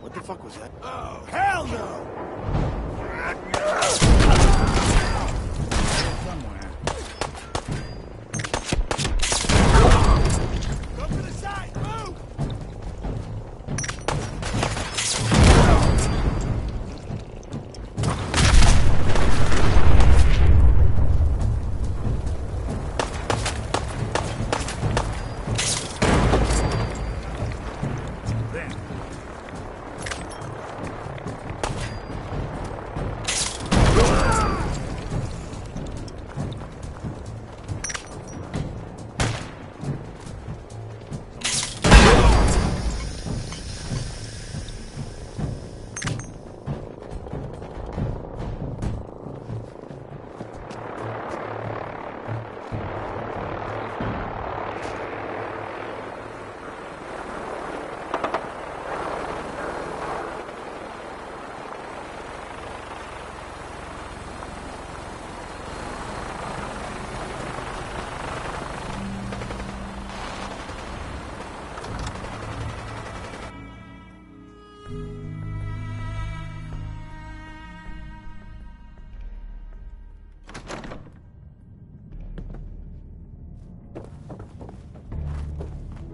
What the fuck was that? Oh, hell no! Somewhere. Go to the side!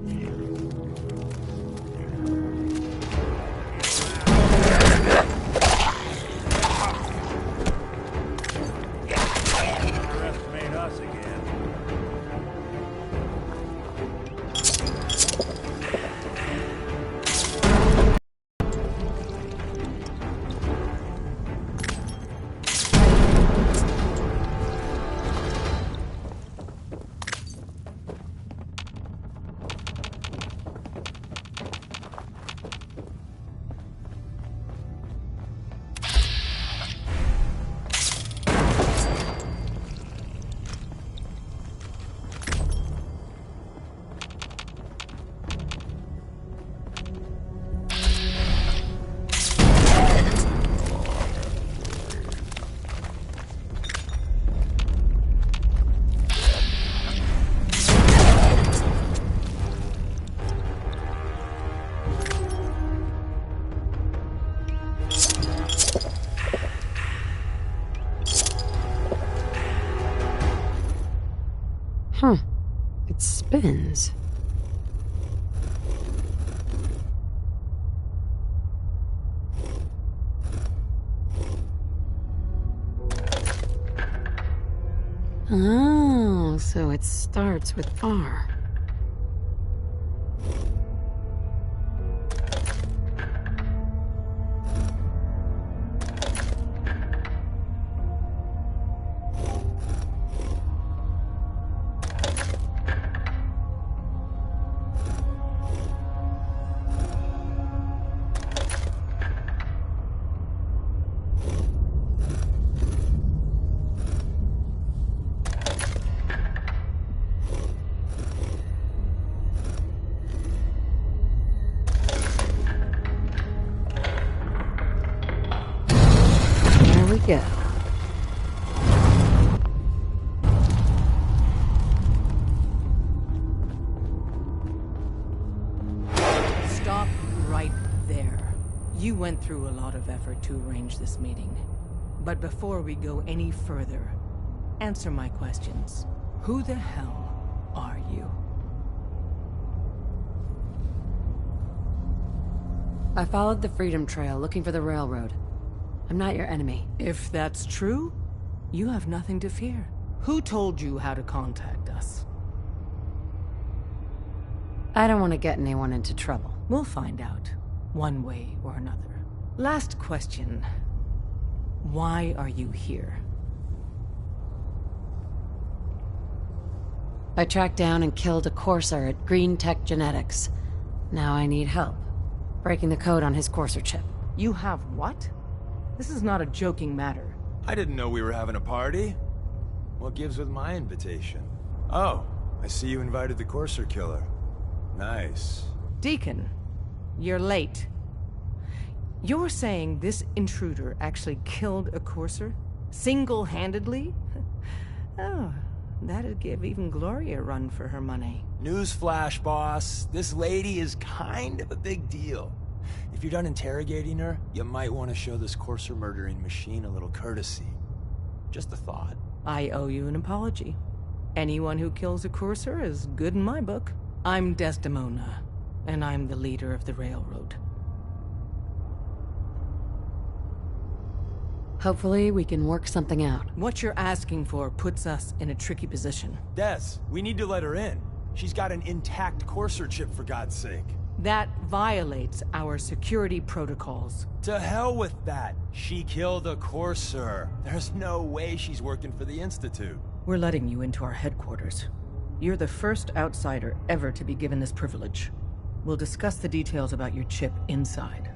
Move! Huh. It spins. Oh, so it starts with R. Go. Stop right there. You went through a lot of effort to arrange this meeting. But before we go any further, answer my questions. Who the hell are you? I followed the Freedom Trail looking for the railroad. I'm not your enemy. If that's true, you have nothing to fear. Who told you how to contact us? I don't want to get anyone into trouble. We'll find out, one way or another. Last question. Why are you here? I tracked down and killed a courser at Green Tech Genetics. Now I need help. Breaking the code on his courser chip. You have what? This is not a joking matter. I didn't know we were having a party. What gives with my invitation? Oh, I see you invited the courser killer. Nice. Deacon, you're late. You're saying this intruder actually killed a courser? Single-handedly? Oh, that'd give even Gloria a run for her money. Newsflash, boss. This lady is kind of a big deal. If you're done interrogating her, you might want to show this courser murdering machine a little courtesy. Just a thought. I owe you an apology. Anyone who kills a courser is good in my book. I'm Desdemona, and I'm the leader of the railroad. Hopefully we can work something out. What you're asking for puts us in a tricky position. Des, we need to let her in. She's got an intact courser chip, for God's sake. That violates our security protocols. To hell with that. She killed a courser. There's no way she's working for the Institute. We're letting you into our headquarters. You're the first outsider ever to be given this privilege. We'll discuss the details about your chip inside.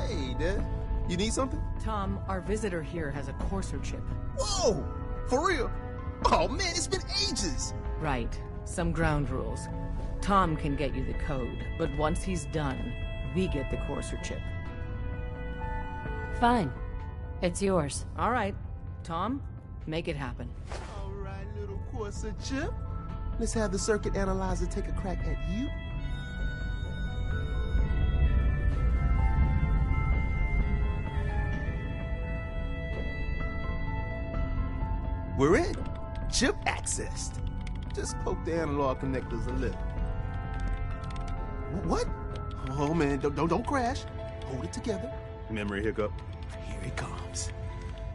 Hey, Dad. You need something? Tom, our visitor here has a courser chip. Whoa! For real? Oh, man, it's been ages! Right. Some ground rules. Tom can get you the code, but once he's done, we get the courser chip. Fine. It's yours. All right. Tom, make it happen. All right, little courser chip. Let's have the circuit analyzer take a crack at you. We're in. Chip accessed. Just poke the analog connectors a little. What? Oh man, don't crash. Hold it together. Memory hiccup. Here it comes.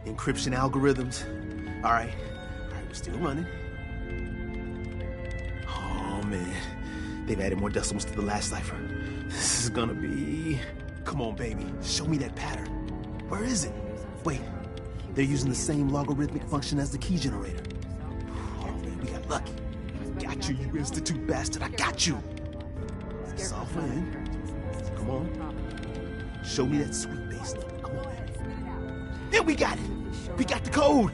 Encryption algorithms. All right, we're still running. Oh man, they've added more decimals to the last cipher. This is gonna be... Come on, baby, show me that pattern. Where is it? Wait. They're using the same logarithmic function as the key generator. Oh man, we got lucky. Got you, you Institute bastard. I got you. Soft in. Come on. Show me that sweet bass number. Come on, man. There, we got it. We got the code.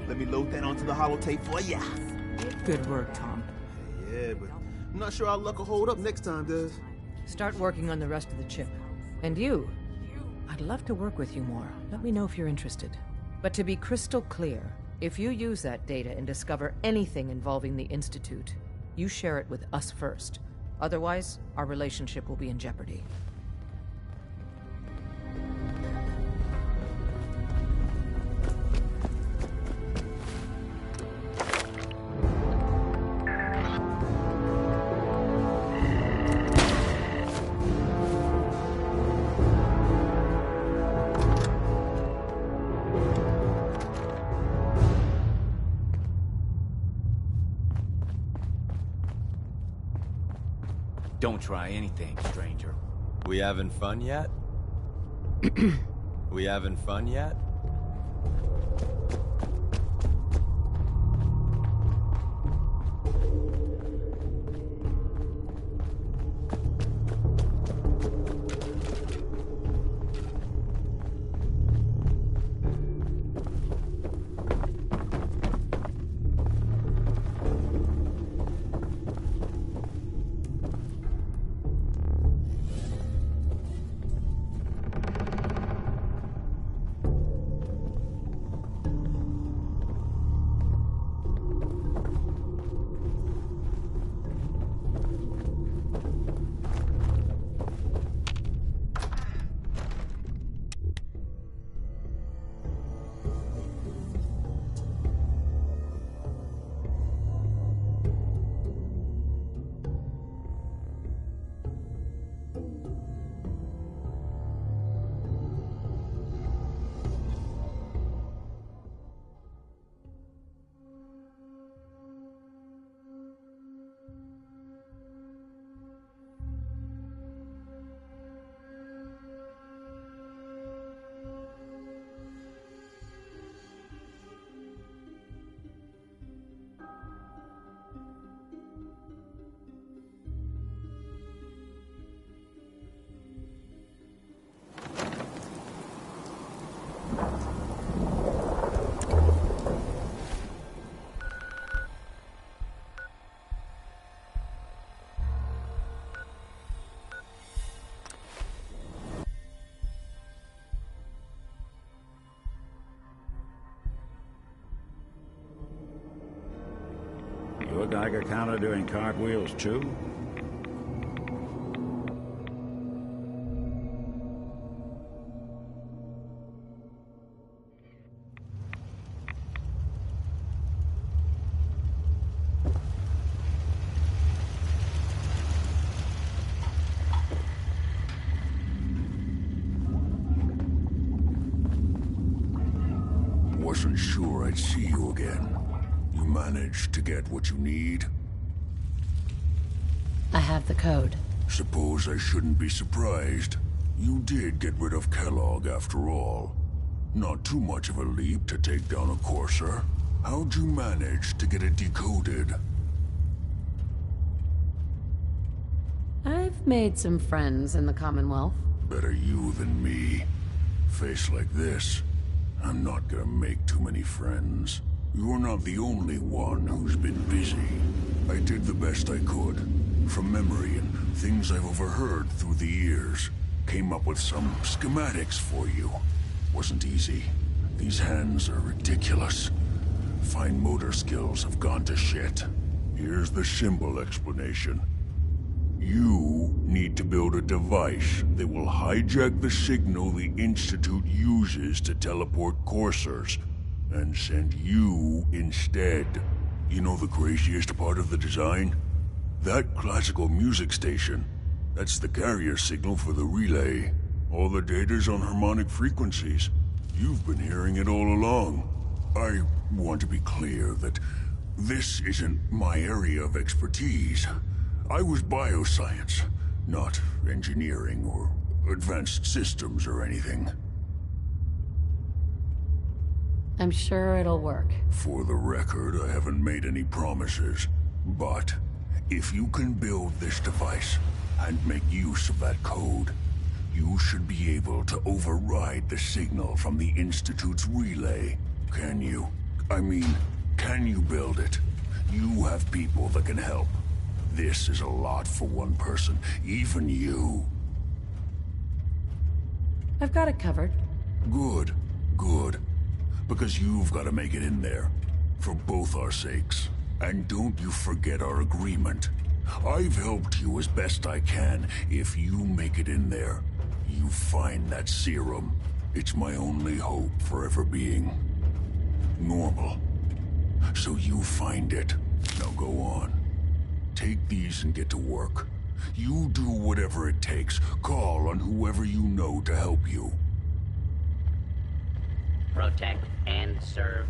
Let me load that onto the holotape for ya. Good work, Tom. Yeah, but I'm not sure our luck will hold up next time, Des. Start working on the rest of the chip. And you. I'd love to work with you more. Let me know if you're interested. But to be crystal clear, if you use that data and discover anything involving the Institute, you share it with us first. Otherwise, our relationship will be in jeopardy. Don't try anything, stranger. We having fun yet? We having fun yet? a Geiger counter doing cartwheels too? Wasn't sure I'd see you again. You managed to get what you need? I have the code. Suppose I shouldn't be surprised. You did get rid of Kellogg after all. Not too much of a leap to take down a courser. How'd you manage to get it decoded? I've made some friends in the Commonwealth. Better you than me. Face like this, I'm not gonna make too many friends. You're not the only one who's been busy. I did the best I could. From memory and things I've overheard through the years. Came up with some schematics for you. Wasn't easy. These hands are ridiculous. Fine motor skills have gone to shit. Here's the simple explanation. You need to build a device that will hijack the signal the Institute uses to teleport coursers, and send you instead. You know the craziest part of the design? That classical music station. That's the carrier signal for the relay. All the data's on harmonic frequencies. You've been hearing it all along. I want to be clear that this isn't my area of expertise. I was bioscience, not engineering or advanced systems or anything. I'm sure it'll work. For the record, I haven't made any promises. But if you can build this device and make use of that code, you should be able to override the signal from the Institute's relay. Can you? I mean, can you build it? You have people that can help. This is a lot for one person, even you. I've got it covered. Good, good. Because you've got to make it in there. For both our sakes. And don't you forget our agreement. I've helped you as best I can. If you make it in there, you find that serum. It's my only hope for ever being normal. So you find it. Now go on. Take these and get to work. You do whatever it takes. Call on whoever you know to help you. Protect and serve.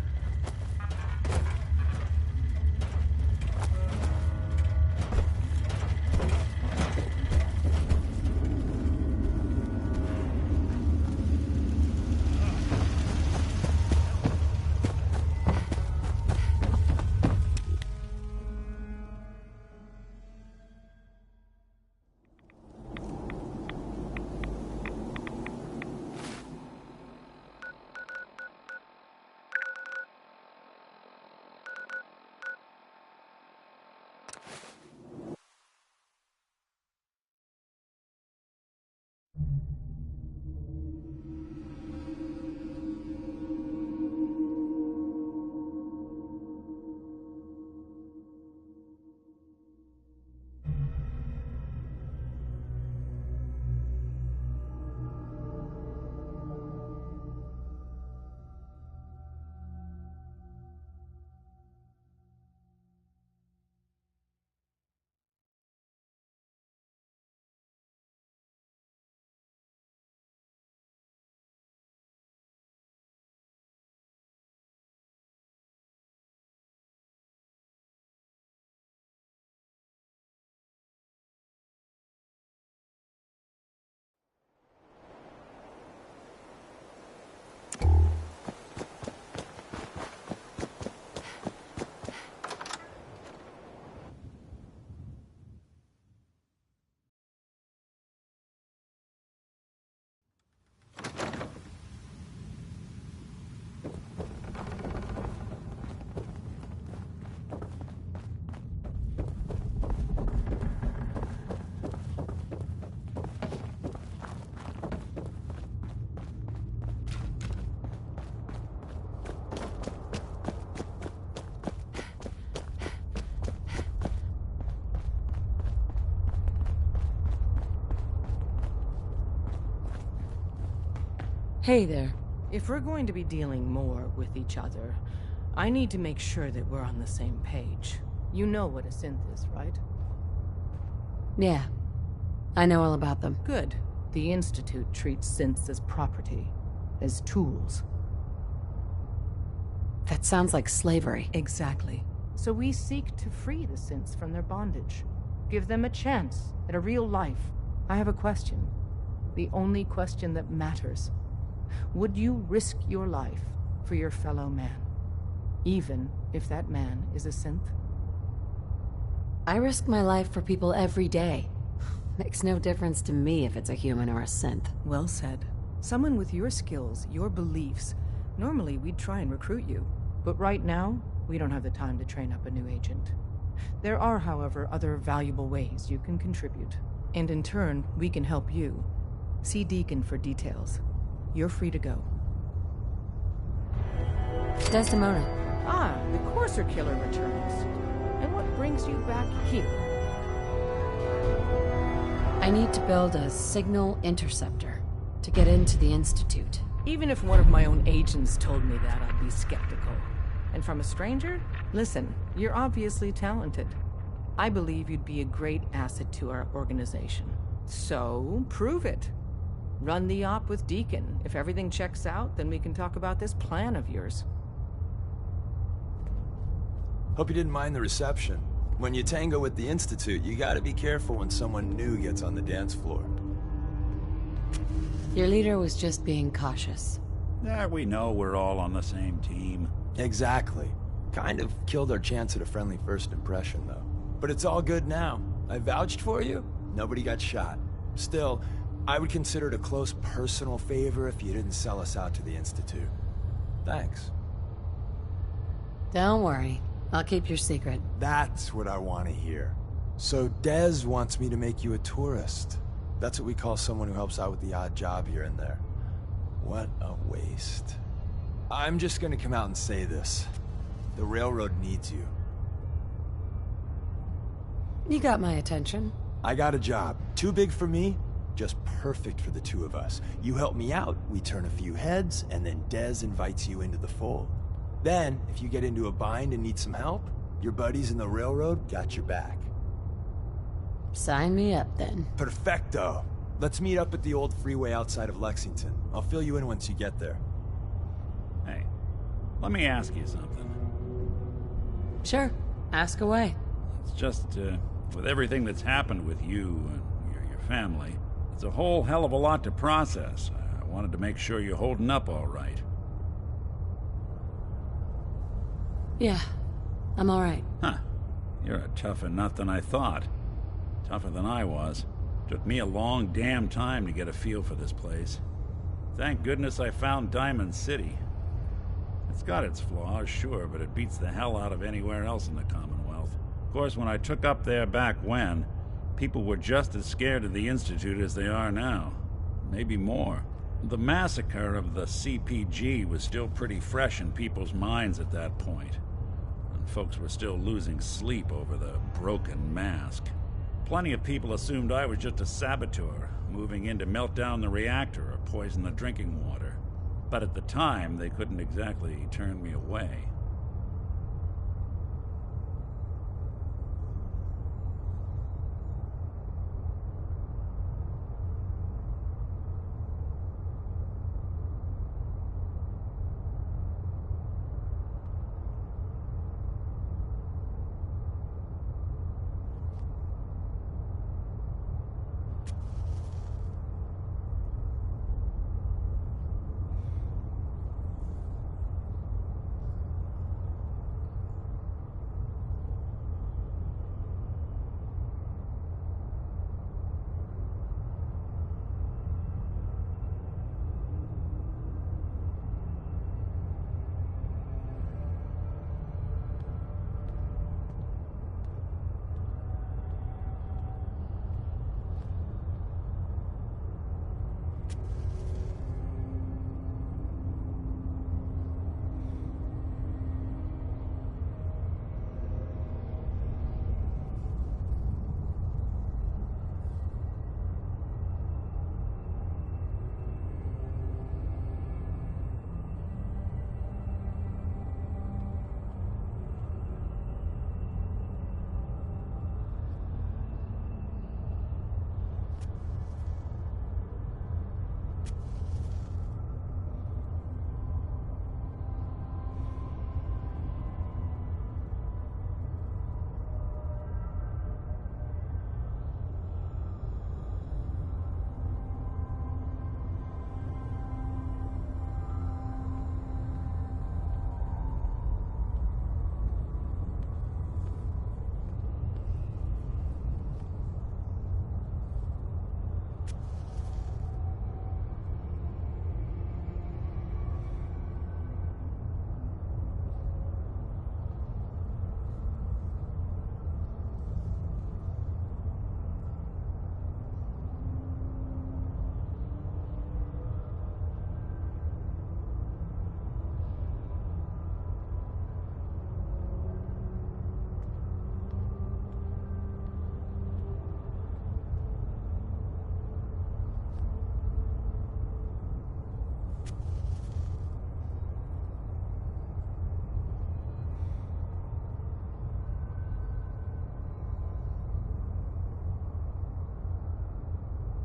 Hey there. If we're going to be dealing more with each other, I need to make sure that we're on the same page. You know what a synth is, right? Yeah. I know all about them. Good. The Institute treats synths as property, as tools. That sounds like slavery. Exactly. So we seek to free the synths from their bondage. Give them a chance at a real life. I have a question. The only question that matters. Would you risk your life for your fellow man? Even if that man is a synth? I risk my life for people every day. Makes no difference to me if it's a human or a synth. Well said. Someone with your skills, your beliefs. Normally we'd try and recruit you. But right now, we don't have the time to train up a new agent. There are, however, other valuable ways you can contribute. And in turn, we can help you. See Deacon for details. You're free to go. Desdemona. Ah, the Courser Killer returns. And what brings you back here? I need to build a signal interceptor to get into the Institute. Even if one of my own agents told me that, I'd be skeptical. And from a stranger? Listen, you're obviously talented. I believe you'd be a great asset to our organization. So, prove it. Run the op with Deacon. If everything checks out, then we can talk about this plan of yours. Hope you didn't mind the reception. When you tango with the Institute, you gotta be careful when someone new gets on the dance floor. Your leader was just being cautious. Yeah, we know we're all on the same team. Exactly. Kind of killed our chance at a friendly first impression, though. But it's all good now. I vouched for you. Nobody got shot. Still, I would consider it a close personal favor if you didn't sell us out to the Institute. Thanks. Don't worry. I'll keep your secret. That's what I want to hear. So Dez wants me to make you a tourist. That's what we call someone who helps out with the odd job here and there. What a waste. I'm just gonna come out and say this. The railroad needs you. You got my attention. I got a job. Too big for me, just perfect for the two of us. You help me out, we turn a few heads, and then Dez invites you into the fold. Then, if you get into a bind and need some help, your buddies in the railroad got your back. Sign me up, then. Perfecto. Let's meet up at the old freeway outside of Lexington. I'll fill you in once you get there. Hey, let me ask you something. Sure. Ask away. It's just, with everything that's happened with you and your family, it's a whole hell of a lot to process. I wanted to make sure you're holding up all right. Yeah, I'm all right. Huh. You're a tougher nut than I thought. Tougher than I was. Took me a long damn time to get a feel for this place. Thank goodness I found Diamond City. It's got its flaws, sure, but it beats the hell out of anywhere else in the Commonwealth. Of course, when I took up there back when, people were just as scared of the Institute as they are now. Maybe more. The massacre of the CPG was still pretty fresh in people's minds at that point. And folks were still losing sleep over the broken mask. Plenty of people assumed I was just a saboteur, moving in to melt down the reactor or poison the drinking water. But at the time, they couldn't exactly turn me away.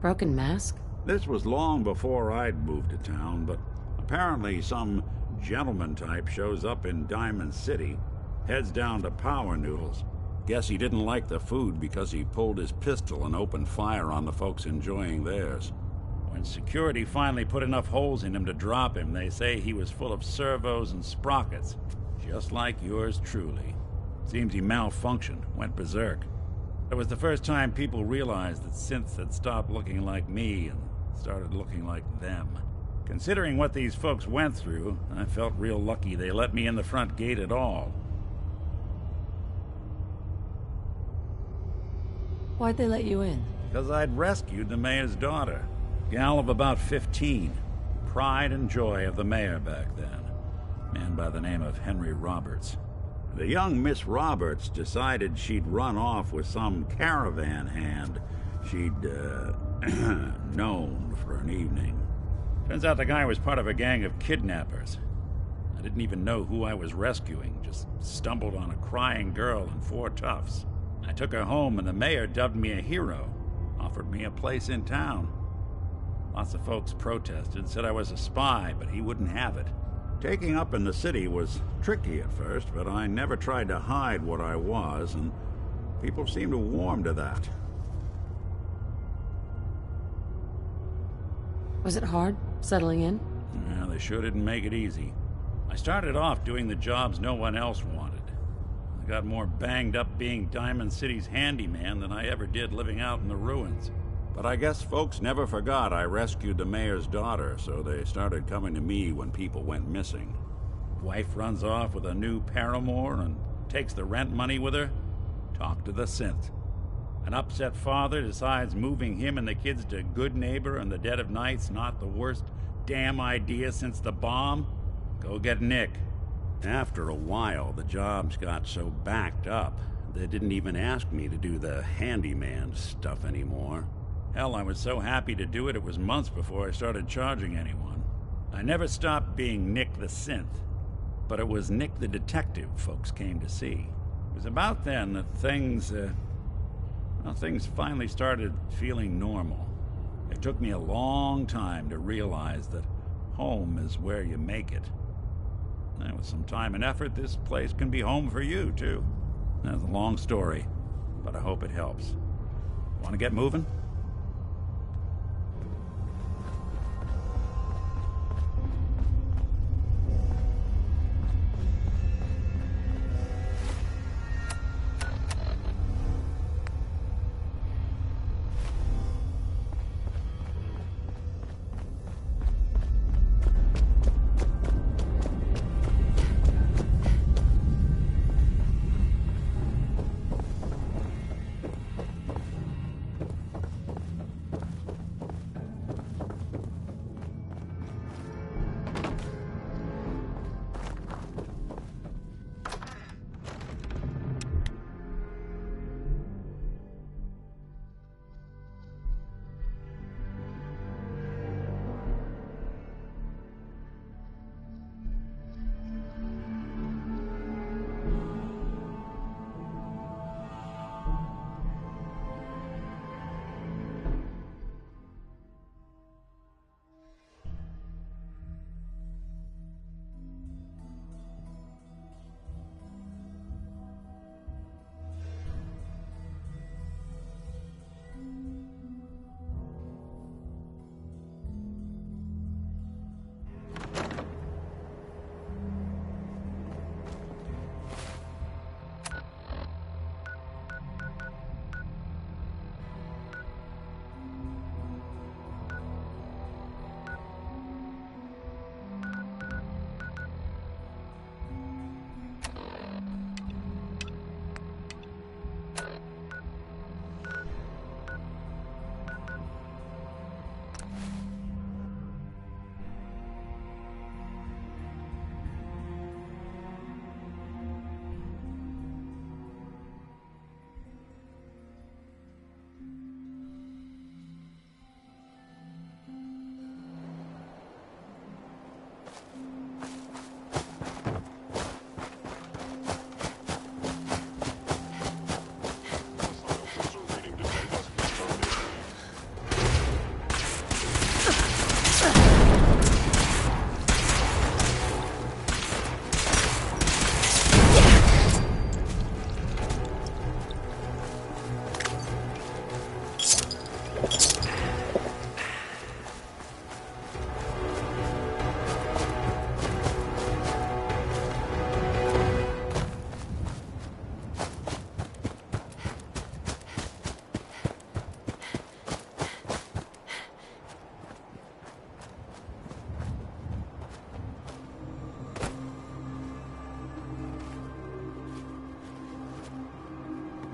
Broken mask? This was long before I'd moved to town, but apparently some gentleman type shows up in Diamond City, heads down to Power Noodles. Guess he didn't like the food because he pulled his pistol and opened fire on the folks enjoying theirs. When security finally put enough holes in him to drop him, they say he was full of servos and sprockets, just like yours truly. Seems he malfunctioned, went berserk. It was the first time people realized that synths had stopped looking like me and started looking like them. Considering what these folks went through, I felt real lucky they let me in the front gate at all. Why'd they let you in? Because I'd rescued the mayor's daughter. Gal of about 15. Pride and joy of the mayor back then. Man by the name of Henry Roberts. The young Miss Roberts decided she'd run off with some caravan hand she'd, known for an evening. Turns out the guy was part of a gang of kidnappers. I didn't even know who I was rescuing, just stumbled on a crying girl and 4 toughs. I took her home and the mayor dubbed me a hero, offered me a place in town. Lots of folks protested, said I was a spy, but he wouldn't have it. Taking up in the city was tricky at first, but I never tried to hide what I was, and people seemed to warm to that. Was it hard, settling in? Yeah, they sure didn't make it easy. I started off doing the jobs no one else wanted. I got more banged up being Diamond City's handyman than I ever did living out in the ruins. But I guess folks never forgot I rescued the mayor's daughter, so they started coming to me when people went missing. Wife runs off with a new paramour and takes the rent money with her. Talk to the synth. An upset father decides moving him and the kids to Good Neighbor in the dead of night's not the worst damn idea since the bomb. Go get Nick. After a while, the jobs got so backed up, they didn't even ask me to do the handyman stuff anymore. Hell, I was so happy to do it, it was months before I started charging anyone. I never stopped being Nick the Synth, but it was Nick the Detective folks came to see. It was about then that things finally started feeling normal. It took me a long time to realize that home is where you make it. And with some time and effort, this place can be home for you, too. That's a long story, but I hope it helps. Want to get moving?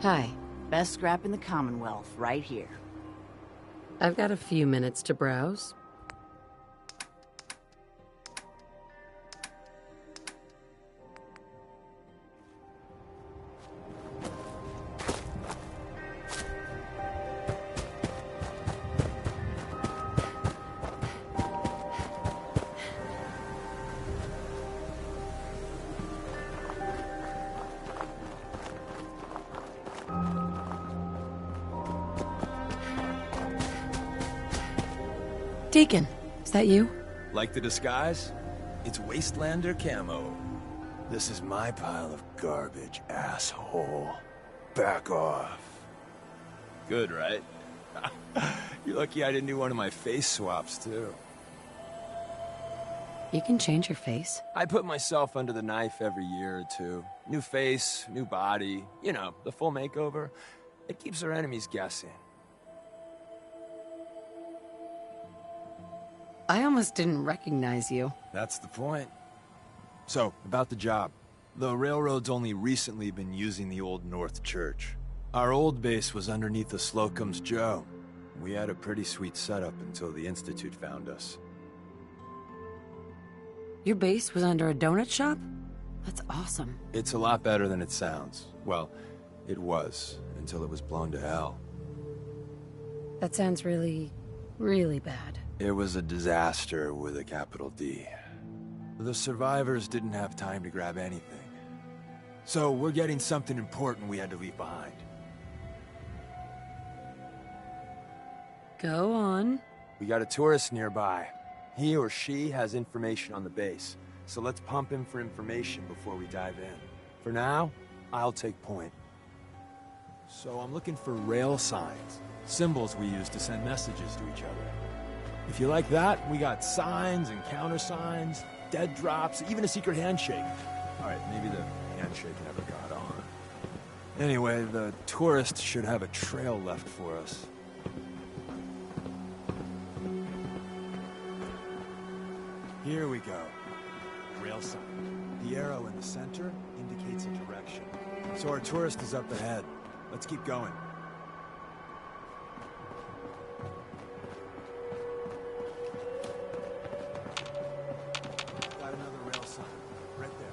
Hi. Best scrap in the Commonwealth, right here. I've got a few minutes to browse. Deacon, is that you? Like the disguise? It's Wastelander camo. This is my pile of garbage, asshole. Back off. Good, right? You're lucky I didn't do one of my face swaps, too. You can change your face. I put myself under the knife every year or two. New face, new body, you know, the full makeover. It keeps our enemies guessing. I almost didn't recognize you. That's the point. So, about the job. The railroad's only recently been using the Old North Church. Our old base was underneath the Slocum's Joe. We had a pretty sweet setup until the Institute found us. Your base was under a donut shop? That's awesome. It's a lot better than it sounds. Well, it was, until it was blown to hell. That sounds really, really bad. It was a disaster with a capital D. The survivors didn't have time to grab anything. So we're getting something important we had to leave behind. Go on. We got a tourist nearby. He or she has information on the base, so let's pump him for information before we dive in. For now, I'll take point. So I'm looking for rail signs, symbols we use to send messages to each other. If you like that, we got signs and countersigns, dead drops, even a secret handshake. All right, maybe the handshake never got on. Anyway, the tourist should have a trail left for us. Here we go. Rail sign. The arrow in the center indicates a direction. So our tourist is up ahead. Let's keep going. Got another rail sign. Right there.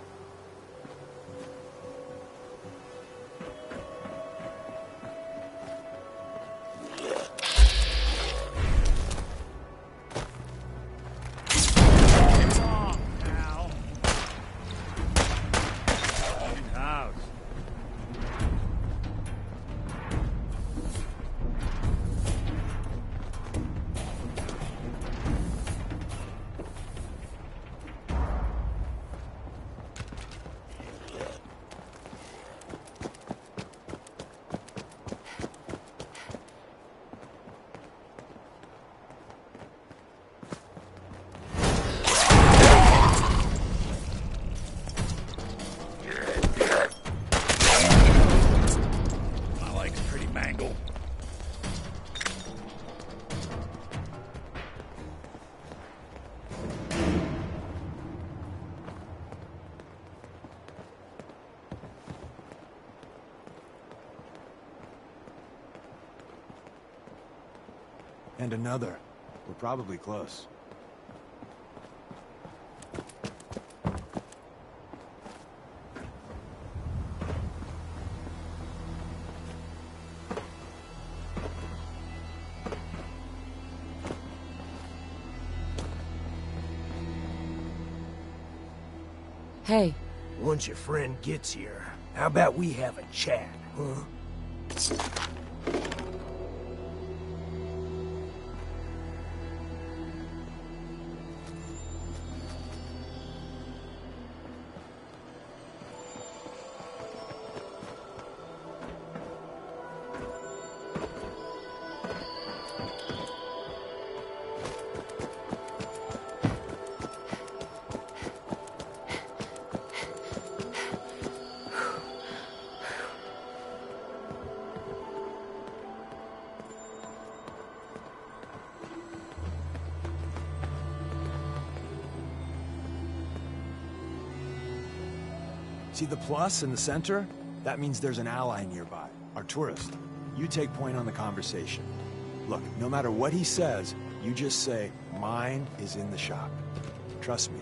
And another. We're probably close. Hey. Once your friend gets here, how about we have a chat, huh? See the plus in the center? That means there's an ally nearby. our tourist. You take point on the conversation. Look, no matter what he says, you just say, mine is in the shop. Trust me.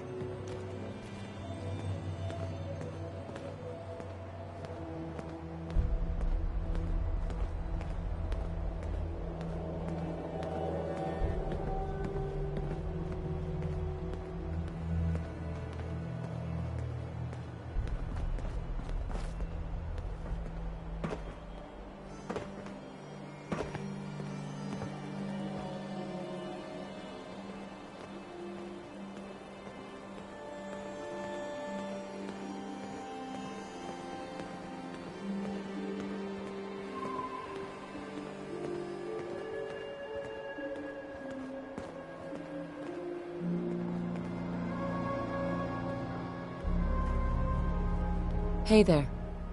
Hey there.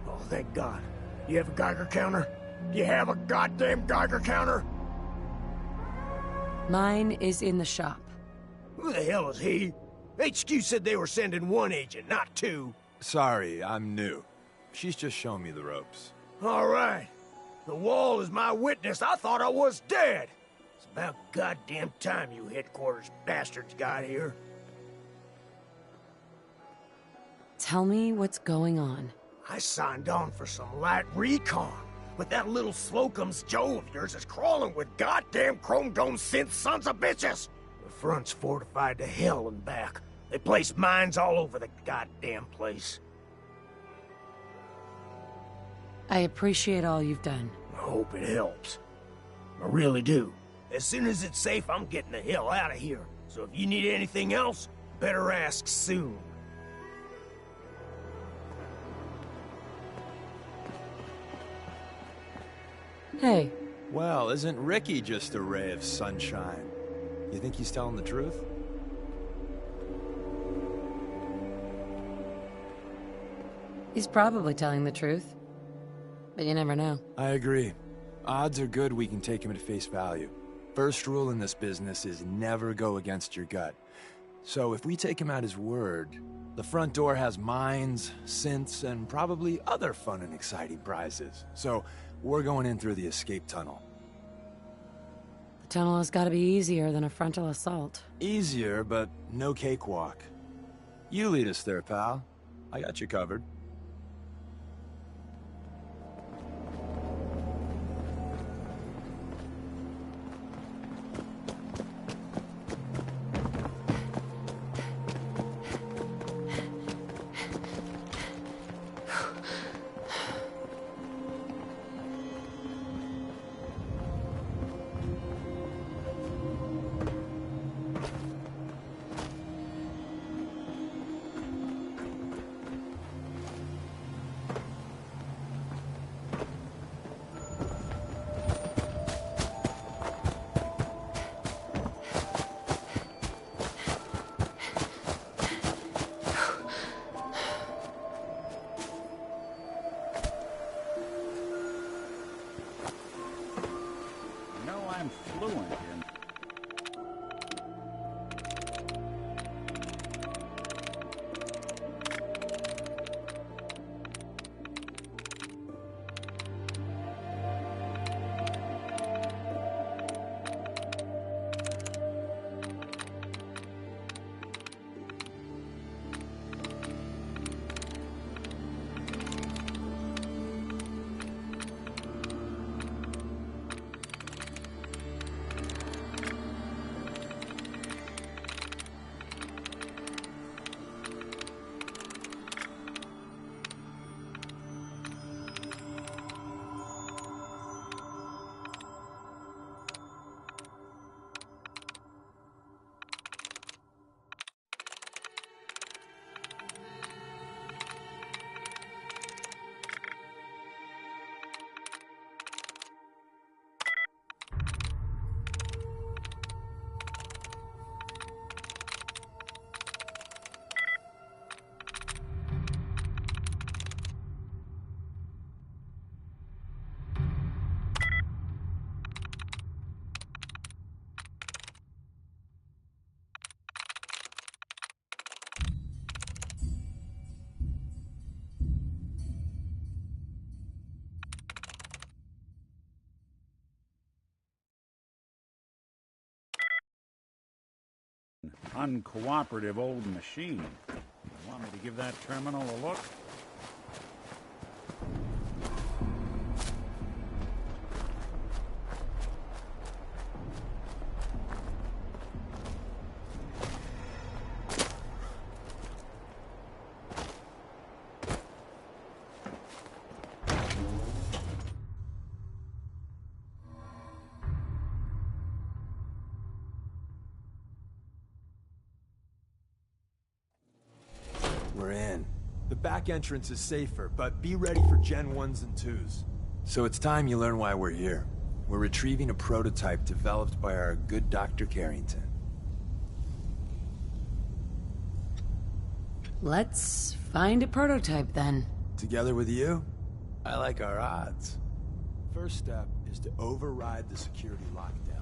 Oh, thank God. You have a Geiger counter? You have a goddamn Geiger counter? Mine is in the shop. Who the hell is he? HQ said they were sending one agent, not two. Sorry, I'm new. She's just showing me the ropes. All right. The wall is my witness. I thought I was dead. It's about goddamn time you headquarters bastards got here. Tell me what's going on. I signed on for some light recon, but that little Slocum's Joe of yours is crawling with goddamn chrome dome synth sons of bitches. The front's fortified to hell and back. They placed mines all over the goddamn place. I appreciate all you've done. I hope it helps. I really do. As soon as it's safe, I'm getting the hell out of here. So if you need anything else, better ask soon. Hey. Well, isn't Ricky just a ray of sunshine? You think he's telling the truth? He's probably telling the truth. But you never know. I agree. Odds are good we can take him at face value. First rule in this business is never go against your gut. So if we take him at his word, the front door has mines, synths, and probably other fun and exciting prizes. So we're going in through the escape tunnel. The tunnel has got to be easier than a frontal assault. Easier, but no cakewalk. You lead us there, pal. I got you covered. uncooperative old machine. You want me to give that terminal a look? We're in. The back entrance is safer, but be ready for Gen 1s and 2s. So it's time you learn why we're here. We're retrieving a prototype developed by our good Dr. Carrington. Let's find a prototype then. Together with you? I like our odds. First step is to override the security lockdown.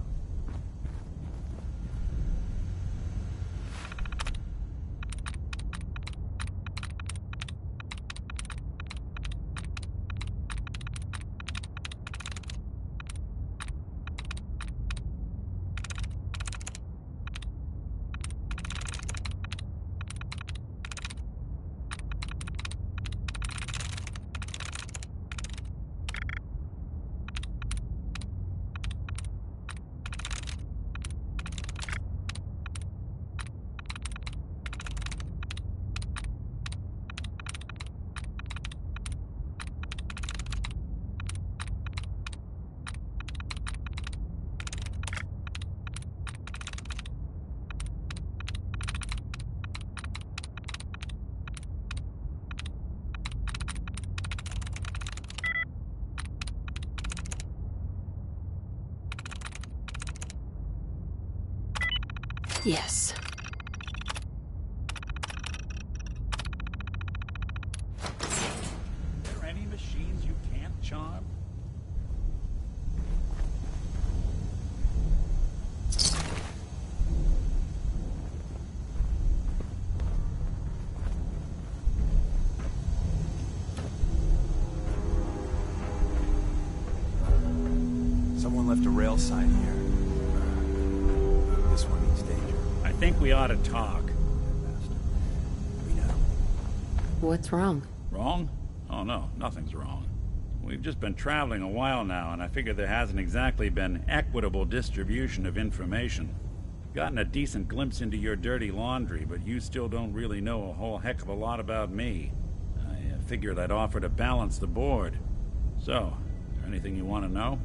Yes. Are there any machines you can't charm? Someone left a rail sign here. This one means danger. I think we ought to talk. We know. What's wrong? Wrong? Oh no, nothing's wrong. We've just been traveling a while now, and I figure there hasn't exactly been equitable distribution of information. I've gotten a decent glimpse into your dirty laundry, but you still don't really know a whole heck of a lot about me. I figured I'd offer to balance the board. So, is there anything you want to know?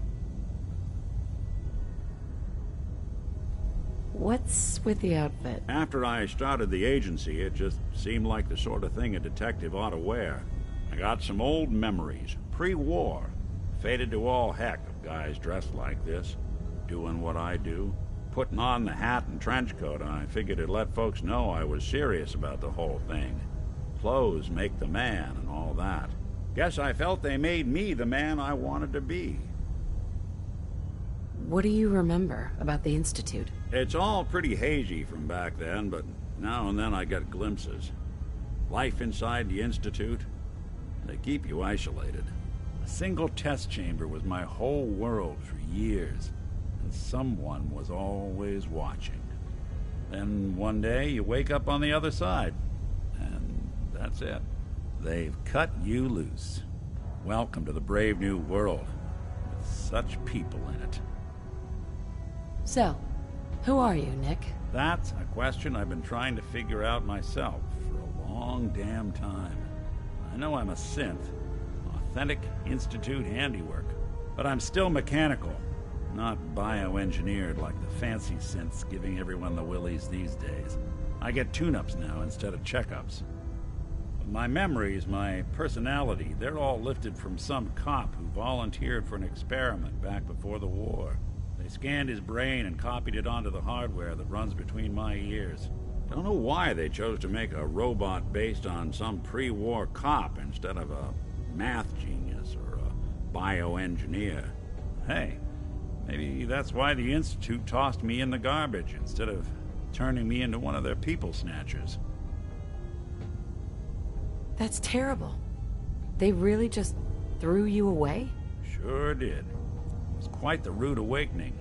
What's with the outfit? After I started the agency, it just seemed like the sort of thing a detective ought to wear. I got some old memories, pre-war. Faded to all heck of guys dressed like this, doing what I do. Putting on the hat and trench coat, and I figured it'd let folks know I was serious about the whole thing. Clothes make the man and all that. Guess I felt they made me the man I wanted to be. What do you remember about the Institute? It's all pretty hazy from back then, but now and then I get glimpses. Life inside the Institute, they keep you isolated. A single test chamber was my whole world for years, and someone was always watching. Then one day you wake up on the other side, and that's it. They've cut you loose. Welcome to the brave new world, with such people in it. So, who are you, Nick? That's a question I've been trying to figure out myself for a long damn time. I know I'm a synth, authentic Institute handiwork, but I'm still mechanical, not bioengineered like the fancy synths giving everyone the willies these days. I get tune-ups now instead of checkups. But my memories, my personality, they're all lifted from some cop who volunteered for an experiment back before the war. They scanned his brain and copied it onto the hardware that runs between my ears. Don't know why they chose to make a robot based on some pre-war cop instead of a math genius or a bioengineer. Hey, maybe that's why the Institute tossed me in the garbage instead of turning me into one of their people snatchers. That's terrible. They really just threw you away? Sure did. It was quite the rude awakening.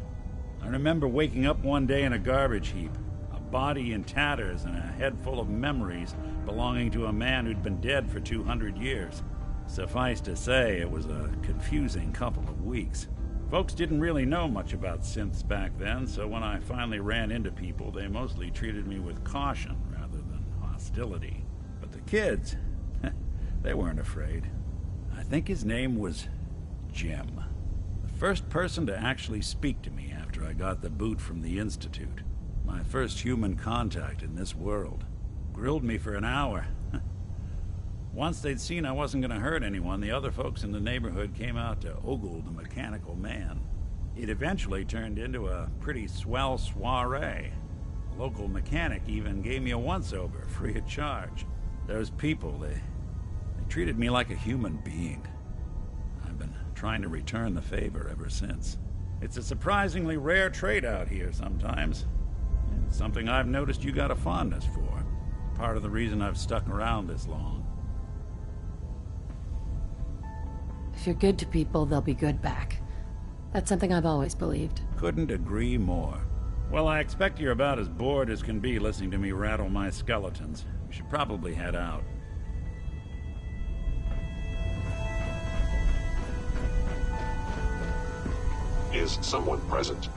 I remember waking up one day in a garbage heap, a body in tatters and a head full of memories belonging to a man who'd been dead for 200 years. Suffice to say, it was a confusing couple of weeks. Folks didn't really know much about synths back then, so when I finally ran into people, they mostly treated me with caution rather than hostility. But the kids, they weren't afraid. I think his name was Jim. The first person to actually speak to me after I got the boot from the Institute. My first human contact in this world. Grilled me for an hour. Once they'd seen I wasn't going to hurt anyone, the other folks in the neighborhood came out to ogle the mechanical man. It eventually turned into a pretty swell soiree. A local mechanic even gave me a once-over, free of charge. Those people, they treated me like a human being. I've been trying to return the favor ever since. It's a surprisingly rare trait out here sometimes. It's something I've noticed you got a fondness for. Part of the reason I've stuck around this long. If you're good to people, they'll be good back. That's something I've always believed. Couldn't agree more. Well, I expect you're about as bored as can be listening to me rattle my skeletons. We should probably head out. Is someone present?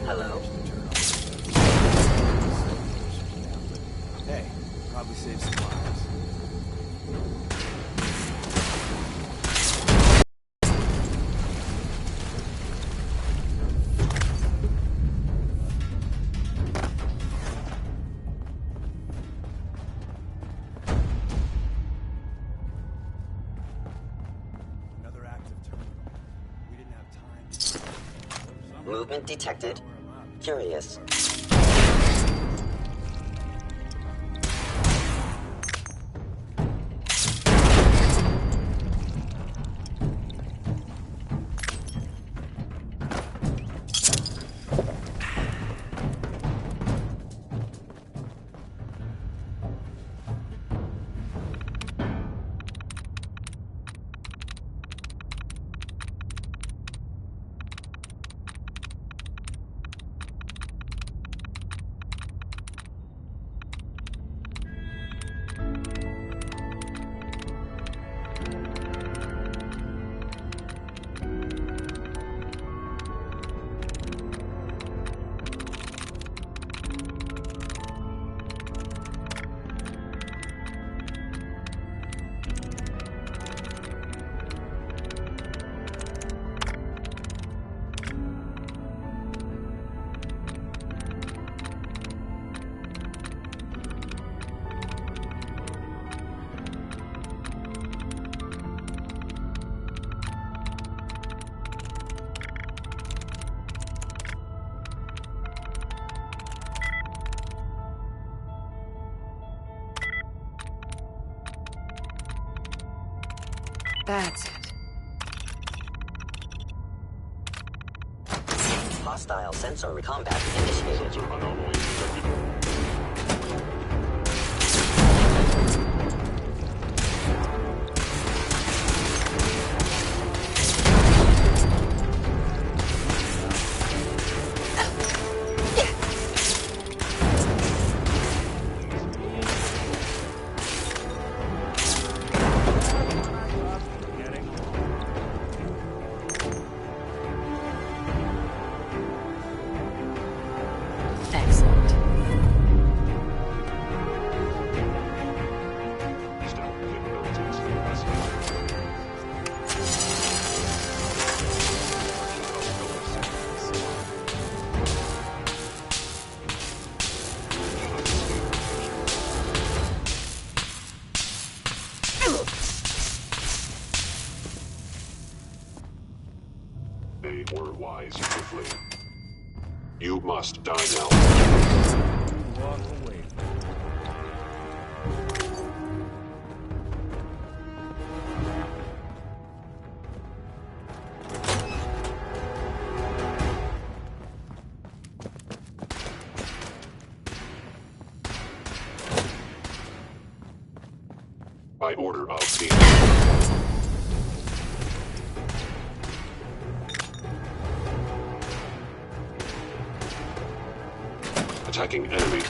Hello? Hey, probably saved some lives. Another active terminal. We didn't have time. Movement detected. Curious. That's it. Hostile sensor combat initiated. Excellent. they were wise quickly. You must die now. Walk away. By order of the... Attacking enemy.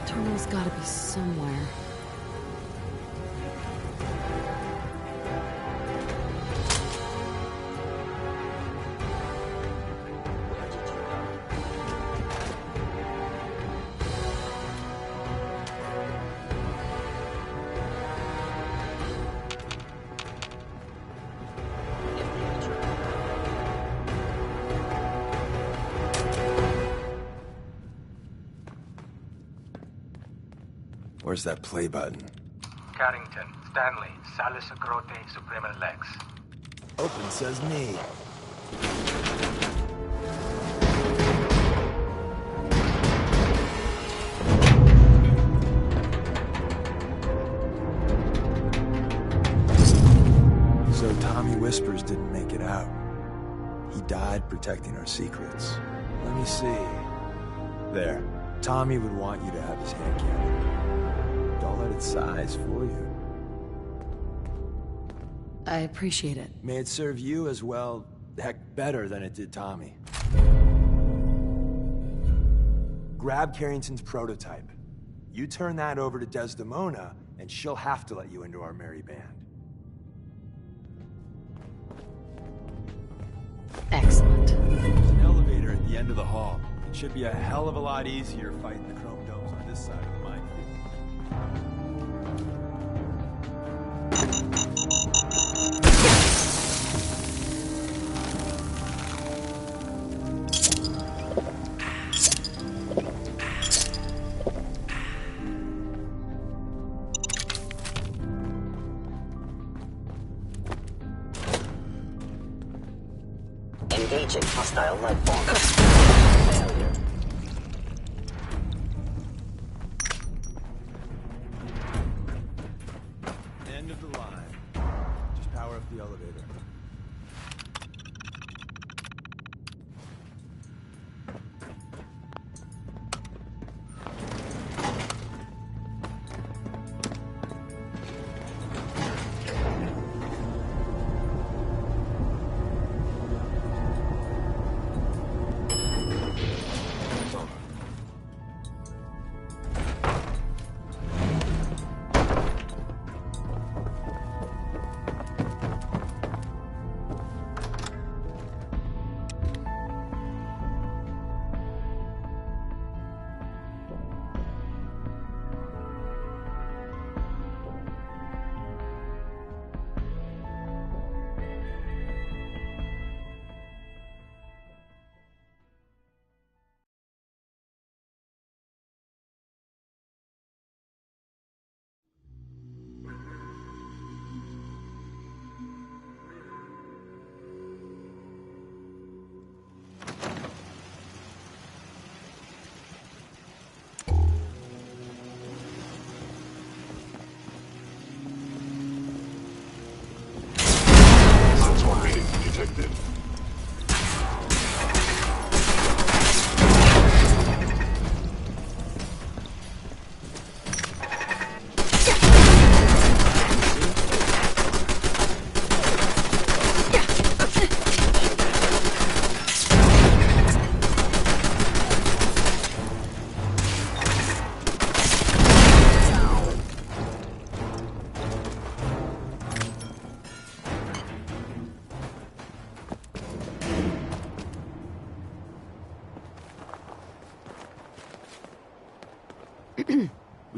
Terminal's gotta be somewhere. Where's that play button? Carrington, Stanley, Salus Grote, Suprema Lex. Open says me. So Tommy Whispers didn't make it out. He died protecting our secrets. Let me see. There. Tommy would want you to have his hand camera. Don't let its size fool you. I appreciate it. May it serve you as well, heck, better than it did Tommy. Grab Carrington's prototype. You turn that over to Desdemona, and she'll have to let you into our merry band. Excellent. There's an elevator at the end of the hall. It should be a hell of a lot easier fighting the chrome domes on this side of the minefield. Engaging hostile life form. Failure. End of the line. Just power up the elevator. Detected.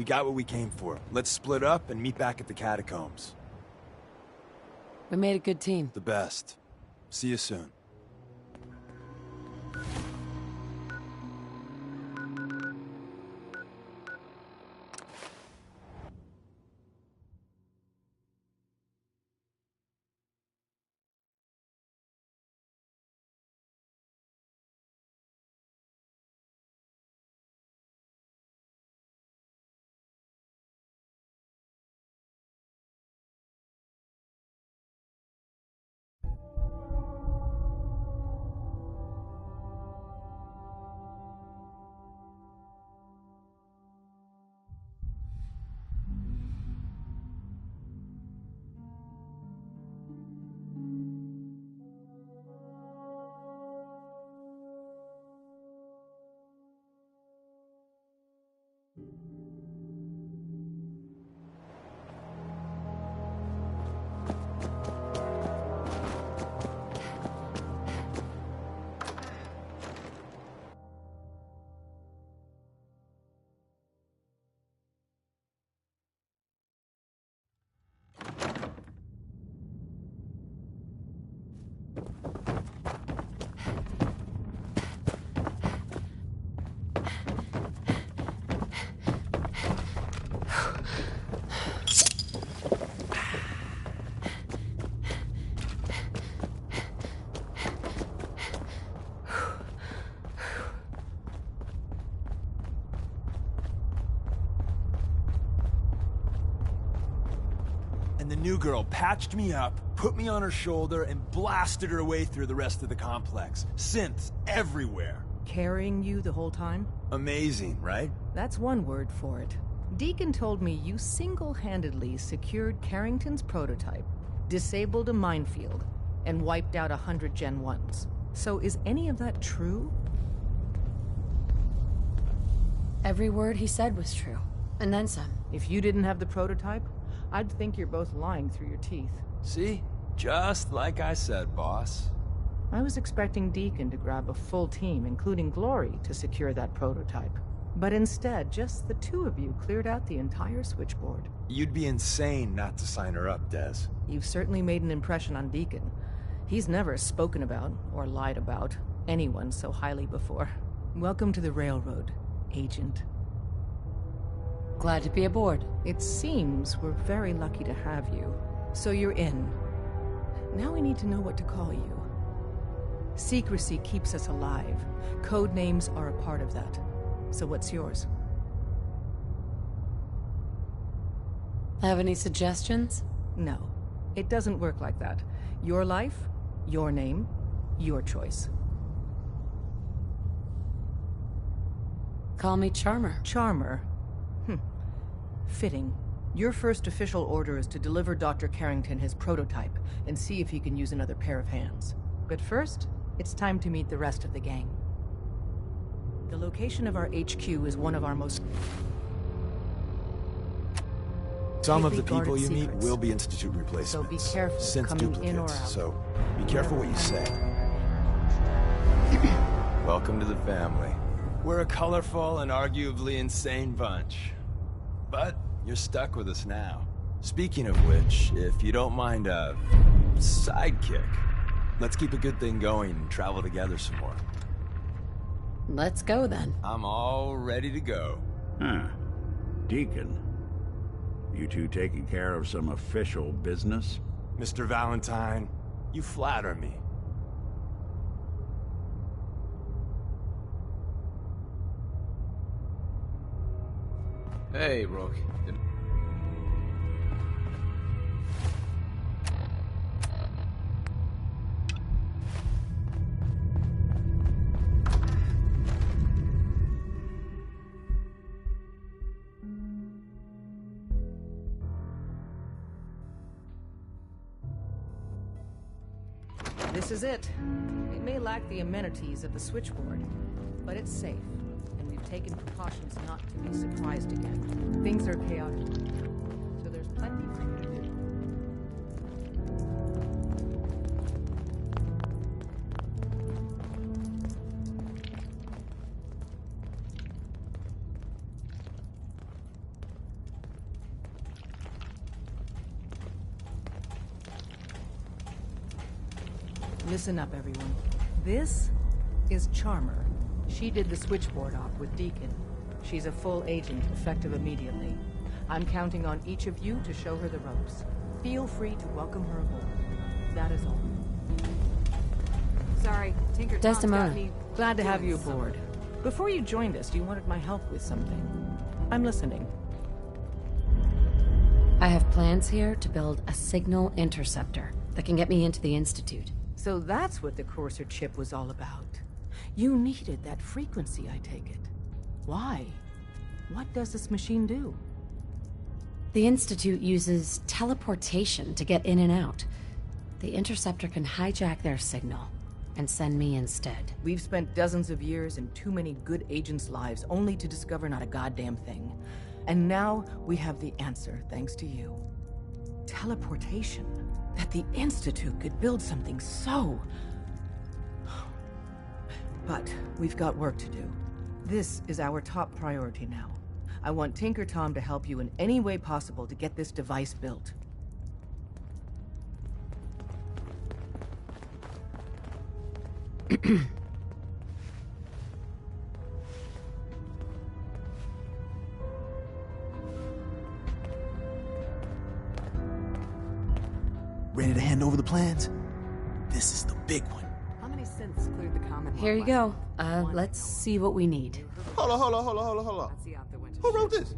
We got what we came for. Let's split up and meet back at the catacombs. We made a good team. The best. See you soon. The new girl patched me up, put me on her shoulder, and blasted her way through the rest of the complex. Synths everywhere. Carrying you the whole time? Amazing, right? That's one word for it. Deacon told me you single-handedly secured Carrington's prototype, disabled a minefield, and wiped out 100 Gen 1s. So is any of that true? Every word he said was true. And then some. If you didn't have the prototype, I'd think you're both lying through your teeth. See? Just like I said, boss. I was expecting Deacon to grab a full team, including Glory, to secure that prototype. But instead, just the two of you cleared out the entire switchboard. You'd be insane not to sign her up, Des. You've certainly made an impression on Deacon. He's never spoken about, or lied about, anyone so highly before. Welcome to the Railroad, Agent. Glad to be aboard. It seems we're very lucky to have you. So you're in. Now we need to know what to call you. Secrecy keeps us alive. Code names are a part of that. So what's yours? Have any suggestions? No. It doesn't work like that. Your life, your name, your choice. Call me Charmer. Charmer? Fitting. Your first official order is to deliver Dr. Carrington his prototype and see if he can use another pair of hands. But first, it's time to meet the rest of the gang. The location of our HQ is one of our most... Some of the people you meet will be Institute replacements. So be careful Synth coming duplicates, in or out. so be careful what you say. Welcome to the family. We're a colorful and arguably insane bunch. But you're stuck with us now. Speaking of which, if you don't mind a sidekick, let's keep a good thing going and travel together some more. Let's go then. I'm all ready to go. Huh. Deacon. You two taking care of some official business? Mr. Valentine, you flatter me. Hey, Rook. This is it. It may lack the amenities of the switchboard, but it's safe. We've taken precautions not to be surprised again. Things are chaotic, so there's plenty for you to do. Listen up, everyone. This is Charmer. She did the switchboard op with Deacon. She's a full agent, effective immediately. I'm counting on each of you to show her the ropes. Feel free to welcome her aboard. That is all. Sorry, Tinker Tom's Desdemona, got me glad to have doing you aboard. Before you joined us, you wanted my help with something. I'm listening. I have plans here to build a signal interceptor that can get me into the Institute. So that's what the Courser chip was all about. You needed that frequency, I take it. Why? What does this machine do? The Institute uses teleportation to get in and out. The interceptor can hijack their signal and send me instead. We've spent dozens of years and too many good agents' lives only to discover not a goddamn thing. And now we have the answer, thanks to you. Teleportation. That the Institute could build something so... But we've got work to do. This is our top priority now. I want Tinker Tom to help you in any way possible to get this device built. Ready to hand over the plans? This is the big one. How many synths cleared the Commonwealth? Here you go. Let's see what we need. Hold on. Who wrote this?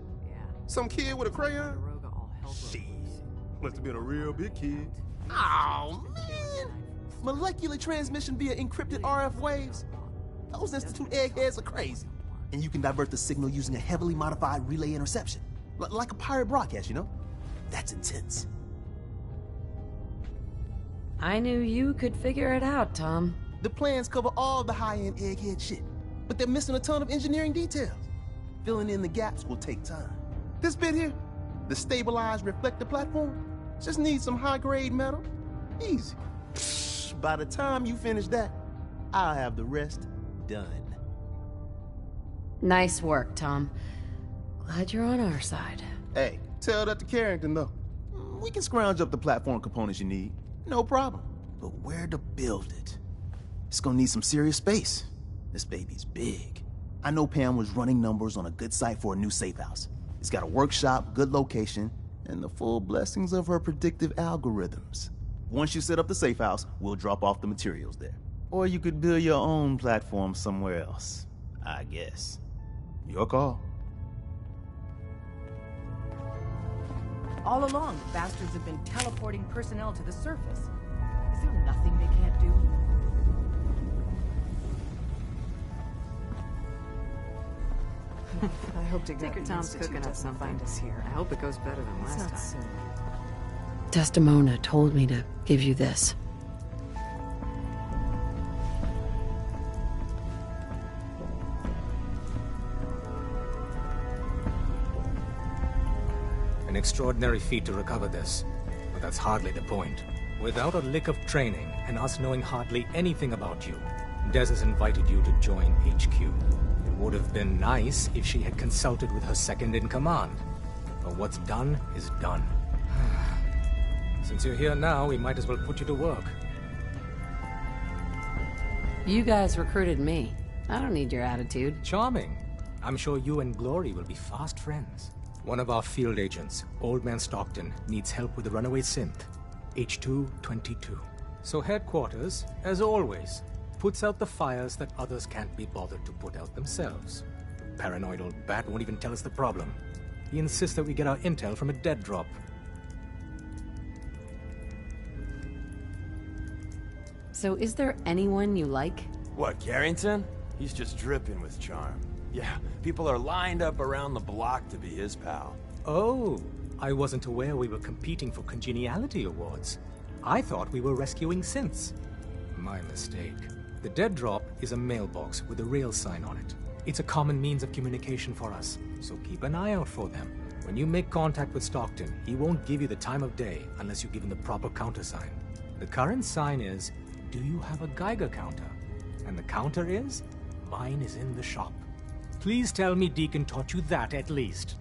Some kid with a crayon? Shit. Must have been a real big kid. Oh, man! Molecular transmission via encrypted RF waves? Those Institute eggheads are crazy. And you can divert the signal using a heavily modified relay interception. Like a pirate broadcast, you know? That's intense. I knew you could figure it out, Tom. The plans cover all the high-end egghead shit, but they're missing a ton of engineering details. Filling in the gaps will take time. This bit here, the stabilized reflector platform, just needs some high-grade metal. Easy. Psh, by the time you finish that, I'll have the rest done. Nice work, Tom. Glad you're on our side. Hey, tell that to Carrington, though. We can scrounge up the platform components you need. No problem. But where to build it? It's gonna need some serious space. This baby's big. I know Pam was running numbers on a good site for a new safe house. It's got a workshop, good location, and the full blessings of her predictive algorithms. Once you set up the safe house, we'll drop off the materials there. Or you could build your own platform somewhere else, I guess. Your call. All along, the bastards have been teleporting personnel to the surface. Is there nothing they can't do? I hope Tinker Tom's cooking up something. Find us here. I hope it goes better than last time. Soon. Desdemona told me to give you this. An extraordinary feat to recover this, but that's hardly the point. Without a lick of training, and us knowing hardly anything about you, Des has invited you to join HQ. It would have been nice if she had consulted with her second-in-command. But what's done is done. Since you're here now, we might as well put you to work. You guys recruited me. I don't need your attitude. Charming. I'm sure you and Glory will be fast friends. One of our field agents, Old Man Stockton, needs help with the runaway synth, H222. So headquarters, as always, puts out the fires that others can't be bothered to put out themselves. The paranoidal bat won't even tell us the problem. He insists that we get our intel from a dead drop. So is there anyone you like? What, Carrington? He's just dripping with charm. Yeah, people are lined up around the block to be his pal. Oh, I wasn't aware we were competing for congeniality awards. I thought we were rescuing synths. My mistake. The dead drop is a mailbox with a rail sign on it. It's a common means of communication for us, so keep an eye out for them. When you make contact with Stockton, he won't give you the time of day unless you give him the proper countersign. The current sign is, do you have a Geiger counter? And the counter is, mine is in the shop. Please tell me Deacon taught you that at least.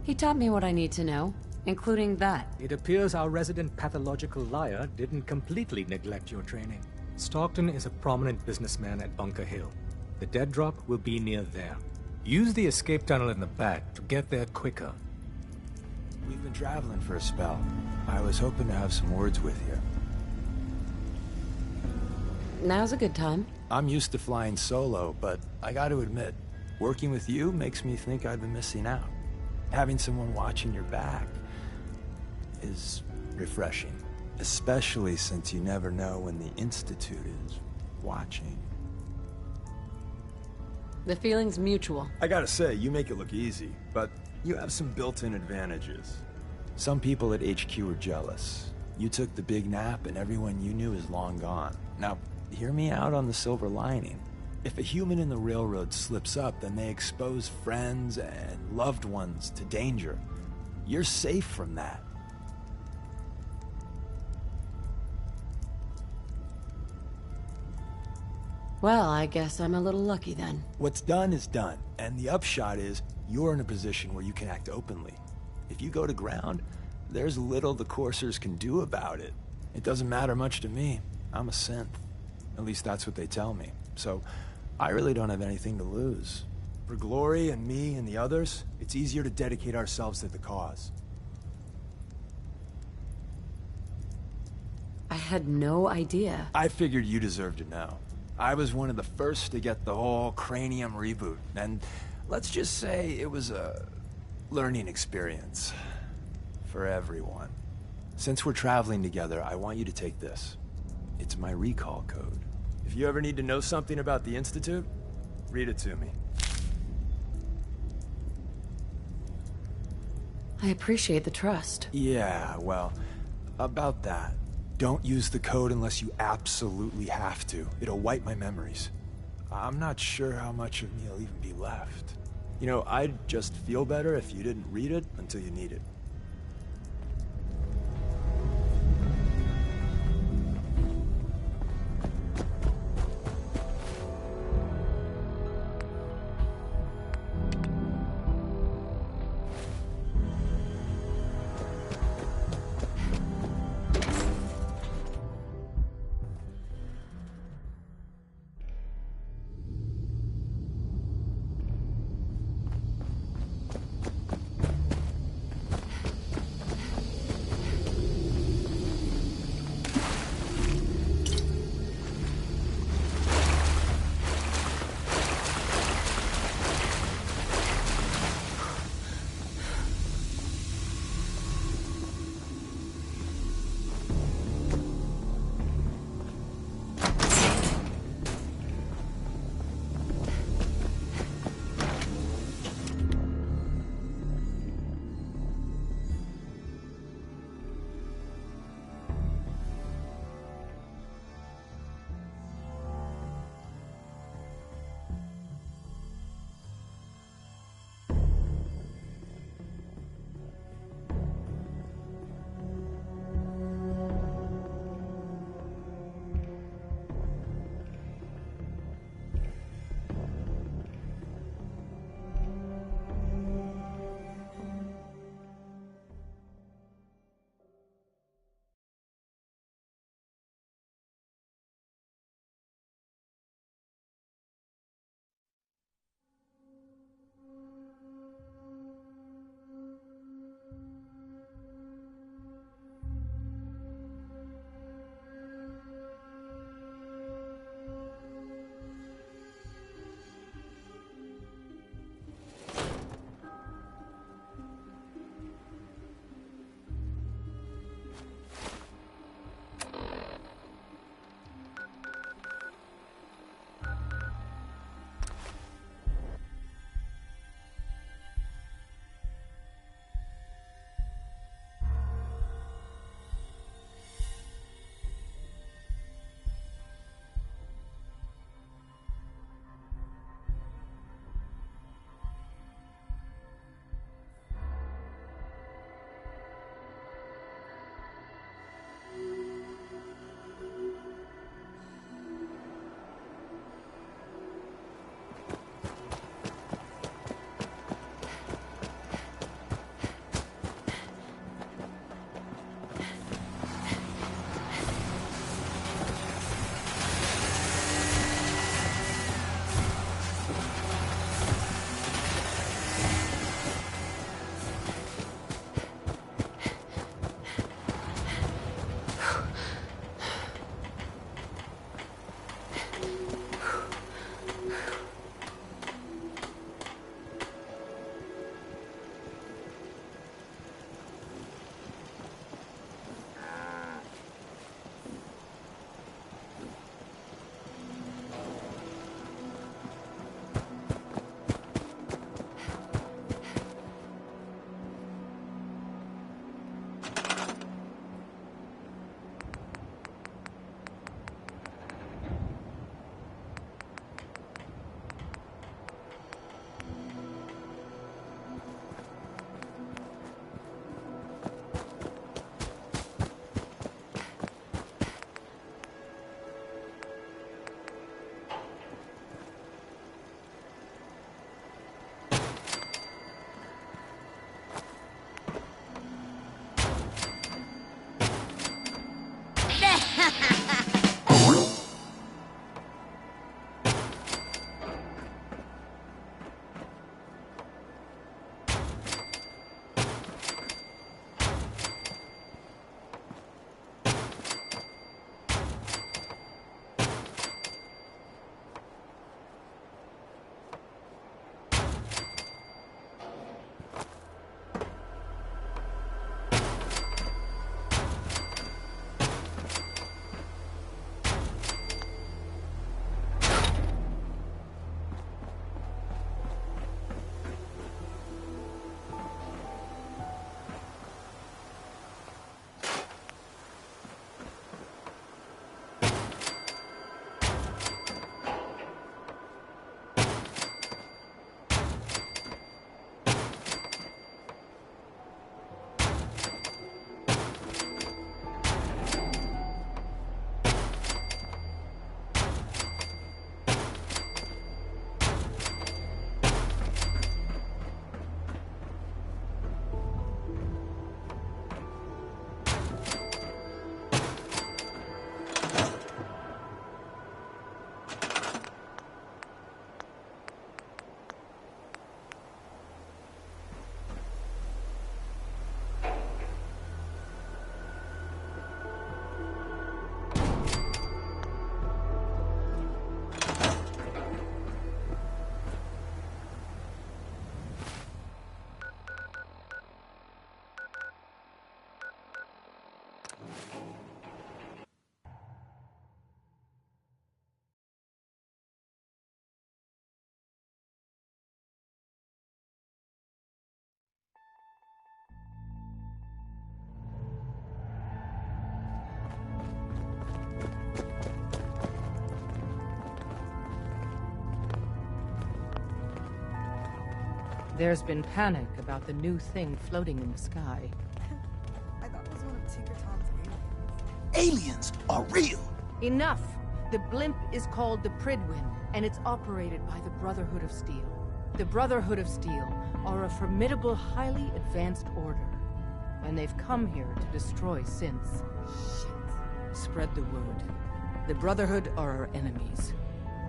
He taught me what I need to know. including that. It appears our resident pathological liar didn't completely neglect your training. Stockton is a prominent businessman at Bunker Hill. The dead drop will be near there. Use the escape tunnel in the back to get there quicker. We've been traveling for a spell. I was hoping to have some words with you. Now's a good time. I'm used to flying solo, but I gotta admit, working with you makes me think I've been missing out. Having someone watching your back is refreshing. Especially since you never know when the Institute is watching. The feeling's mutual. I gotta say, you make it look easy, but you have some built-in advantages. Some people at HQ are jealous. You took the big nap and everyone you knew is long gone. Now, hear me out on the silver lining. If a human in the railroad slips up, then they expose friends and loved ones to danger. You're safe from that. Well, I guess I'm a little lucky then. What's done is done, and the upshot is you're in a position where you can act openly. If you go to ground, there's little the coursers can do about it. It doesn't matter much to me. I'm a synth. At least that's what they tell me. So, I really don't have anything to lose. For Glory and me and the others, it's easier to dedicate ourselves to the cause. I had no idea. I figured you deserved to know. I was one of the first to get the whole cranium reboot, and let's just say it was a learning experience for everyone. Since we're traveling together, I want you to take this. It's my recall code. If you ever need to know something about the Institute, read it to me. I appreciate the trust. Yeah, well, about that. Don't use the code unless you absolutely have to. It'll wipe my memories. I'm not sure how much of me will even be left. You know, I'd just feel better if you didn't read it until you need it. There's been panic about the new thing floating in the sky. I thought it was one of Tinker Tom's aliens. Aliens are real! Enough! The blimp is called the Pridwin, and it's operated by the Brotherhood of Steel. The Brotherhood of Steel are a formidable, highly advanced order, and they've come here to destroy synths. Shit. Spread the word. The Brotherhood are our enemies.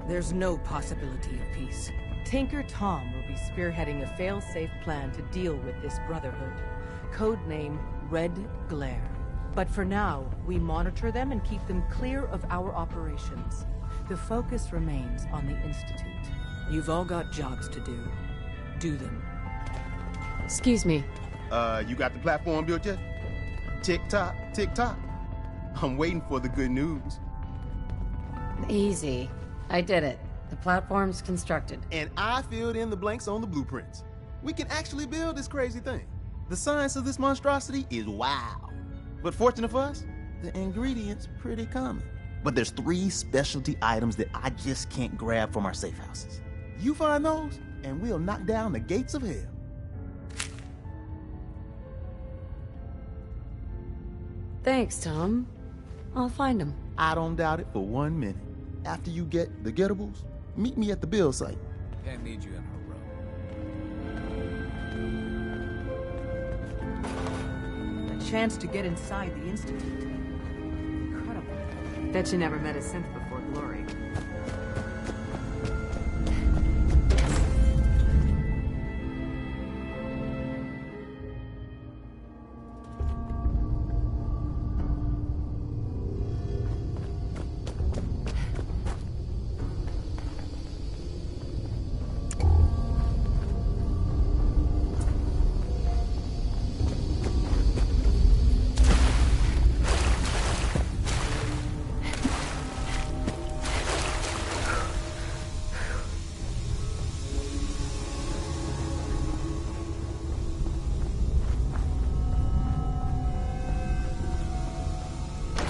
There's no possibility of peace. Tinker Tom will be spearheading a fail-safe plan to deal with this Brotherhood. Codename Red Glare. But for now, we monitor them and keep them clear of our operations. The focus remains on the Institute. You've all got jobs to do. Do them. Excuse me. You got the platform built yet? Tick-tock, tick-tock. I'm waiting for the good news. Easy. I did it. The platform's constructed. And I filled in the blanks on the blueprints. We can actually build this crazy thing. The science of this monstrosity is wow. But fortunate for us, the ingredients pretty common. But there's 3 specialty items that I just can't grab from our safe houses. You find those, and we'll knock down the gates of hell. Thanks, Tom. I'll find them. I don't doubt it for 1 minute. After you get the gettables, meet me at the build site. Can't need you in her room. A chance to get inside the Institute. Incredible. Bet you never met a synth before Glory.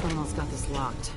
Someone's got this locked.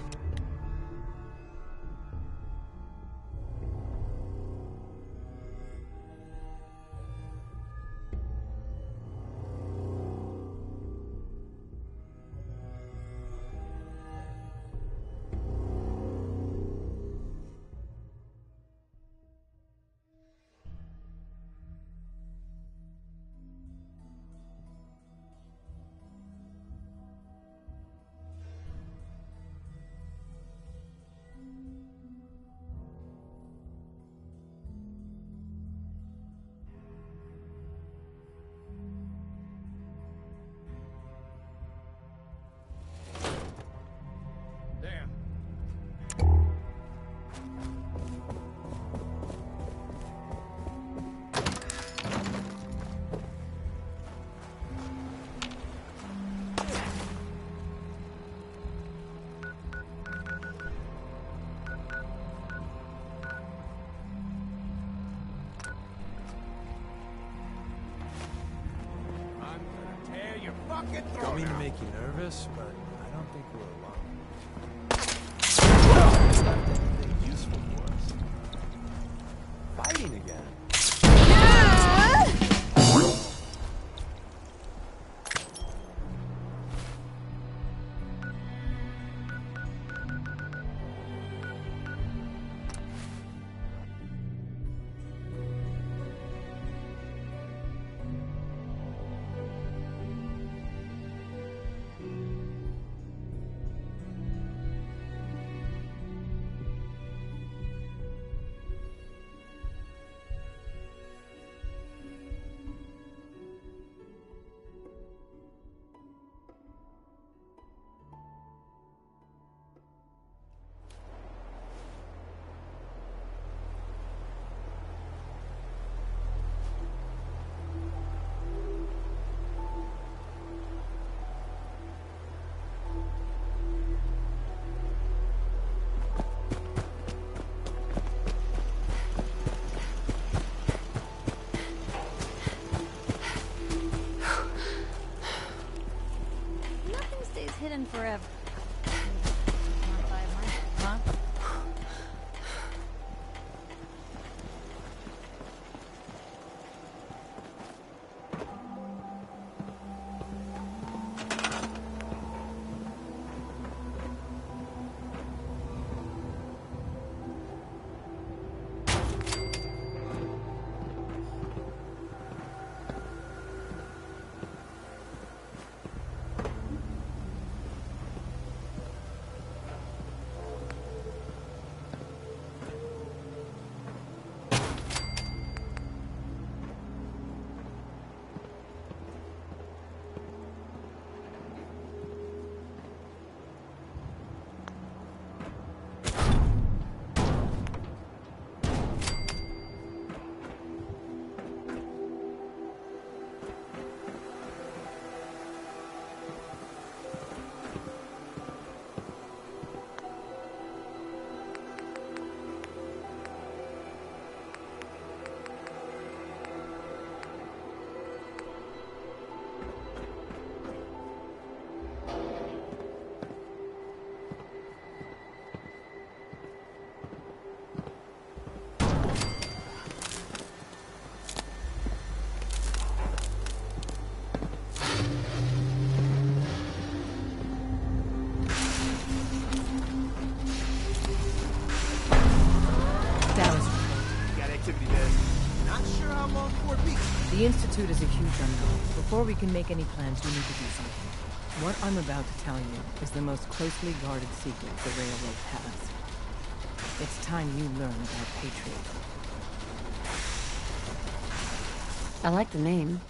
Don't mean to make you nervous, but I don't think we're alone. Not anything useful for us. Fighting again. Hidden forever. Huh? The Institute is a huge unknown. Before we can make any plans, we need to do something. What I'm about to tell you is the most closely guarded secret the Railroad has. It's time you learn about Patriot. I like the name.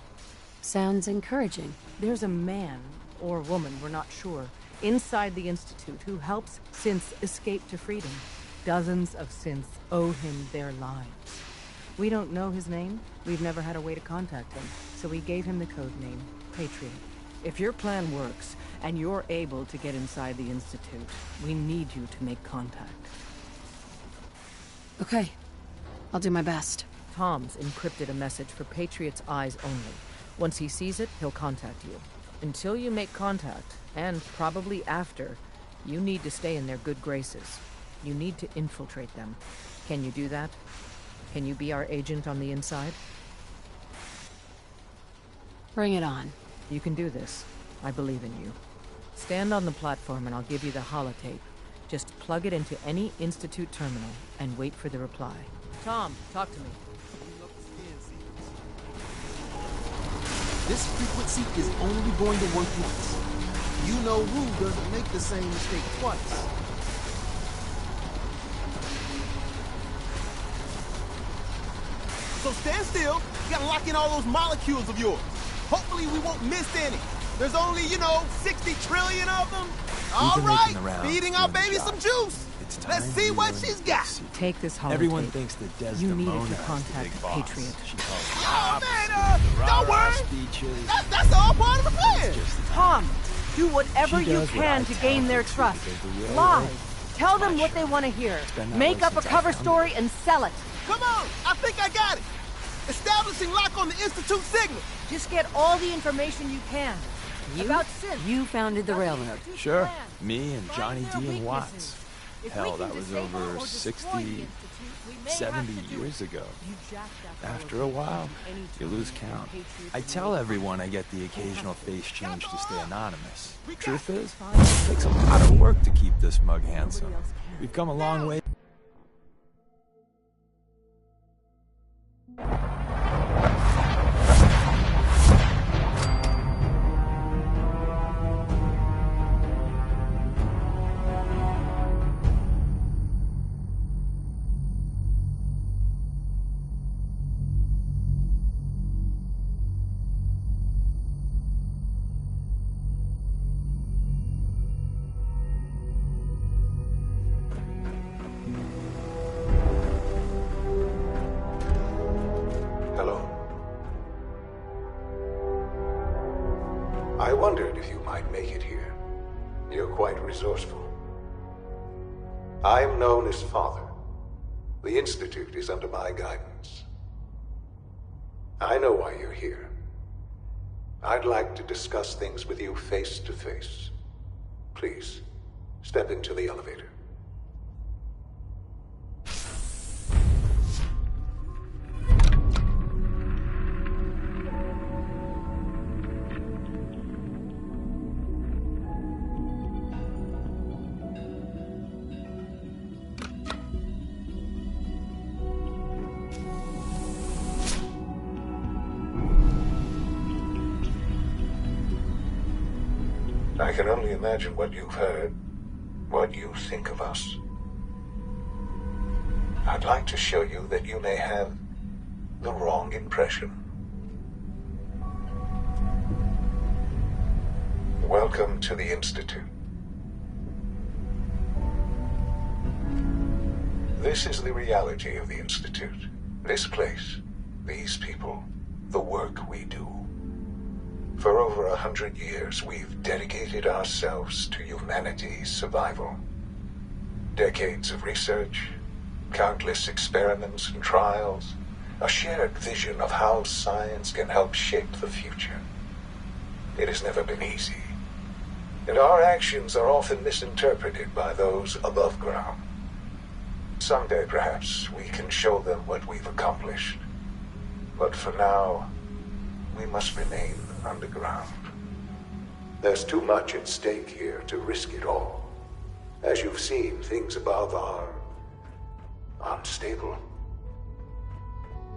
Sounds encouraging. There's a man, or woman, we're not sure, inside the Institute who helps synths escape to freedom. Dozens of synths owe him their lives. We don't know his name. We've never had a way to contact him, so we gave him the code name, Patriot. If your plan works, and you're able to get inside the Institute, we need you to make contact. Okay. I'll do my best. Tom's encrypted a message for Patriot's eyes only. Once he sees it, he'll contact you. Until you make contact, and probably after, you need to stay in their good graces. You need to infiltrate them. Can you do that? Can you be our agent on the inside? Bring it on. You can do this. I believe in you. Stand on the platform and I'll give you the holotape. Just plug it into any Institute terminal and wait for the reply. Tom, talk to me. This frequency is only going to work once. You know Rue doesn't make the same mistake twice. So stand still. You gotta lock in all those molecules of yours. Hopefully we won't miss any. There's only, 60 trillion of them. All right, feeding our baby some juice. Let's see what she's got. Take this holotape. Everyone thinks that you Desdemona needed to is contact the big boss. Patriot. She calls Oh man, don't worry. That's all part of the plan. Tom, do whatever She you does what can I to tell gain her their to, trust. because the real Lie. world Tell is them my what they show. want to hear. been that Make way up a since I cover found story and sell it. Come on, I think I got it. Establishing lock on the Institute signal. Just get all the information you can. About synth. You founded the Railroad. Sure. Me and Johnny D. and Watts. Hell, that was over 60, 70 years ago. After a while, you lose count. I tell everyone I get the occasional face change to stay anonymous. Truth is, it takes a lot of work to keep this mug handsome. We've come a long way. I wondered if you might make it here. You're quite resourceful. I'm known as Father. The Institute is under my guidance. I know why you're here. I'd like to discuss things with you face to face. Please, step into the elevator. I can only imagine what you've heard, what you think of us. I'd like to show you that you may have the wrong impression. Welcome to the Institute. This is the reality of the Institute. This place, these people, the work we do. For over 100 years, we've dedicated ourselves to humanity's survival. Decades of research, countless experiments and trials, a shared vision of how science can help shape the future. It has never been easy, and our actions are often misinterpreted by those above ground. Someday, perhaps, we can show them what we've accomplished. But for now, we must remain underground. There's too much at stake here to risk it all. As you've seen, things above are unstable.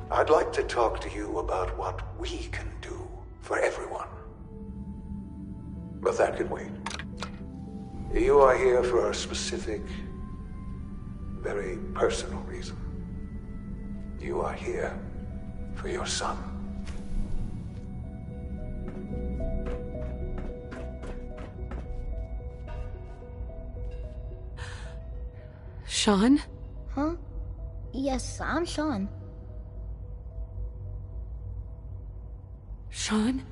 I'd like to talk to you about what we can do for everyone. But that can wait. You are here for a specific, very personal reason. You are here for your son. Sean? Huh? Yes, I'm Sean. Sean?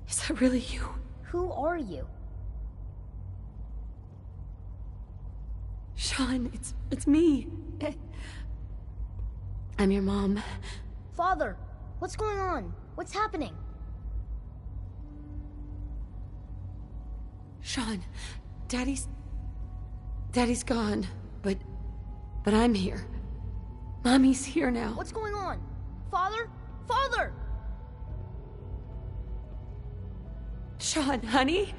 Is that really you? Who are you? Sean, it's me. I'm your mom. Father, what's going on? What's happening? Sean, Daddy's gone, but I'm here. Mommy's here now. What's going on? Father? Father! Sean, honey?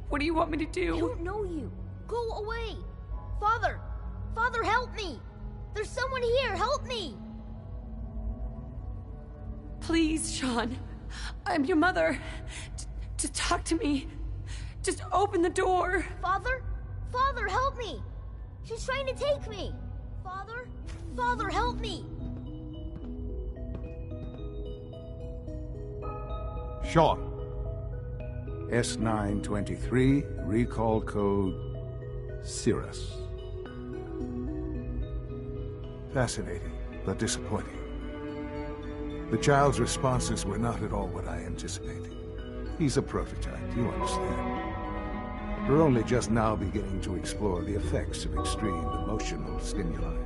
What do you want me to do? I don't know you. Go away! Father! Father, help me! There's someone here, help me! Please, Sean. I'm your mother. To talk to me. Just open the door. Father? Father, help me! She's trying to take me! Father? Father, help me! Sean. S923, recall code Cirrus. Fascinating, but disappointing. The child's responses were not at all what I anticipated. He's a prototype, you understand. We're only just now beginning to explore the effects of extreme emotional stimuli.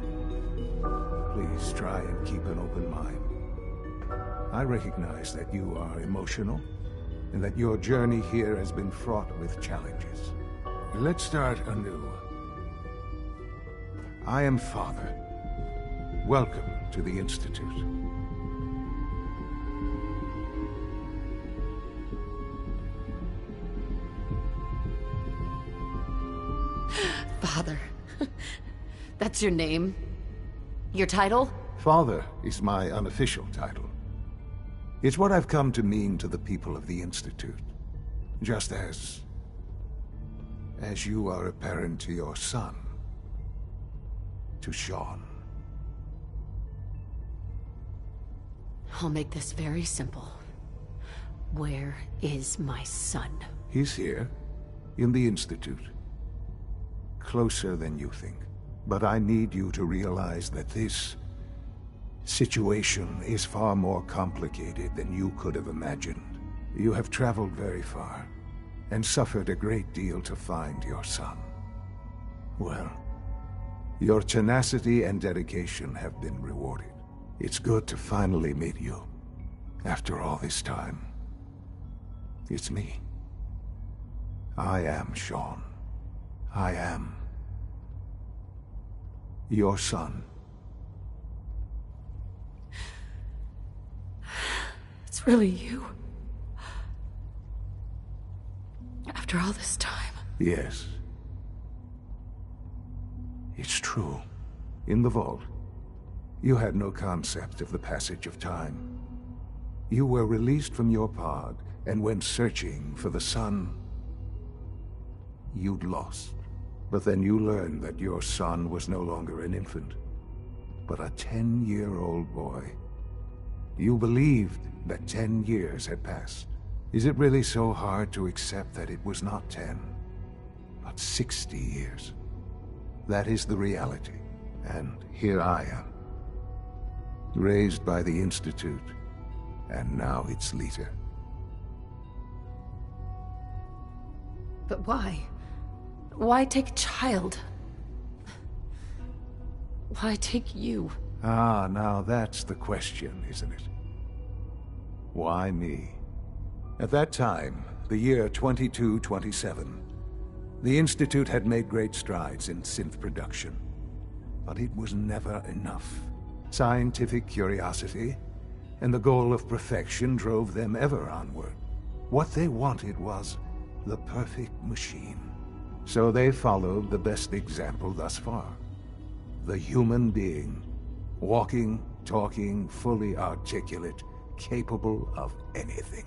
Please try and keep an open mind. I recognize that you are emotional, and that your journey here has been fraught with challenges. Let's start anew. I am Father. Welcome to the Institute. Father. That's your name? Your title? Father is my unofficial title. It's what I've come to mean to the people of the Institute. Just as you are a parent to your son. To Sean. I'll make this very simple. Where is my son? He's here, in the Institute. Closer than you think. But I need you to realize that this situation is far more complicated than you could have imagined. You have traveled very far, and suffered a great deal to find your son. Well, your tenacity and dedication have been rewarded. It's good to finally meet you, after all this time. It's me. I am Sean. I am your son. It's really you. After all this time. Yes. It's true. In the vault, you had no concept of the passage of time. You were released from your pod and went searching for the son you'd lost. But then you learned that your son was no longer an infant, but a 10-year-old boy. You believed that 10 years had passed. Is it really so hard to accept that it was not 10, but 60 years? That is the reality, and here I am. Raised by the Institute, and now its leader. But why? Why take a child? Why take you? Ah, now that's the question, isn't it? Why me? At that time, the year 2227, the Institute had made great strides in synth production. But it was never enough. Scientific curiosity and the goal of perfection drove them ever onward. What they wanted was the perfect machine. So they followed the best example thus far. The human being, walking, talking, fully articulate, capable of anything.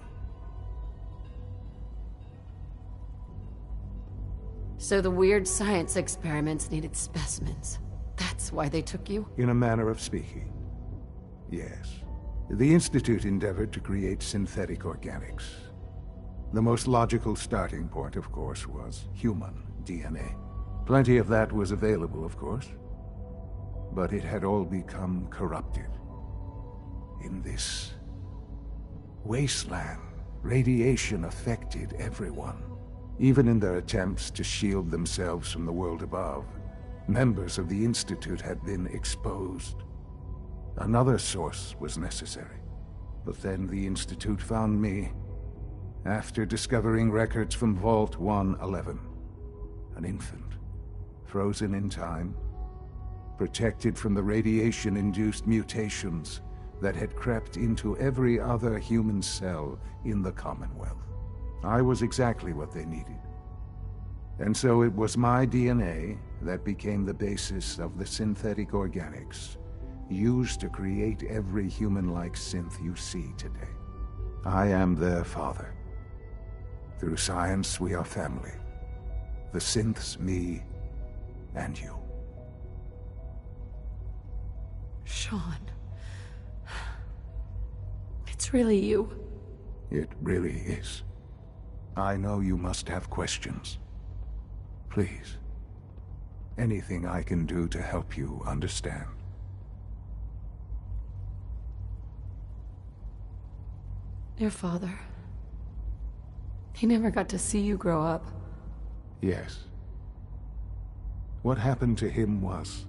So the weird science experiments needed specimens. That's why they took you? In a manner of speaking, yes. The Institute endeavored to create synthetic organics. The most logical starting point, of course, was human DNA. Plenty of that was available, of course. But it had all become corrupted. In this wasteland, radiation affected everyone. Even in their attempts to shield themselves from the world above, members of the Institute had been exposed. Another source was necessary. But then the Institute found me after discovering records from Vault 111. An infant, frozen in time, protected from the radiation-induced mutations that had crept into every other human cell in the Commonwealth. I was exactly what they needed. And so it was my DNA that became the basis of the synthetic organics used to create every human-like synth you see today. I am their father. Through science, we are family. The synths, me, and you. Sean. It's really you. It really is. I know you must have questions. Please. Anything I can do to help you understand. Your father. He never got to see you grow up. Yes. What happened to him was...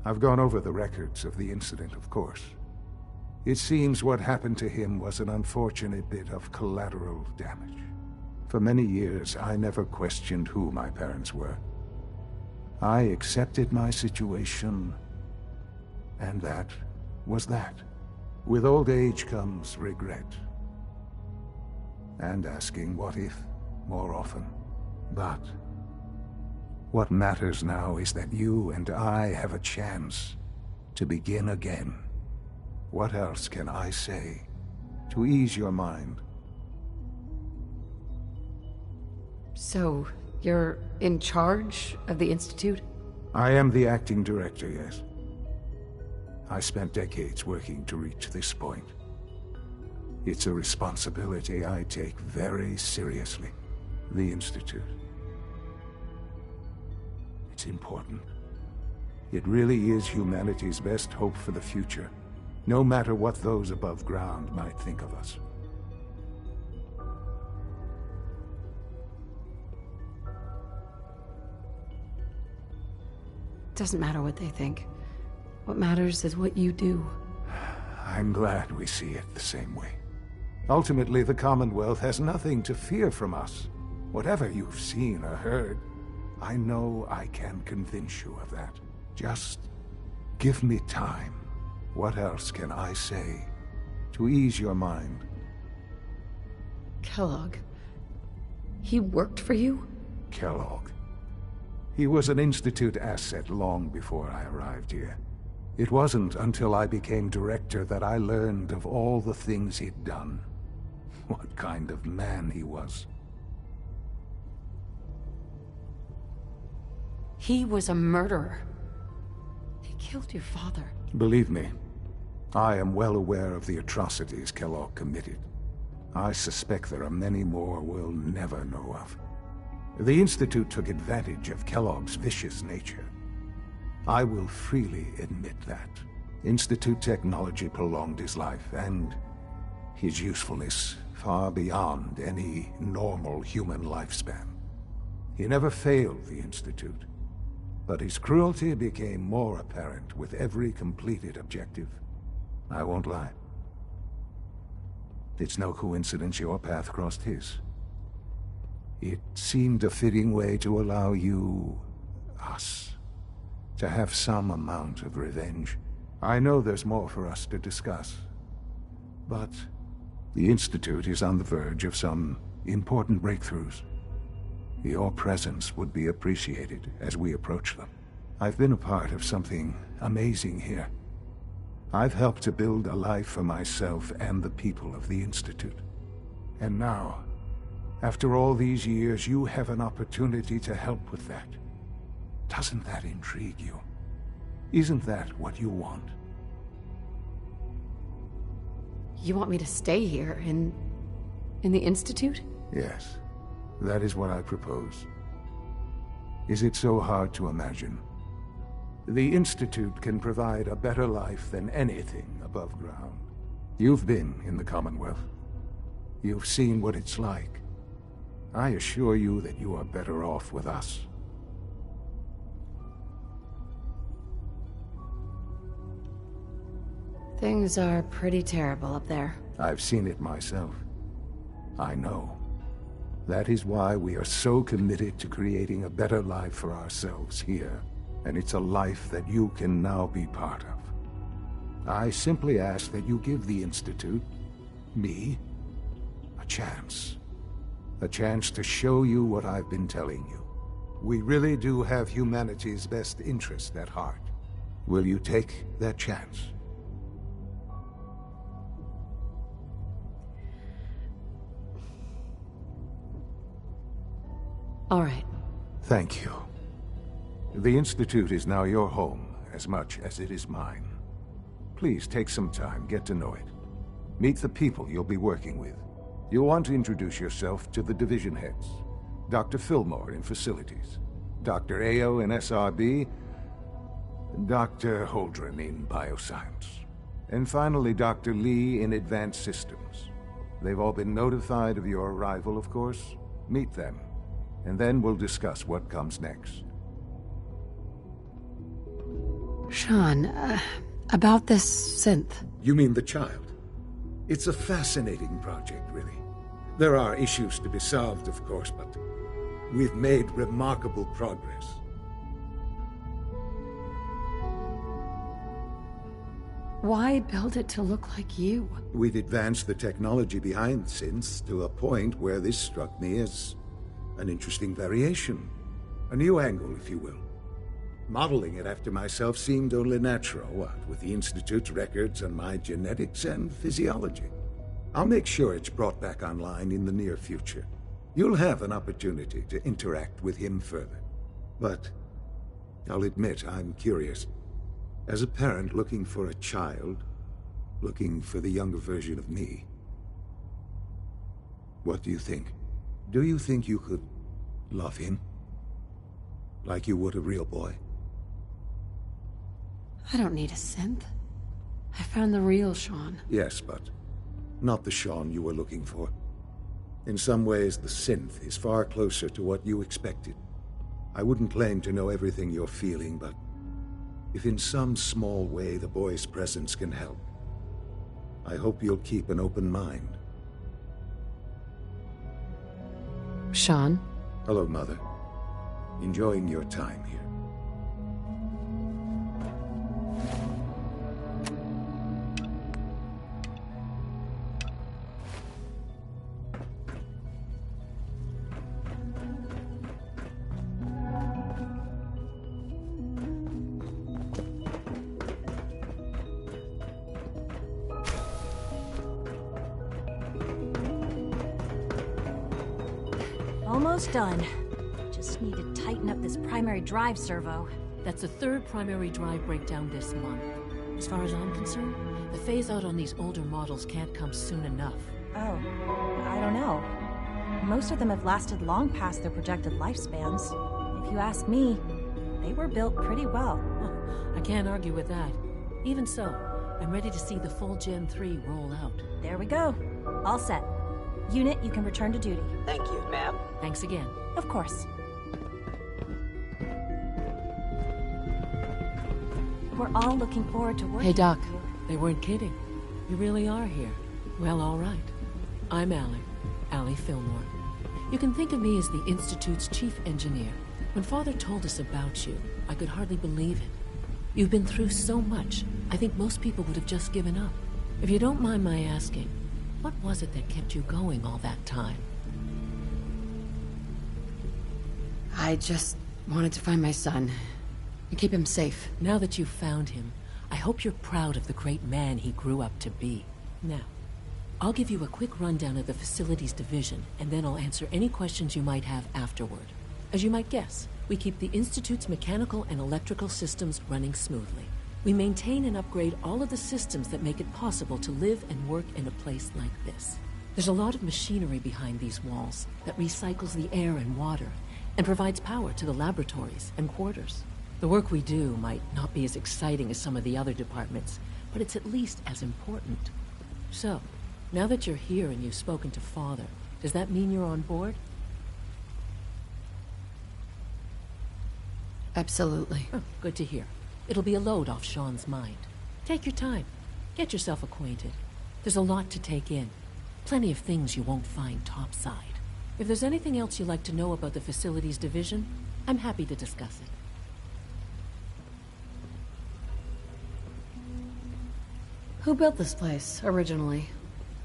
I've gone over the records of the incident, of course. It seems what happened to him was an unfortunate bit of collateral damage. For many years, I never questioned who my parents were. I accepted my situation, and that was that. With old age comes regret. And asking what if more often. But what matters now is that you and I have a chance to begin again. What else can I say to ease your mind? So, you're in charge of the Institute? I am the acting director, yes. I spent decades working to reach this point. It's a responsibility I take very seriously. The Institute. It's important. It really is humanity's best hope for the future, no matter what those above ground might think of us. Doesn't matter what they think. What matters is what you do. I'm glad we see it the same way. Ultimately, the Commonwealth has nothing to fear from us. Whatever you've seen or heard, I know I can convince you of that. Just give me time. What else can I say to ease your mind? Kellogg. He worked for you? Kellogg. He was an Institute asset long before I arrived here. It wasn't until I became director that I learned of all the things he'd done. What kind of man he was. He was a murderer. He killed your father. Believe me, I am well aware of the atrocities Kellogg committed. I suspect there are many more we'll never know of. The Institute took advantage of Kellogg's vicious nature. I will freely admit that. Institute technology prolonged his life, and his usefulness far beyond any normal human lifespan. He never failed the Institute, but his cruelty became more apparent with every completed objective. I won't lie. It's no coincidence your path crossed his. It seemed a fitting way to allow you, us, to have some amount of revenge. I know there's more for us to discuss, but the Institute is on the verge of some important breakthroughs. Your presence would be appreciated as we approach them. I've been a part of something amazing here. I've helped to build a life for myself and the people of the Institute. And now, after all these years, you have an opportunity to help with that. Doesn't that intrigue you? Isn't that what you want? You want me to stay here, in the Institute? Yes, that is what I propose. Is it so hard to imagine? The Institute can provide a better life than anything above ground. You've been in the Commonwealth. You've seen what it's like. I assure you that you are better off with us. Things are pretty terrible up there. I've seen it myself. I know. That is why we are so committed to creating a better life for ourselves here. And it's a life that you can now be part of. I simply ask that you give the Institute, me, a chance. A chance to show you what I've been telling you. We really do have humanity's best interest at heart. Will you take that chance? All right. Thank you. The Institute is now your home, as much as it is mine. Please take some time, get to know it. Meet the people you'll be working with. You'll want to introduce yourself to the division heads. Dr. Fillmore in Facilities, Dr. Ayo in SRB, Dr. Holdren in Bioscience, and finally Dr. Lee in Advanced Systems. They've all been notified of your arrival, of course. Meet them, and then we'll discuss what comes next. Sean, about this synth. You mean the child? It's a fascinating project, really. There are issues to be solved, of course, but we've made remarkable progress. Why build it to look like you? We've advanced the technology behind synths to a point where this struck me as an interesting variation. A new angle, if you will. Modeling it after myself seemed only natural, what with the Institute's records on my genetics and physiology. I'll make sure it's brought back online in the near future. You'll have an opportunity to interact with him further. But I'll admit I'm curious. As a parent looking for a child, looking for the younger version of me, what do you think? Do you think you could love him? Like you would a real boy? I don't need a synth. I found the real Sean. Yes, but not the Sean you were looking for. In some ways, the synth is far closer to what you expected. I wouldn't claim to know everything you're feeling, but if in some small way the boy's presence can help, I hope you'll keep an open mind. Sean? Hello, Mother. Enjoying your time here. Almost done. Just need to tighten up this primary drive servo. That's the third primary drive breakdown this month. As far as I'm concerned, the phase-out on these older models can't come soon enough. Oh, I don't know. Most of them have lasted long past their projected lifespans. If you ask me, they were built pretty well. I can't argue with that. Even so, I'm ready to see the full Gen 3 roll out. There we go. All set. Unit, you can return to duty. Thank you, ma'am. Thanks again. Of course. We're all looking forward to working Hey, Doc. with you. They weren't kidding. You really are here. Well, all right. I'm Allie Fillmore. You can think of me as the Institute's chief engineer. When Father told us about you, I could hardly believe it. You've been through so much, I think most people would have just given up. If you don't mind my asking, what was it that kept you going all that time? I just wanted to find my son and keep him safe. Now that you've found him, I hope you're proud of the great man he grew up to be. Now, I'll give you a quick rundown of the facilities division, and then I'll answer any questions you might have afterward. As you might guess, we keep the Institute's mechanical and electrical systems running smoothly. We maintain and upgrade all of the systems that make it possible to live and work in a place like this. There's a lot of machinery behind these walls that recycles the air and water and provides power to the laboratories and quarters. The work we do might not be as exciting as some of the other departments, but it's at least as important. So, now that you're here and you've spoken to Father, does that mean you're on board? Absolutely. Oh, good to hear. It'll be a load off Sean's mind. Take your time. Get yourself acquainted. There's a lot to take in. Plenty of things you won't find topside. If there's anything else you'd like to know about the facilities division, I'm happy to discuss it. Who built this place, originally?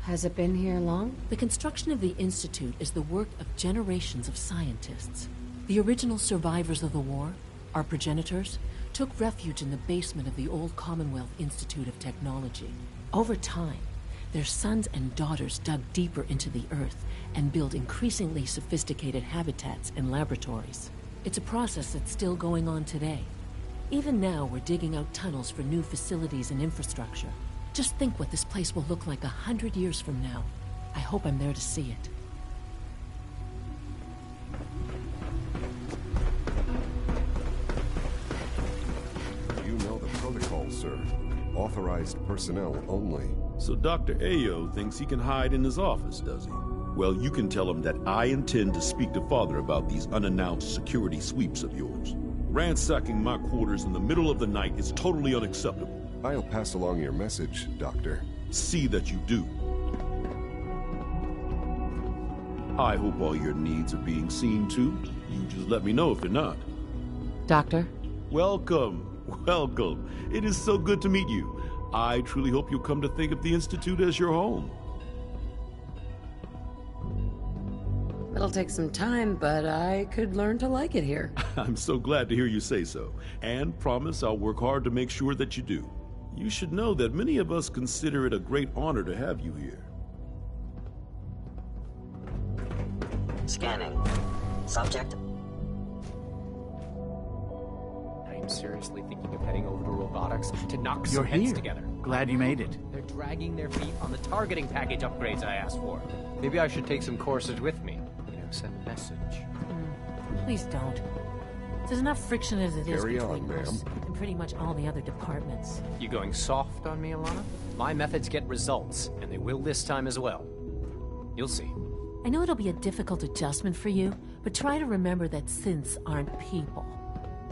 Has it been here long? The construction of the Institute is the work of generations of scientists. The original survivors of the war, our progenitors, took refuge in the basement of the old Commonwealth Institute of Technology. Over time, their sons and daughters dug deeper into the earth and built increasingly sophisticated habitats and laboratories. It's a process that's still going on today. Even now, we're digging out tunnels for new facilities and infrastructure. Just think what this place will look like 100 years from now. I hope I'm there to see it. You know the protocol, sir. Authorized personnel only. So Dr. Ayo thinks he can hide in his office, does he? Well, you can tell him that I intend to speak to Father about these unannounced security sweeps of yours. Ransacking my quarters in the middle of the night is totally unacceptable. I'll pass along your message, Doctor. See that you do. I hope all your needs are being seen to. You just let me know if they're not. Doctor? Welcome. Welcome. It is so good to meet you. I truly hope you'll come to think of the Institute as your home. It'll take some time, but I could learn to like it here. I'm so glad to hear you say so, and promise I'll work hard to make sure that you do. You should know that many of us consider it a great honor to have you here. Scanning. Subject. I'm seriously thinking of heading over to robotics to knock You're some heads here. together. Glad you made it. They're dragging their feet on the targeting package upgrades I asked for. Maybe I should take some courses with me. You know, send a message. Please don't. There's enough friction as it is Carry on, between us and pretty much all the other departments. You going soft on me, Alana? My methods get results, and they will this time as well. You'll see. I know it'll be a difficult adjustment for you, but try to remember that synths aren't people.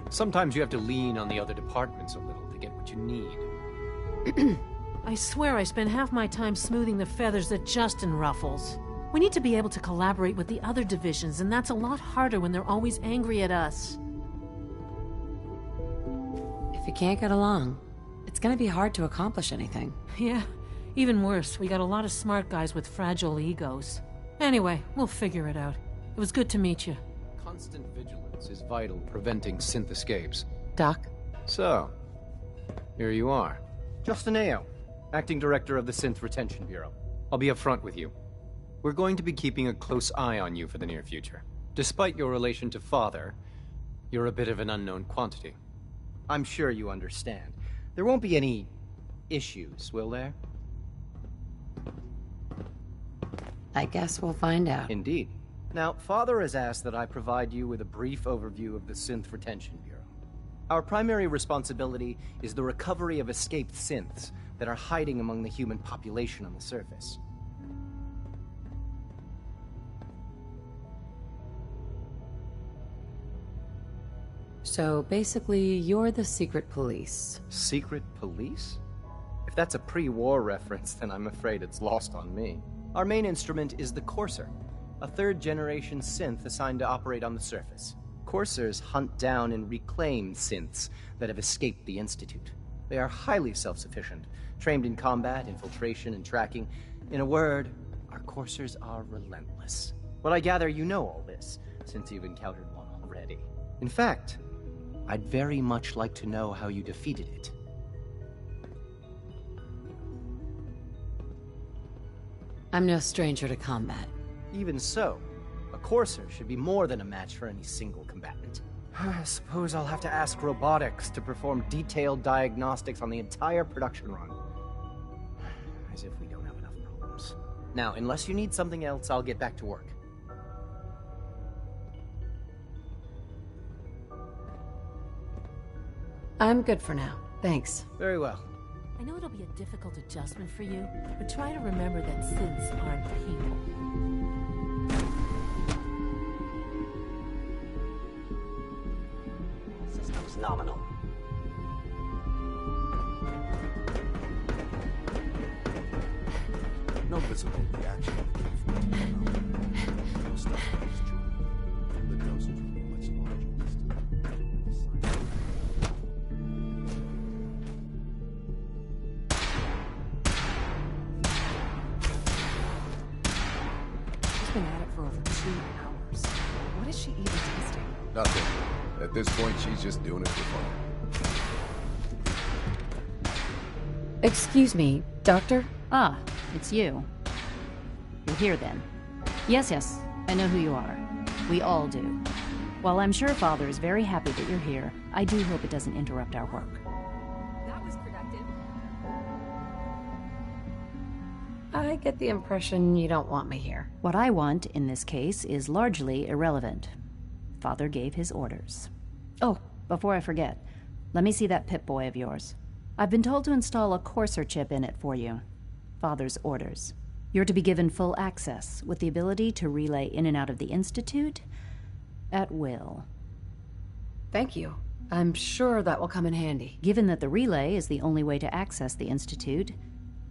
Sometimes you have to lean on the other departments a little to get what you need. I swear I spend half my time smoothing the feathers that Justin ruffles. We need to be able to collaborate with the other divisions, and that's a lot harder when they're always angry at us. If you can't get along, it's gonna be hard to accomplish anything. Yeah, even worse, we got a lot of smart guys with fragile egos. Anyway, we'll figure it out. It was good to meet you. Constant vigilance is vital in preventing synth escapes. Doc? So, here you are. Justin Ayo, Acting Director of the Synth Retention Bureau. I'll be upfront with you. We're going to be keeping a close eye on you for the near future. Despite your relation to Father, you're a bit of an unknown quantity. I'm sure you understand. There won't be any issues, will there? I guess we'll find out. Indeed. Now, Father has asked that I provide you with a brief overview of the Synth Retention Bureau. Our primary responsibility is the recovery of escaped synths that are hiding among the human population on the surface. So basically, you're the secret police. Secret police? If that's a pre-war reference, then I'm afraid it's lost on me. Our main instrument is the Courser, a third-generation synth assigned to operate on the surface. Coursers hunt down and reclaim synths that have escaped the Institute. They are highly self-sufficient, trained in combat, infiltration, and tracking. In a word, our Coursers are relentless. Well, I gather you know all this, since you've encountered one already. In fact, I'd very much like to know how you defeated it. I'm no stranger to combat. Even so, a courser should be more than a match for any single combatant. I suppose I'll have to ask robotics to perform detailed diagnostics on the entire production run. As if we don't have enough problems. Now, unless you need something else, I'll get back to work. I'm good for now. Thanks. Very well. I know it'll be a difficult adjustment for you, but try to remember that synths aren't people. System's nominal. No visible reaction. No stuff on this chart. The dosage will be much larger this time. She's been at it for over 2 hours. What is she even testing? Nothing. At this point, she's just doing it for fun. Excuse me, Doctor? Ah, it's you. You're here then. Yes, I know who you are. We all do. While I'm sure Father is very happy that you're here, I do hope it doesn't interrupt our work. That was productive. I get the impression you don't want me here. What I want, in this case, is largely irrelevant. Father gave his orders. Oh, before I forget, let me see that Pip-Boy of yours. I've been told to install a courser chip in it for you. Father's orders. You're to be given full access, with the ability to relay in and out of the Institute at will. Thank you. I'm sure that will come in handy. Given that the relay is the only way to access the Institute,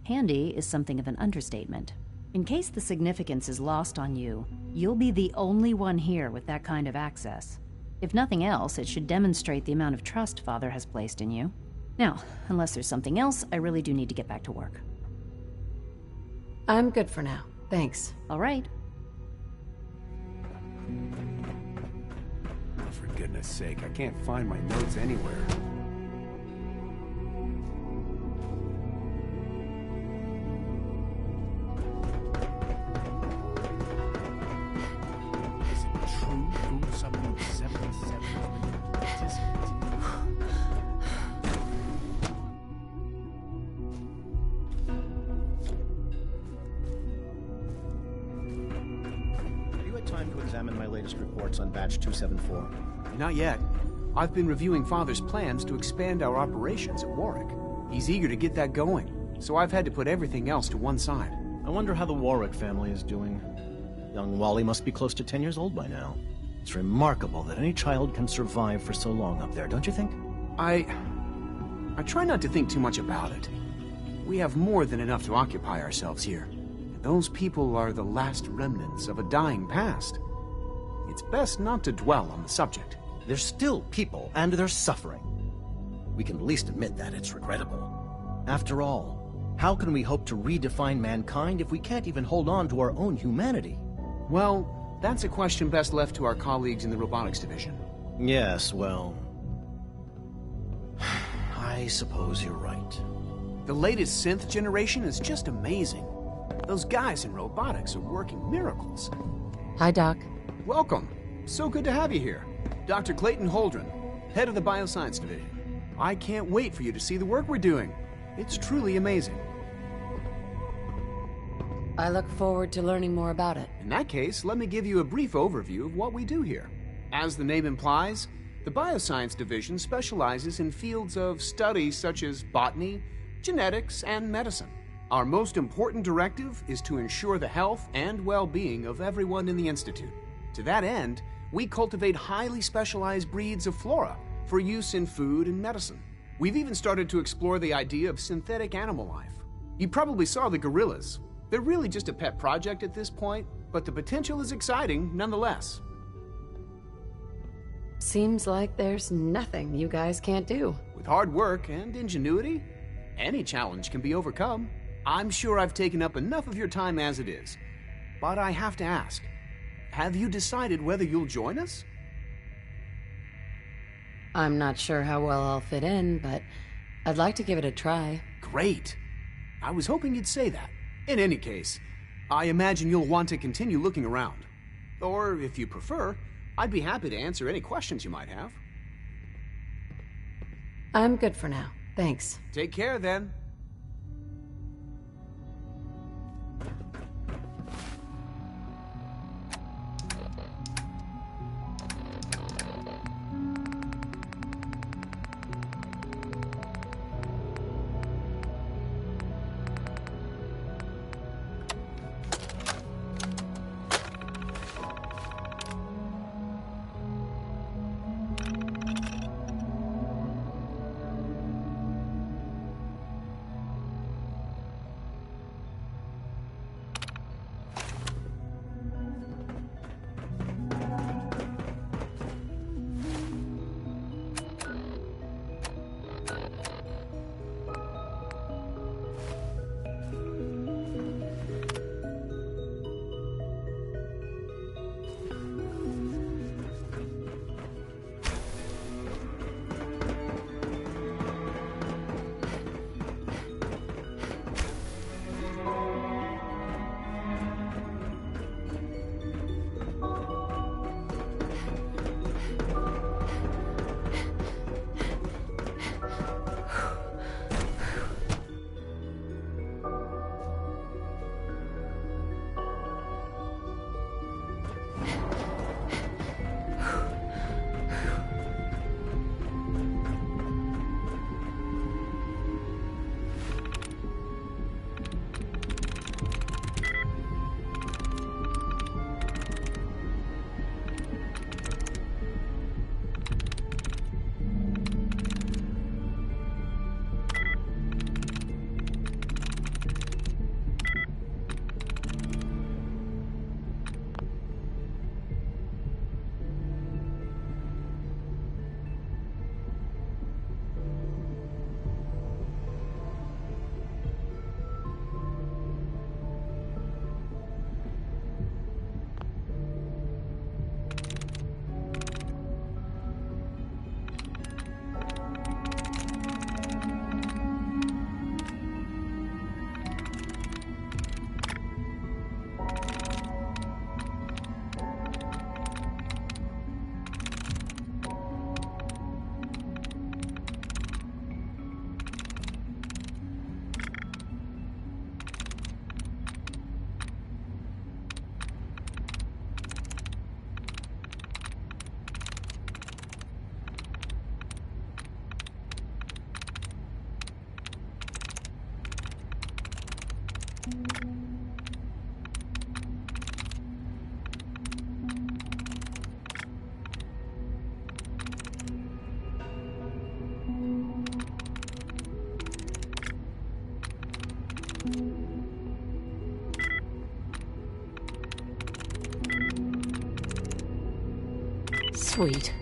handy is something of an understatement. In case the significance is lost on you, you'll be the only one here with that kind of access. If nothing else, it should demonstrate the amount of trust Father has placed in you. Now, unless there's something else, I really do need to get back to work. I'm good for now. Thanks. All right. Oh, for goodness sake, I can't find my notes anywhere. Is it true food supplement 77 participants? Time to examine my latest reports on Batch 274. Not yet. I've been reviewing Father's plans to expand our operations at Warwick. He's eager to get that going, so I've had to put everything else to one side. I wonder how the Warwick family is doing. Young Wally must be close to 10 years old by now. It's remarkable that any child can survive for so long up there, don't you think? I try not to think too much about it. We have more than enough to occupy ourselves here. Those people are the last remnants of a dying past. It's best not to dwell on the subject. They're still people, and they're suffering. We can at least admit that it's regrettable. After all, how can we hope to redefine mankind if we can't even hold on to our own humanity? Well, that's a question best left to our colleagues in the robotics division. Yes, well... I suppose you're right. The latest synth generation is just amazing. Those guys in robotics are working miracles. Hi, Doc. Welcome. So good to have you here. Dr. Clayton Holdren, head of the Bioscience Division. I can't wait for you to see the work we're doing. It's truly amazing. I look forward to learning more about it. In that case, let me give you a brief overview of what we do here. As the name implies, the Bioscience Division specializes in fields of study such as botany, genetics, and medicine. Our most important directive is to ensure the health and well-being of everyone in the Institute. To that end, we cultivate highly specialized breeds of flora for use in food and medicine. We've even started to explore the idea of synthetic animal life. You probably saw the gorillas. They're really just a pet project at this point, but the potential is exciting nonetheless. Seems like there's nothing you guys can't do. With hard work and ingenuity, any challenge can be overcome. I'm sure I've taken up enough of your time as it is, but I have to ask, have you decided whether you'll join us? I'm not sure how well I'll fit in, but I'd like to give it a try. Great. I was hoping you'd say that. In any case, I imagine you'll want to continue looking around. Or, if you prefer, I'd be happy to answer any questions you might have. I'm good for now. Thanks. Take care, then. Sweet.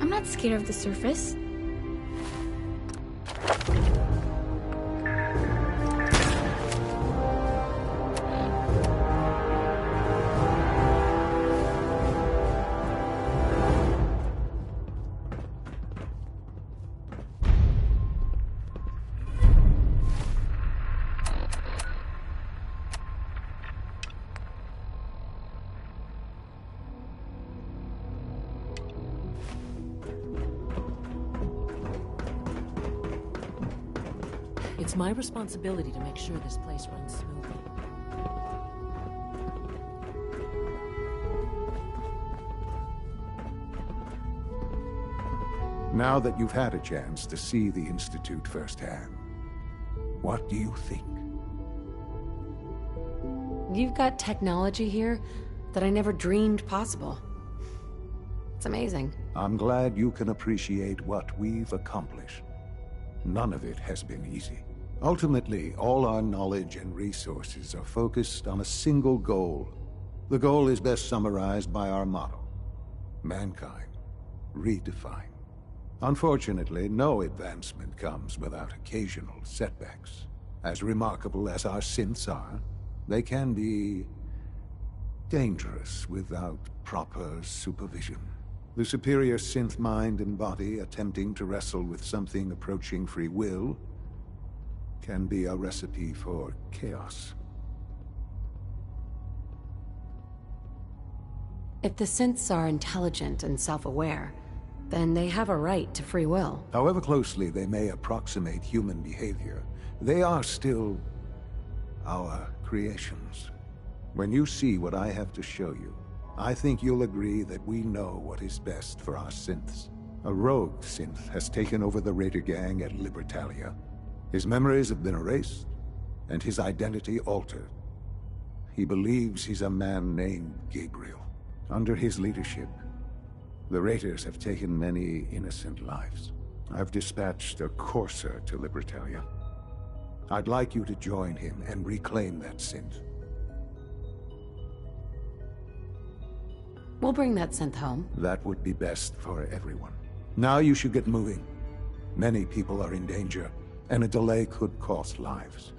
I'm not scared of the surface. It's my responsibility to make sure this place runs smoothly. Now that you've had a chance to see the Institute firsthand, what do you think? You've got technology here that I never dreamed possible. It's amazing. I'm glad you can appreciate what we've accomplished. None of it has been easy. Ultimately, all our knowledge and resources are focused on a single goal. The goal is best summarized by our motto: mankind, redefined. Unfortunately, no advancement comes without occasional setbacks. As remarkable as our synths are, they can be dangerous without proper supervision. The superior synth mind and body attempting to wrestle with something approaching free will can be a recipe for chaos. If the synths are intelligent and self-aware, then they have a right to free will. However closely they may approximate human behavior, they are still our creations. When you see what I have to show you, I think you'll agree that we know what is best for our synths. A rogue synth has taken over the Raider gang at Libertalia. His memories have been erased, and his identity altered. He believes he's a man named Gabriel. Under his leadership, the Raiders have taken many innocent lives. I've dispatched a courser to Libertalia. I'd like you to join him and reclaim that synth. We'll bring that synth home. That would be best for everyone. Now you should get moving. Many people are in danger, and a delay could cost lives.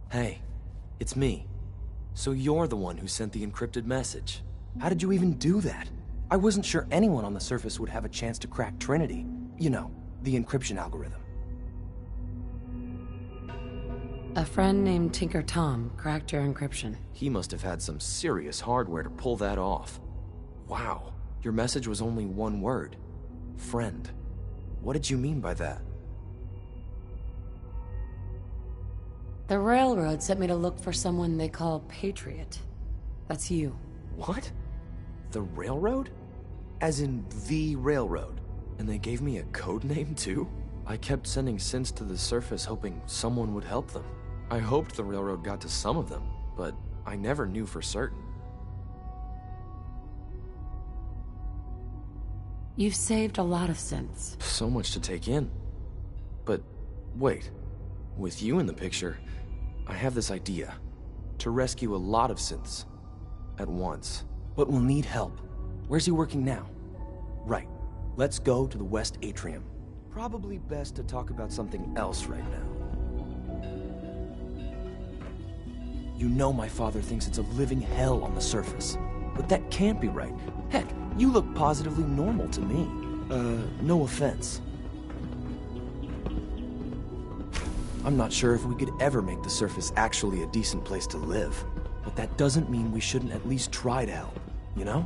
Hey, it's me. So you're the one who sent the encrypted message. How did you even do that? I wasn't sure anyone on the surface would have a chance to crack Trinity. You know, the encryption algorithm. A friend named Tinker Tom cracked your encryption. He must have had some serious hardware to pull that off. Wow, your message was only one word. Friend. What did you mean by that? The Railroad sent me to look for someone they call Patriot. That's you. What? The Railroad? As in the Railroad? And they gave me a code name too? I kept sending synths to the surface hoping someone would help them. I hoped the Railroad got to some of them, but I never knew for certain. You've saved a lot of synths. So much to take in. But wait, with you in the picture, I have this idea. To rescue a lot of synths. At once. But we'll need help. Where's he working now? Right. Let's go to the West Atrium. Probably best to talk about something else right now. You know my father thinks it's a living hell on the surface. But that can't be right. Heck, you look positively normal to me. No offense. I'm not sure if we could ever make the surface actually a decent place to live. But that doesn't mean we shouldn't at least try to help, you know?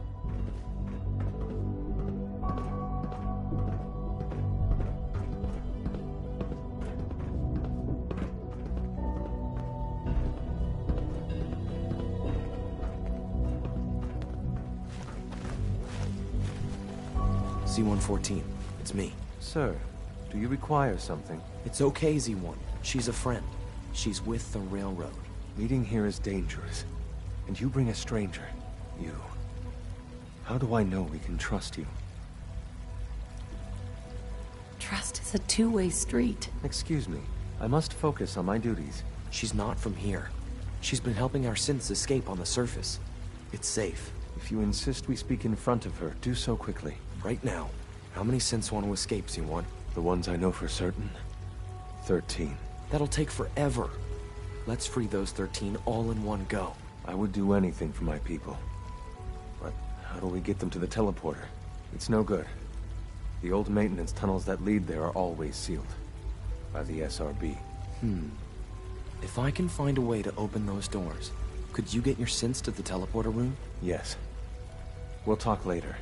Z-114, it's me. Sir, do you require something? It's okay, Z-1. She's a friend. She's with the railroad. Meeting here is dangerous. And you bring a stranger. You. How do I know we can trust you? Trust is a two-way street. Excuse me. I must focus on my duties. She's not from here. She's been helping our synths escape on the surface. It's safe. If you insist we speak in front of her, do so quickly. Right now. How many synths want to escape, Z-1? The ones I know for certain? 13. That'll take forever. Let's free those 13 all in one go. I would do anything for my people. But how do we get them to the teleporter? It's no good. The old maintenance tunnels that lead there are always sealed. By the SRB. If I can find a way to open those doors, could you get your synths to the teleporter room? Yes. We'll talk later.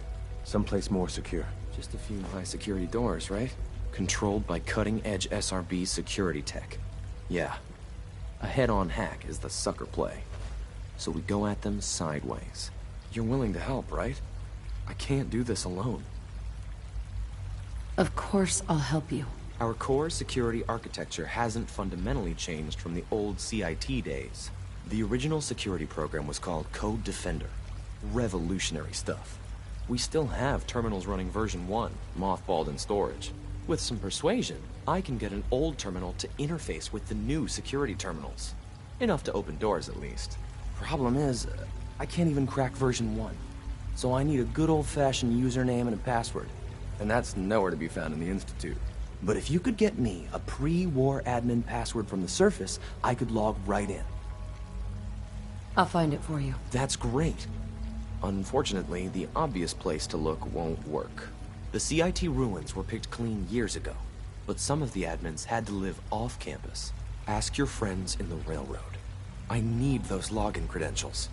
Someplace more secure. Just a few high-security doors, right? Controlled by cutting-edge SRB security tech. Yeah. A head-on hack is the sucker play. So we go at them sideways. You're willing to help, right? I can't do this alone. Of course I'll help you. Our core security architecture hasn't fundamentally changed from the old CIT days. The original security program was called Code Defender. Revolutionary stuff. We still have terminals running version 1, mothballed in storage. With some persuasion, I can get an old terminal to interface with the new security terminals. Enough to open doors, at least. Problem is, I can't even crack version 1. So I need a good old-fashioned username and a password. And that's nowhere to be found in the Institute. But if you could get me a pre-war admin password from the surface, I could log right in. I'll find it for you. That's great. Unfortunately, the obvious place to look won't work. The CIT ruins were picked clean years ago, but some of the admins had to live off campus. Ask your friends in the railroad. I need those login credentials.